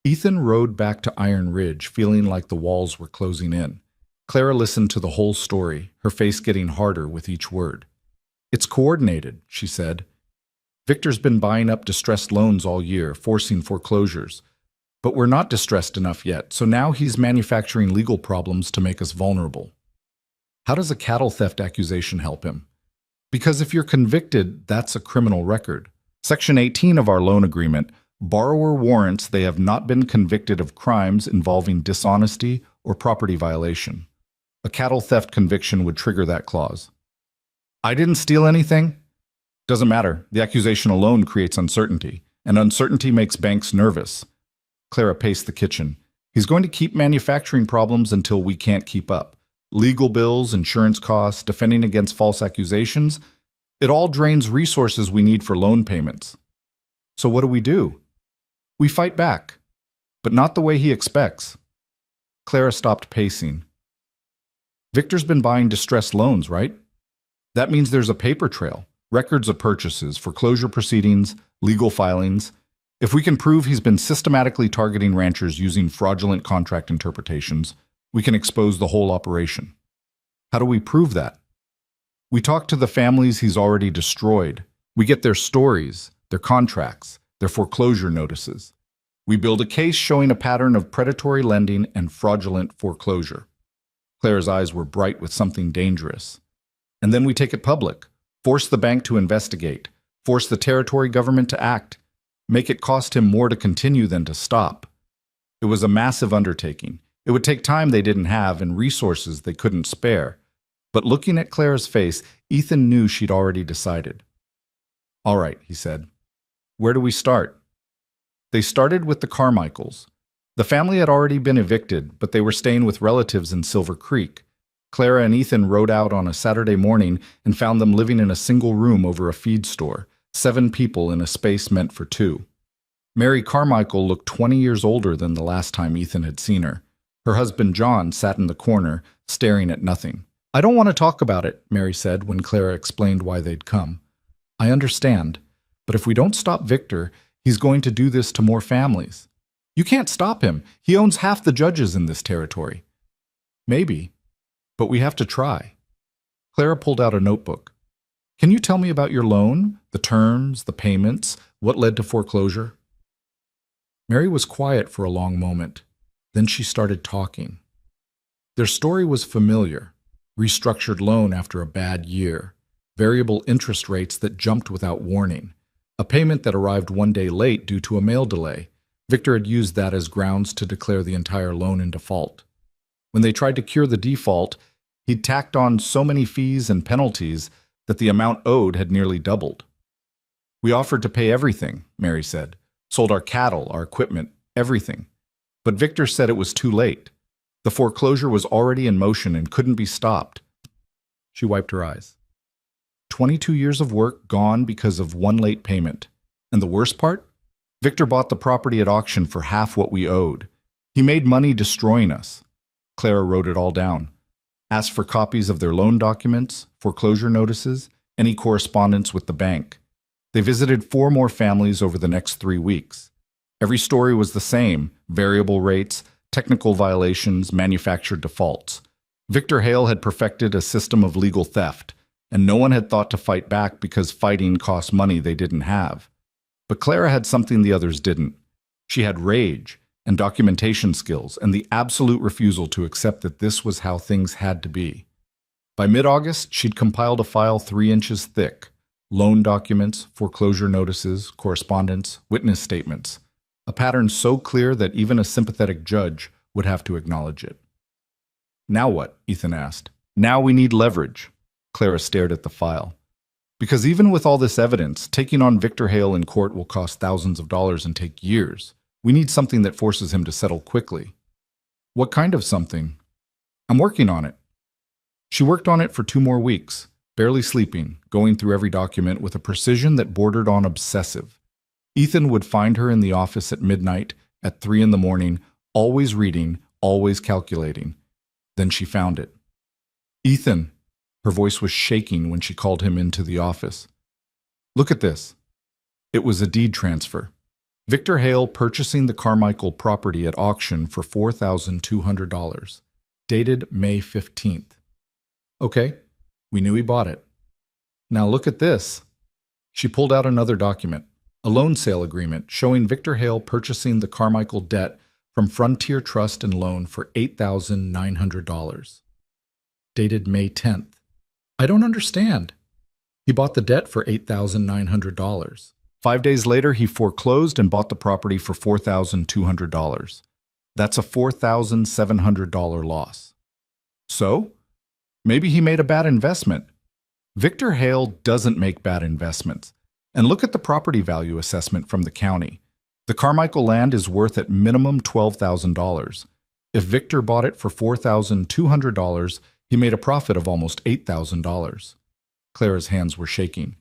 Ethan rode back to Iron Ridge, feeling like the walls were closing in. Clara listened to the whole story, her face getting harder with each word. It's coordinated, she said. Victor's been buying up distressed loans all year, forcing foreclosures. But we're not distressed enough yet, so now he's manufacturing legal problems to make us vulnerable. How does a cattle theft accusation help him? Because if you're convicted, that's a criminal record. Section 18 of our loan agreement, borrower warrants they have not been convicted of crimes involving dishonesty or property violation. A cattle theft conviction would trigger that clause. I didn't steal anything? Doesn't matter. The accusation alone creates uncertainty, and uncertainty makes banks nervous. Clara paced the kitchen. He's going to keep manufacturing problems until we can't keep up. Legal bills, insurance costs, defending against false accusations. It all drains resources we need for loan payments. So what do? We fight back, but not the way he expects. Clara stopped pacing. Victor's been buying distressed loans, right? That means there's a paper trail, records of purchases, foreclosure proceedings, legal filings. If we can prove he's been systematically targeting ranchers using fraudulent contract interpretations, we can expose the whole operation. How do we prove that? We talk to the families he's already destroyed. We get their stories, their contracts, their foreclosure notices. We build a case showing a pattern of predatory lending and fraudulent foreclosure. Claire's eyes were bright with something dangerous. And then we take it public, force the bank to investigate, force the territory government to act, make it cost him more to continue than to stop. It was a massive undertaking. It would take time they didn't have and resources they couldn't spare. But looking at Claire's face, Ethan knew she'd already decided. "All right," he said. "Where do we start?" They started with the Carmichaels. The family had already been evicted, but they were staying with relatives in Silver Creek. Clara and Ethan rode out on a Saturday morning and found them living in a single room over a feed store, 7 people in a space meant for 2. Mary Carmichael looked 20 years older than the last time Ethan had seen her. Her husband John sat in the corner, staring at nothing. "I don't want to talk about it," Mary said when Clara explained why they'd come. "I understand, but if we don't stop Victor, he's going to do this to more families. You can't stop him. He owns half the judges in this territory." "Maybe, but we have to try." Clara pulled out a notebook. "Can you tell me about your loan, the terms, the payments, what led to foreclosure?" Mary was quiet for a long moment. Then she started talking. Their story was familiar. Restructured loan after a bad year, variable interest rates that jumped without warning, a payment that arrived one day late due to a mail delay. Victor had used that as grounds to declare the entire loan in default. When they tried to cure the default, he'd tacked on so many fees and penalties that the amount owed had nearly doubled. "We offered to pay everything," Mary said. "Sold our cattle, our equipment, everything. But Victor said it was too late. The foreclosure was already in motion and couldn't be stopped." She wiped her eyes. 22 years of work gone because of one late payment. And the worst part? Victor bought the property at auction for half what we owed. He made money destroying us. Clara wrote it all down. Asked for copies of their loan documents, foreclosure notices, any correspondence with the bank. They visited 4 more families over the next 3 weeks. Every story was the same: variable rates, technical violations, manufactured defaults. Victor Hale had perfected a system of legal theft, and no one had thought to fight back because fighting cost money they didn't have. But Clara had something the others didn't. She had rage and documentation skills and the absolute refusal to accept that this was how things had to be. By mid-August, she'd compiled a file 3 inches thick: loan documents, foreclosure notices, correspondence, witness statements. A pattern so clear that even a sympathetic judge would have to acknowledge it. "Now what?" Ethan asked. "Now we need leverage." Clara stared at the file. "Because even with all this evidence, taking on Victor Hale in court will cost thousands of dollars and take years. We need something that forces him to settle quickly." "What kind of something?" "I'm working on it." She worked on it for 2 more weeks, barely sleeping, going through every document with a precision that bordered on obsessive. Ethan would find her in the office at midnight, at 3 in the morning, always reading, always calculating. Then she found it. "Ethan," her voice was shaking when she called him into the office. "Look at this." It was a deed transfer. Victor Hale purchasing the Carmichael property at auction for $4,200, dated May 15th. "Okay, we knew he bought it." "Now look at this." She pulled out another document. A loan sale agreement showing Victor Hale purchasing the Carmichael debt from Frontier Trust and Loan for $8,900. Dated May 10th. "I don't understand." He bought the debt for $8,900. 5 days later, he foreclosed and bought the property for $4,200. That's a $4,700 loss. So, maybe he made a bad investment. Victor Hale doesn't make bad investments. And look at the property value assessment from the county. The Carmichael land is worth at minimum $12,000. If Victor bought it for $4,200, he made a profit of almost $8,000. Clara's hands were shaking.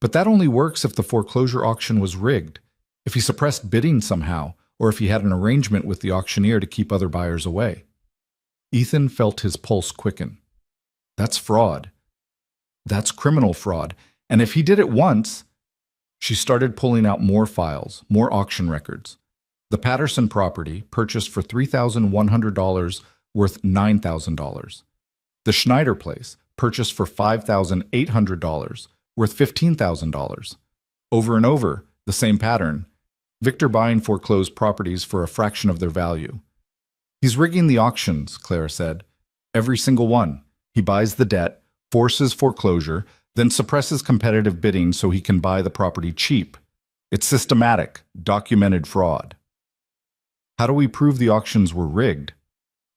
But that only works if the foreclosure auction was rigged, if he suppressed bidding somehow, or if he had an arrangement with the auctioneer to keep other buyers away. Ethan felt his pulse quicken. That's fraud. That's criminal fraud. And if he did it once... She started pulling out more files, more auction records. The Patterson property, purchased for $3,100, worth $9,000. The Schneider place, purchased for $5,800, worth $15,000. Over and over, the same pattern. Victor buying foreclosed properties for a fraction of their value. He's rigging the auctions, Clara said. Every single one. He buys the debt, forces foreclosure, then suppresses competitive bidding so he can buy the property cheap. It's systematic, documented fraud. How do we prove the auctions were rigged?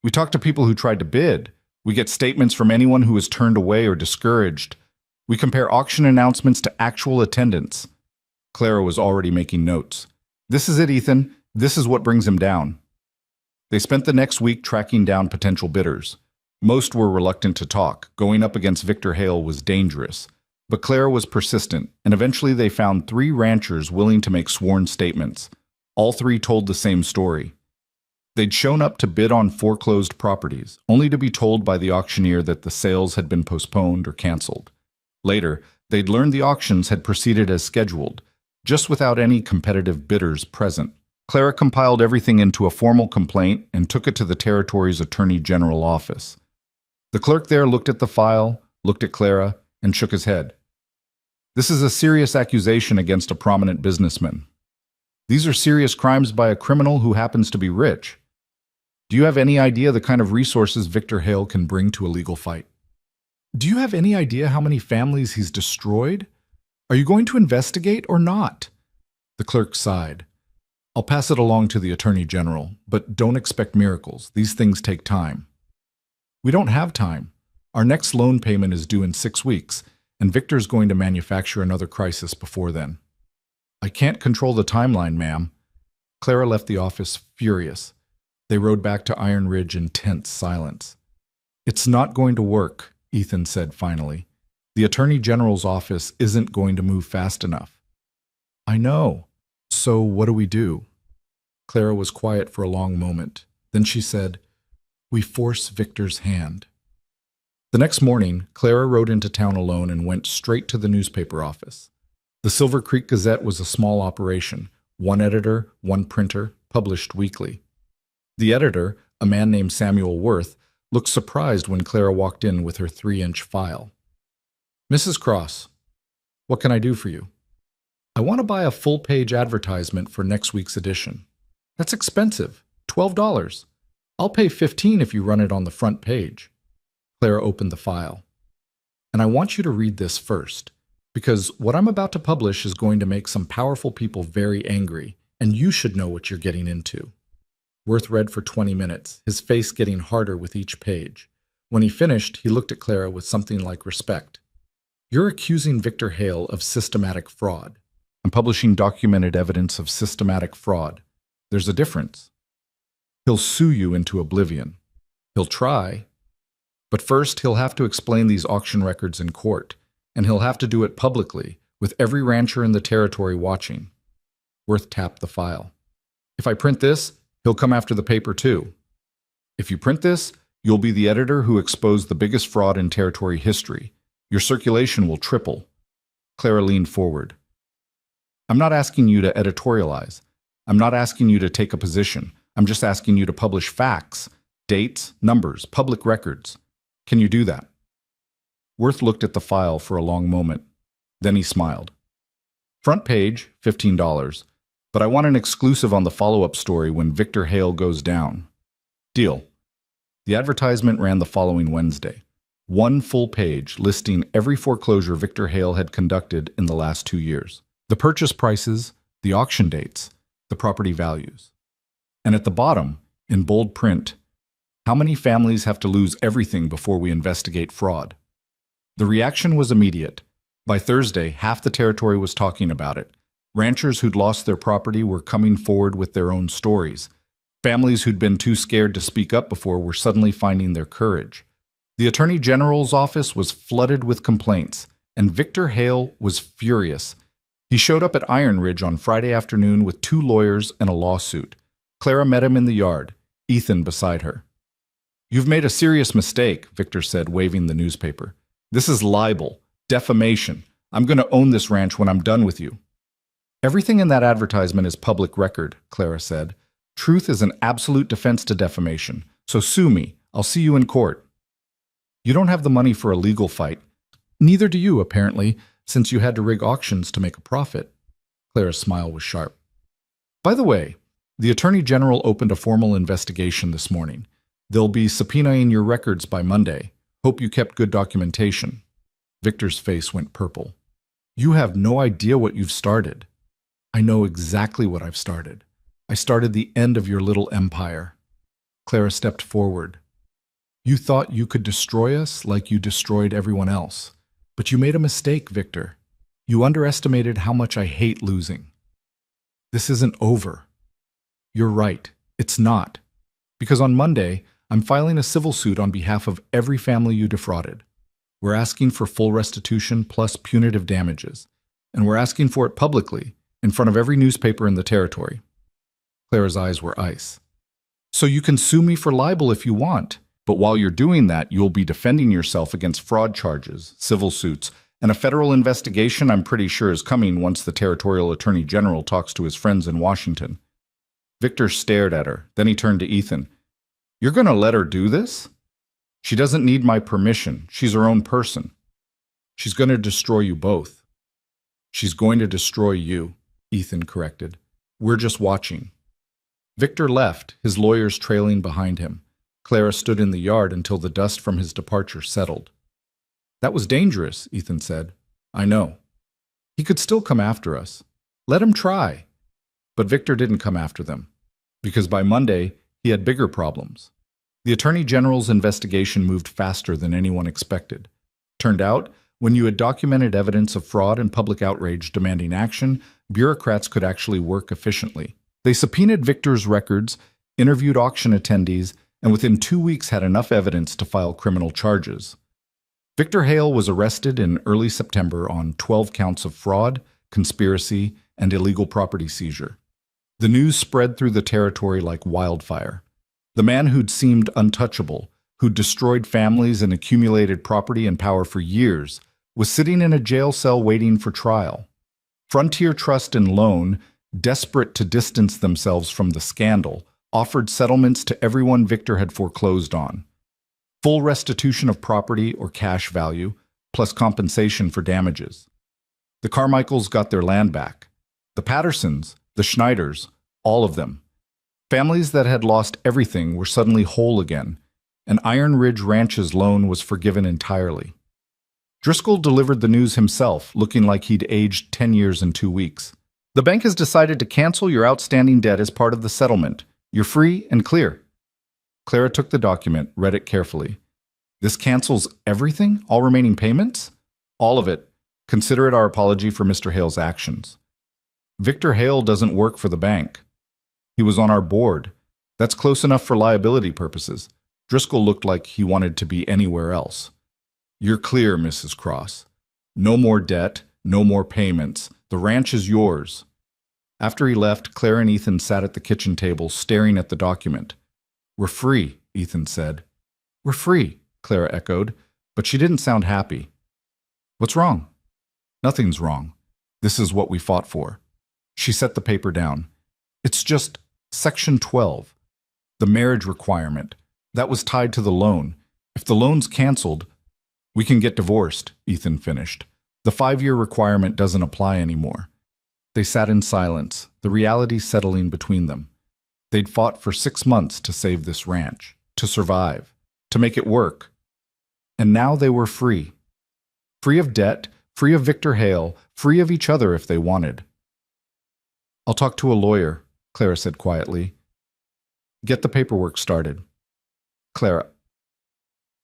We talk to people who tried to bid. We get statements from anyone who was turned away or discouraged. We compare auction announcements to actual attendance. Clara was already making notes. This is it, Ethan. This is what brings him down. They spent the next week tracking down potential bidders. Most were reluctant to talk. Going up against Victor Hale was dangerous. But Clara was persistent, and eventually they found 3 ranchers willing to make sworn statements. All 3 told the same story. They'd shown up to bid on foreclosed properties, only to be told by the auctioneer that the sales had been postponed or canceled. Later, they'd learned the auctions had proceeded as scheduled, just without any competitive bidders present. Clara compiled everything into a formal complaint and took it to the territory's attorney general office. The clerk there looked at the file, looked at Clara, and shook his head. This is a serious accusation against a prominent businessman. These are serious crimes by a criminal who happens to be rich. Do you have any idea the kind of resources Victor Hale can bring to a legal fight? Do you have any idea how many families he's destroyed? Are you going to investigate or not? The clerk sighed. I'll pass it along to the Attorney General, but don't expect miracles. These things take time. We don't have time. Our next loan payment is due in 6 weeks, and Victor's going to manufacture another crisis before then. I can't control the timeline, ma'am. Clara left the office furious. They rode back to Iron Ridge in tense silence. It's not going to work, Ethan said finally. The Attorney General's office isn't going to move fast enough. I know. So what do we do? Clara was quiet for a long moment. Then she said, We force Victor's hand. The next morning, Clara rode into town alone and went straight to the newspaper office. The Silver Creek Gazette was a small operation. 1 editor, 1 printer, published weekly. The editor, a man named Samuel Worth, looked surprised when Clara walked in with her 3-inch file. Mrs. Cross, what can I do for you? I want to buy a full-page advertisement for next week's edition. That's expensive, $12. I'll pay $15 if you run it on the front page. Clara opened the file. And I want you to read this first, because what I'm about to publish is going to make some powerful people very angry, and you should know what you're getting into. Worth read for 20 minutes, his face getting harder with each page. When he finished, he looked at Clara with something like respect. You're accusing Victor Hale of systematic fraud. I'm publishing documented evidence of systematic fraud. There's a difference. He'll sue you into oblivion. He'll try. But first, he'll have to explain these auction records in court, and he'll have to do it publicly, with every rancher in the territory watching. Worth tapped the file. If I print this, he'll come after the paper too. If you print this, you'll be the editor who exposed the biggest fraud in territory history. Your circulation will triple. Clara leaned forward. I'm not asking you to editorialize. I'm not asking you to take a position. I'm just asking you to publish facts, dates, numbers, public records. Can you do that? Worth looked at the file for a long moment. Then he smiled. Front page, $15. But I want an exclusive on the follow-up story when Victor Hale goes down. Deal. The advertisement ran the following Wednesday. 1 full page listing every foreclosure Victor Hale had conducted in the last 2 years. The purchase prices, the auction dates, the property values. And at the bottom, in bold print, how many families have to lose everything before we investigate fraud? The reaction was immediate. By Thursday, half the territory was talking about it. Ranchers who'd lost their property were coming forward with their own stories. Families who'd been too scared to speak up before were suddenly finding their courage. The Attorney General's office was flooded with complaints, and Victor Hale was furious. He showed up at Iron Ridge on Friday afternoon with 2 lawyers and a lawsuit. Clara met him in the yard, Ethan beside her. You've made a serious mistake, Victor said, waving the newspaper. This is libel, defamation. I'm going to own this ranch when I'm done with you. Everything in that advertisement is public record, Clara said. Truth is an absolute defense to defamation, so sue me. I'll see you in court. You don't have the money for a legal fight. Neither do you, apparently, since you had to rig auctions to make a profit. Clara's smile was sharp. By the way, the Attorney General opened a formal investigation this morning. They'll be subpoenaing your records by Monday. Hope you kept good documentation. Victor's face went purple. You have no idea what you've started. I know exactly what I've started. I started the end of your little empire. Clara stepped forward. You thought you could destroy us like you destroyed everyone else. But you made a mistake, Victor. You underestimated how much I hate losing. This isn't over. You're right. It's not. Because on Monday, I'm filing a civil suit on behalf of every family you defrauded. We're asking for full restitution plus punitive damages. And we're asking for it publicly, in front of every newspaper in the territory. Clara's eyes were ice. So you can sue me for libel if you want. But while you're doing that, you'll be defending yourself against fraud charges, civil suits, and a federal investigation I'm pretty sure is coming once the territorial attorney general talks to his friends in Washington. Victor stared at her. Then he turned to Ethan. You're going to let her do this? She doesn't need my permission. She's her own person. She's going to destroy you both. She's going to destroy you, Ethan corrected. We're just watching. Victor left, his lawyers trailing behind him. Clara stood in the yard until the dust from his departure settled. That was dangerous, Ethan said. I know. He could still come after us. Let him try. But Victor didn't come after them, because by Monday, he had bigger problems. The Attorney General's investigation moved faster than anyone expected. Turned out, when you had documented evidence of fraud and public outrage demanding action, bureaucrats could actually work efficiently. They subpoenaed Victor's records, interviewed auction attendees, and within 2 weeks had enough evidence to file criminal charges. Victor Hale was arrested in early September on 12 counts of fraud, conspiracy, and illegal property seizure. The news spread through the territory like wildfire. The man who'd seemed untouchable, who'd destroyed families and accumulated property and power for years, was sitting in a jail cell waiting for trial. Frontier Trust and Loan, desperate to distance themselves from the scandal, offered settlements to everyone Victor had foreclosed on. Full restitution of property or cash value, plus compensation for damages. The Carmichaels got their land back. The Pattersons, the Schneiders, all of them. Families that had lost everything were suddenly whole again, and Iron Ridge Ranch's loan was forgiven entirely. Driscoll delivered the news himself, looking like he'd aged 10 years in 2 weeks. The bank has decided to cancel your outstanding debt as part of the settlement. You're free and clear. Clara took the document, read it carefully. This cancels everything? All remaining payments? All of it. Consider it our apology for Mr. Hale's actions. Victor Hale doesn't work for the bank. He was on our board. That's close enough for liability purposes. Driscoll looked like he wanted to be anywhere else. You're clear, Mrs. Cross. No more debt, no more payments. The ranch is yours. After he left, Claire and Ethan sat at the kitchen table, staring at the document. We're free, Ethan said. We're free, Clara echoed, but she didn't sound happy. What's wrong? Nothing's wrong. This is what we fought for. She set the paper down. It's just Section 12, the marriage requirement. That was tied to the loan. If the loan's canceled, we can get divorced, Ethan finished. The 5-year requirement doesn't apply anymore. They sat in silence, the reality settling between them. They'd fought for 6 months to save this ranch, to survive, to make it work. And now they were free. Free of debt, free of Victor Hale, free of each other if they wanted. I'll talk to a lawyer, Clara said quietly. Get the paperwork started. Clara,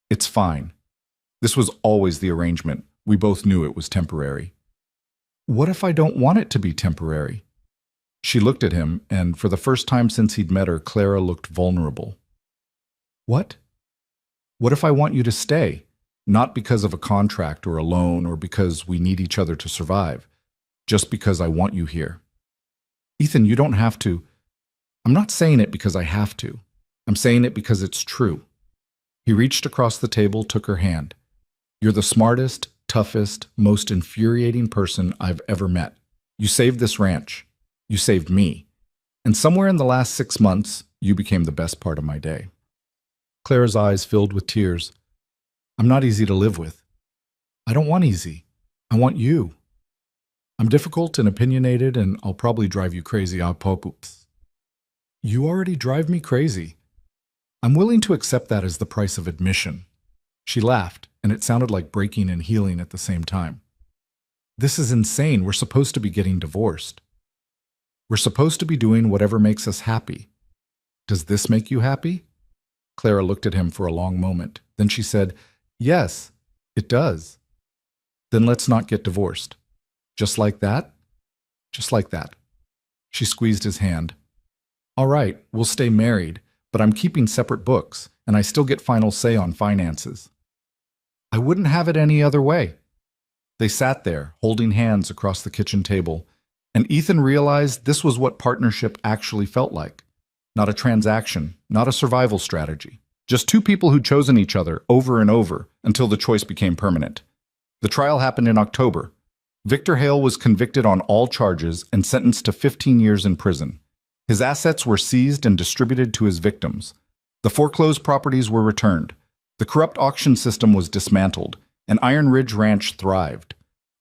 it's fine. This was always the arrangement. We both knew it was temporary. What if I don't want it to be temporary? She looked at him, and for the first time since he'd met her, Clara looked vulnerable. What? What if I want you to stay? Not because of a contract or a loan or because we need each other to survive. Just because I want you here. Ethan, you don't have to. I'm not saying it because I have to. I'm saying it because it's true. He reached across the table, took her hand. You're the smartest, toughest, most infuriating person I've ever met. You saved this ranch. You saved me. And somewhere in the last 6 months, you became the best part of my day. Clara's eyes filled with tears. I'm not easy to live with. I don't want easy. I want you. I'm difficult and opinionated, and I'll probably drive you crazy. You already drive me crazy. I'm willing to accept that as the price of admission. She laughed, and it sounded like breaking and healing at the same time. This is insane. We're supposed to be getting divorced. We're supposed to be doing whatever makes us happy. Does this make you happy? Clara looked at him for a long moment. Then she said, Yes, it does. Then let's not get divorced. Just like that? Just like that. She squeezed his hand. All right, we'll stay married, but I'm keeping separate books, and I still get final say on finances. I wouldn't have it any other way. They sat there, holding hands across the kitchen table, and Ethan realized this was what partnership actually felt like. Not a transaction, not a survival strategy. Just two people who'd chosen each other over and over until the choice became permanent. The trial happened in October. Victor Hale was convicted on all charges and sentenced to 15 years in prison. His assets were seized and distributed to his victims. The foreclosed properties were returned. The corrupt auction system was dismantled, and Iron Ridge Ranch thrived.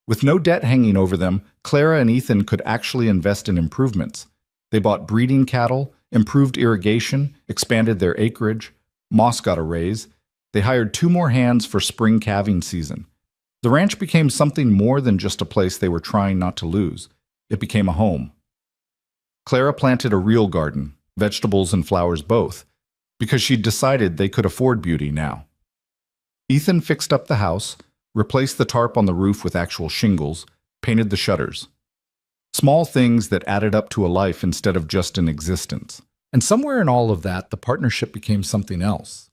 With no debt hanging over them, Clara and Ethan could actually invest in improvements. They bought breeding cattle, improved irrigation, expanded their acreage. Moss got a raise. They hired 2 more hands for spring calving season. The ranch became something more than just a place they were trying not to lose. It became a home. Clara planted a real garden, vegetables and flowers both, because she'd decided they could afford beauty now. Ethan fixed up the house, replaced the tarp on the roof with actual shingles, painted the shutters. Small things that added up to a life instead of just an existence. And somewhere in all of that, the partnership became something else.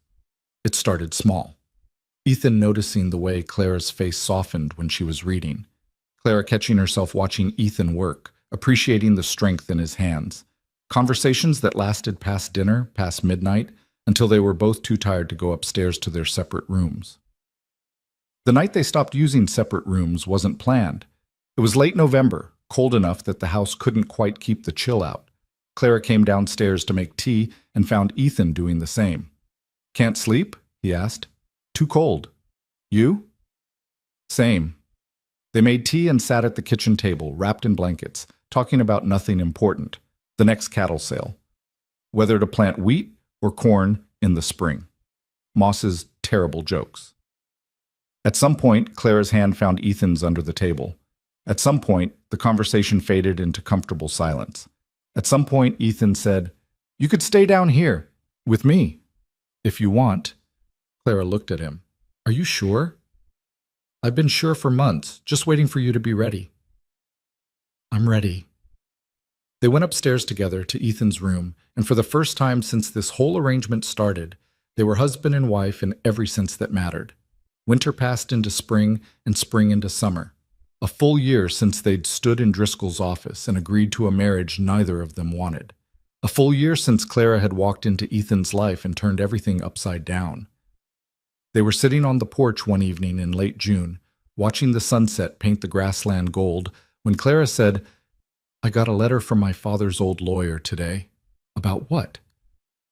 It started small. Ethan noticing the way Clara's face softened when she was reading. Clara catching herself watching Ethan work, appreciating the strength in his hands. Conversations that lasted past dinner, past midnight, until they were both too tired to go upstairs to their separate rooms. The night they stopped using separate rooms wasn't planned. It was late November, cold enough that the house couldn't quite keep the chill out. Clara came downstairs to make tea and found Ethan doing the same. Can't sleep? He asked. Too cold. You? Same. They made tea and sat at the kitchen table, wrapped in blankets, talking about nothing important. The next cattle sale. Whether to plant wheat or corn in the spring. Moss's terrible jokes. At some point, Clara's hand found Ethan's under the table. At some point, the conversation faded into comfortable silence. At some point, Ethan said, You could stay down here, with me, if you want. Clara looked at him. Are you sure? I've been sure for months, just waiting for you to be ready. I'm ready. They went upstairs together to Ethan's room, and for the first time since this whole arrangement started, they were husband and wife in every sense that mattered. Winter passed into spring, and spring into summer. A full year since they'd stood in Driscoll's office and agreed to a marriage neither of them wanted. A full year since Clara had walked into Ethan's life and turned everything upside down. They were sitting on the porch one evening in late June, watching the sunset paint the grassland gold, when Clara said, I got a letter from my father's old lawyer today. About what?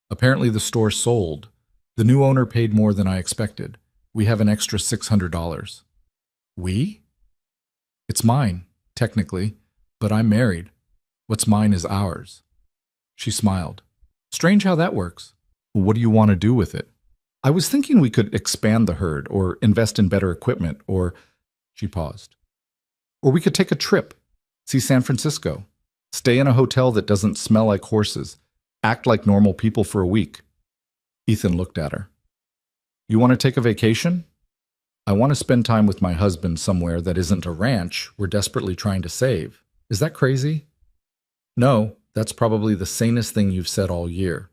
Apparently the store sold. The new owner paid more than I expected. We have an extra $600. We? It's mine, technically, but I'm married. What's mine is ours. She smiled. Strange how that works. What do you want to do with it? I was thinking we could expand the herd or invest in better equipment or... She paused. Or we could take a trip, see San Francisco, stay in a hotel that doesn't smell like horses, act like normal people for a week. Ethan looked at her. You want to take a vacation? I want to spend time with my husband somewhere that isn't a ranch we're desperately trying to save. Is that crazy? No, that's probably the sanest thing you've said all year.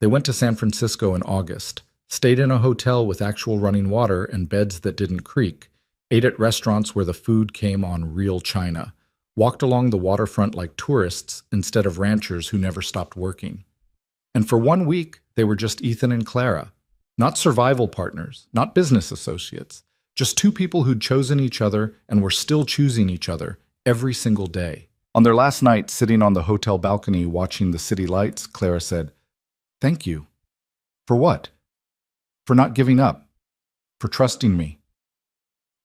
They went to San Francisco in August, stayed in a hotel with actual running water and beds that didn't creak, ate at restaurants where the food came on real china, walked along the waterfront like tourists instead of ranchers who never stopped working. And for 1 week, they were just Ethan and Clara. Not survival partners, not business associates, just two people who'd chosen each other and were still choosing each other every single day. On their last night, sitting on the hotel balcony watching the city lights, Clara said, Thank you. For what? For not giving up. For trusting me.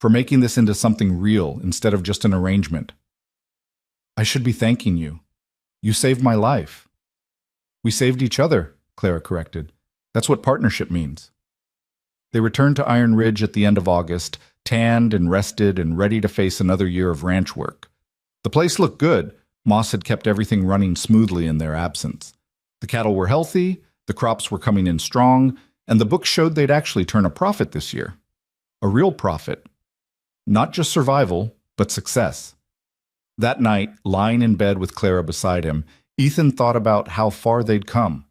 For making this into something real instead of just an arrangement. I should be thanking you. You saved my life. We saved each other, Clara corrected. That's what partnership means. They returned to Iron Ridge at the end of August, tanned and rested and ready to face another year of ranch work. The place looked good. Moss had kept everything running smoothly in their absence. The cattle were healthy, the crops were coming in strong, and the books showed they'd actually turn a profit this year. A real profit. Not just survival, but success. That night, lying in bed with Clara beside him, Ethan thought about how far they'd come.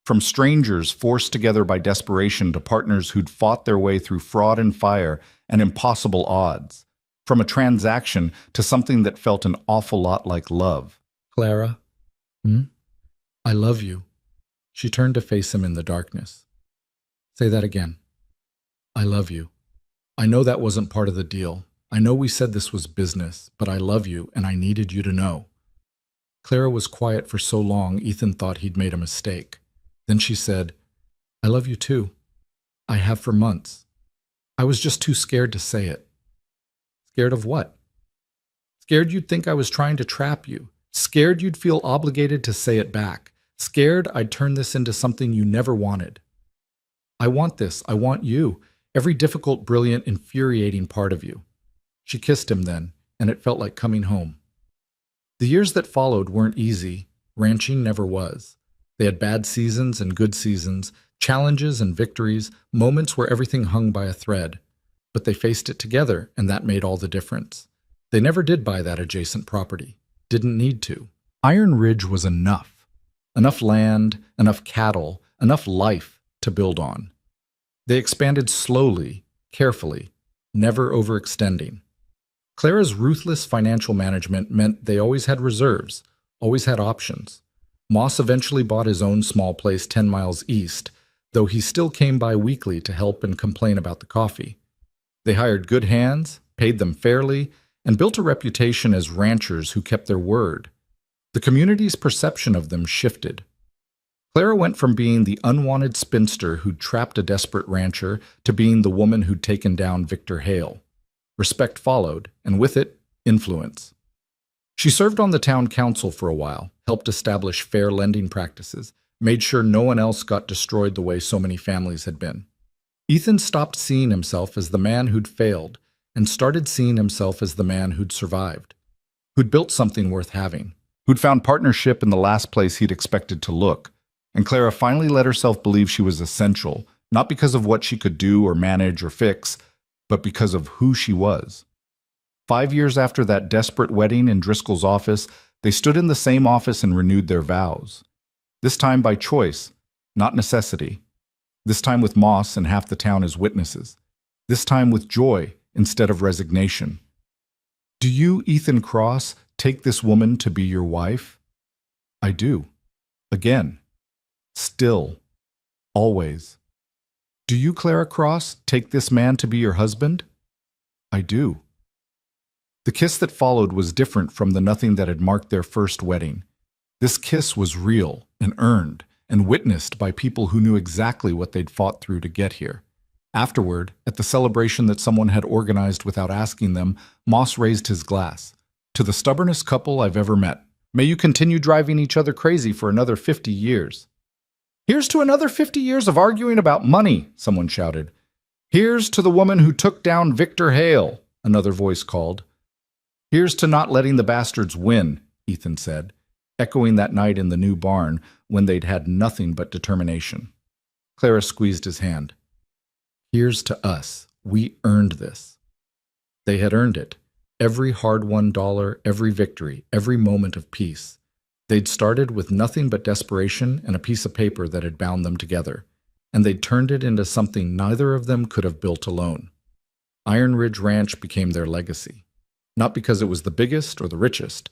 From strangers forced together by desperation to partners who'd fought their way through fraud and fire and impossible odds. From a transaction to something that felt an awful lot like love. Clara, I love you. She turned to face him in the darkness. Say that again. I love you. I know that wasn't part of the deal. I know we said this was business, but I love you and I needed you to know. Clara was quiet for so long, Ethan thought he'd made a mistake. Then she said, I love you too. I have for months. I was just too scared to say it. Scared of what? Scared you'd think I was trying to trap you. Scared you'd feel obligated to say it back. Scared I'd turn this into something you never wanted. I want this. I want you. Every difficult, brilliant, infuriating part of you. She kissed him then, and it felt like coming home. The years that followed weren't easy. Ranching never was. They had bad seasons and good seasons, challenges and victories, moments where everything hung by a thread. But they faced it together, and that made all the difference. They never did buy that adjacent property. Didn't need to. Iron Ridge was enough. Enough land, enough cattle, enough life to build on. They expanded slowly, carefully, never overextending. Clara's ruthless financial management meant they always had reserves, always had options. Moss eventually bought his own small place 10 miles east, though he still came by weekly to help and complain about the coffee. They hired good hands, paid them fairly, and built a reputation as ranchers who kept their word. The community's perception of them shifted. Clara went from being the unwanted spinster who'd trapped a desperate rancher to being the woman who'd taken down Victor Hale. Respect followed, and with it, influence. She served on the town council for a while, helped establish fair lending practices, made sure no one else got destroyed the way so many families had been. Ethan stopped seeing himself as the man who'd failed and started seeing himself as the man who'd survived, who'd built something worth having, who'd found partnership in the last place he'd expected to look. And Clara finally let herself believe she was essential, not because of what she could do or manage or fix, but because of who she was. 5 years after that desperate wedding in Driscoll's office, they stood in the same office and renewed their vows. This time by choice, not necessity. This time with Moss and half the town as witnesses. This time with joy instead of resignation. Do you, Ethan Cross, take this woman to be your wife? I do. Again. Still. Always. Do you, Clara Cross, take this man to be your husband? I do. The kiss that followed was different from the nothing that had marked their first wedding. This kiss was real and earned and witnessed by people who knew exactly what they'd fought through to get here. Afterward, at the celebration that someone had organized without asking them, Moss raised his glass. To the stubbornest couple I've ever met. May you continue driving each other crazy for another 50 years. Here's to another 50 years of arguing about money, someone shouted. Here's to the woman who took down Victor Hale, another voice called. Here's to not letting the bastards win, Ethan said, echoing that night in the new barn when they'd had nothing but determination. Clara squeezed his hand. Here's to us. We earned this. They had earned it. Every hard-won dollar, every victory, every moment of peace. They'd started with nothing but desperation and a piece of paper that had bound them together, and they'd turned it into something neither of them could have built alone. Iron Ridge Ranch became their legacy, not because it was the biggest or the richest,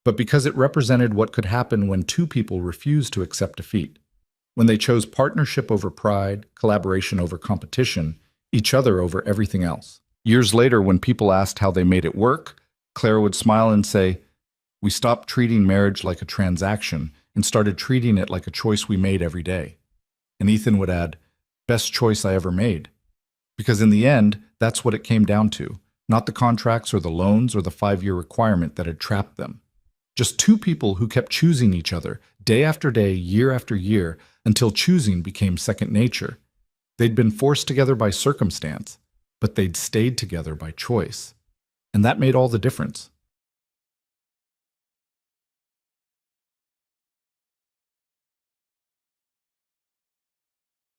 but because it represented what could happen when two people refused to accept defeat, when they chose partnership over pride, collaboration over competition, each other over everything else. Years later, when people asked how they made it work, Clara would smile and say, we stopped treating marriage like a transaction and started treating it like a choice we made every day. And Ethan would add, best choice I ever made. Because in the end, that's what it came down to, not the contracts or the loans or the 5-year requirement that had trapped them. Just two people who kept choosing each other, day after day, year after year, until choosing became second nature. They'd been forced together by circumstance, but they'd stayed together by choice. And that made all the difference.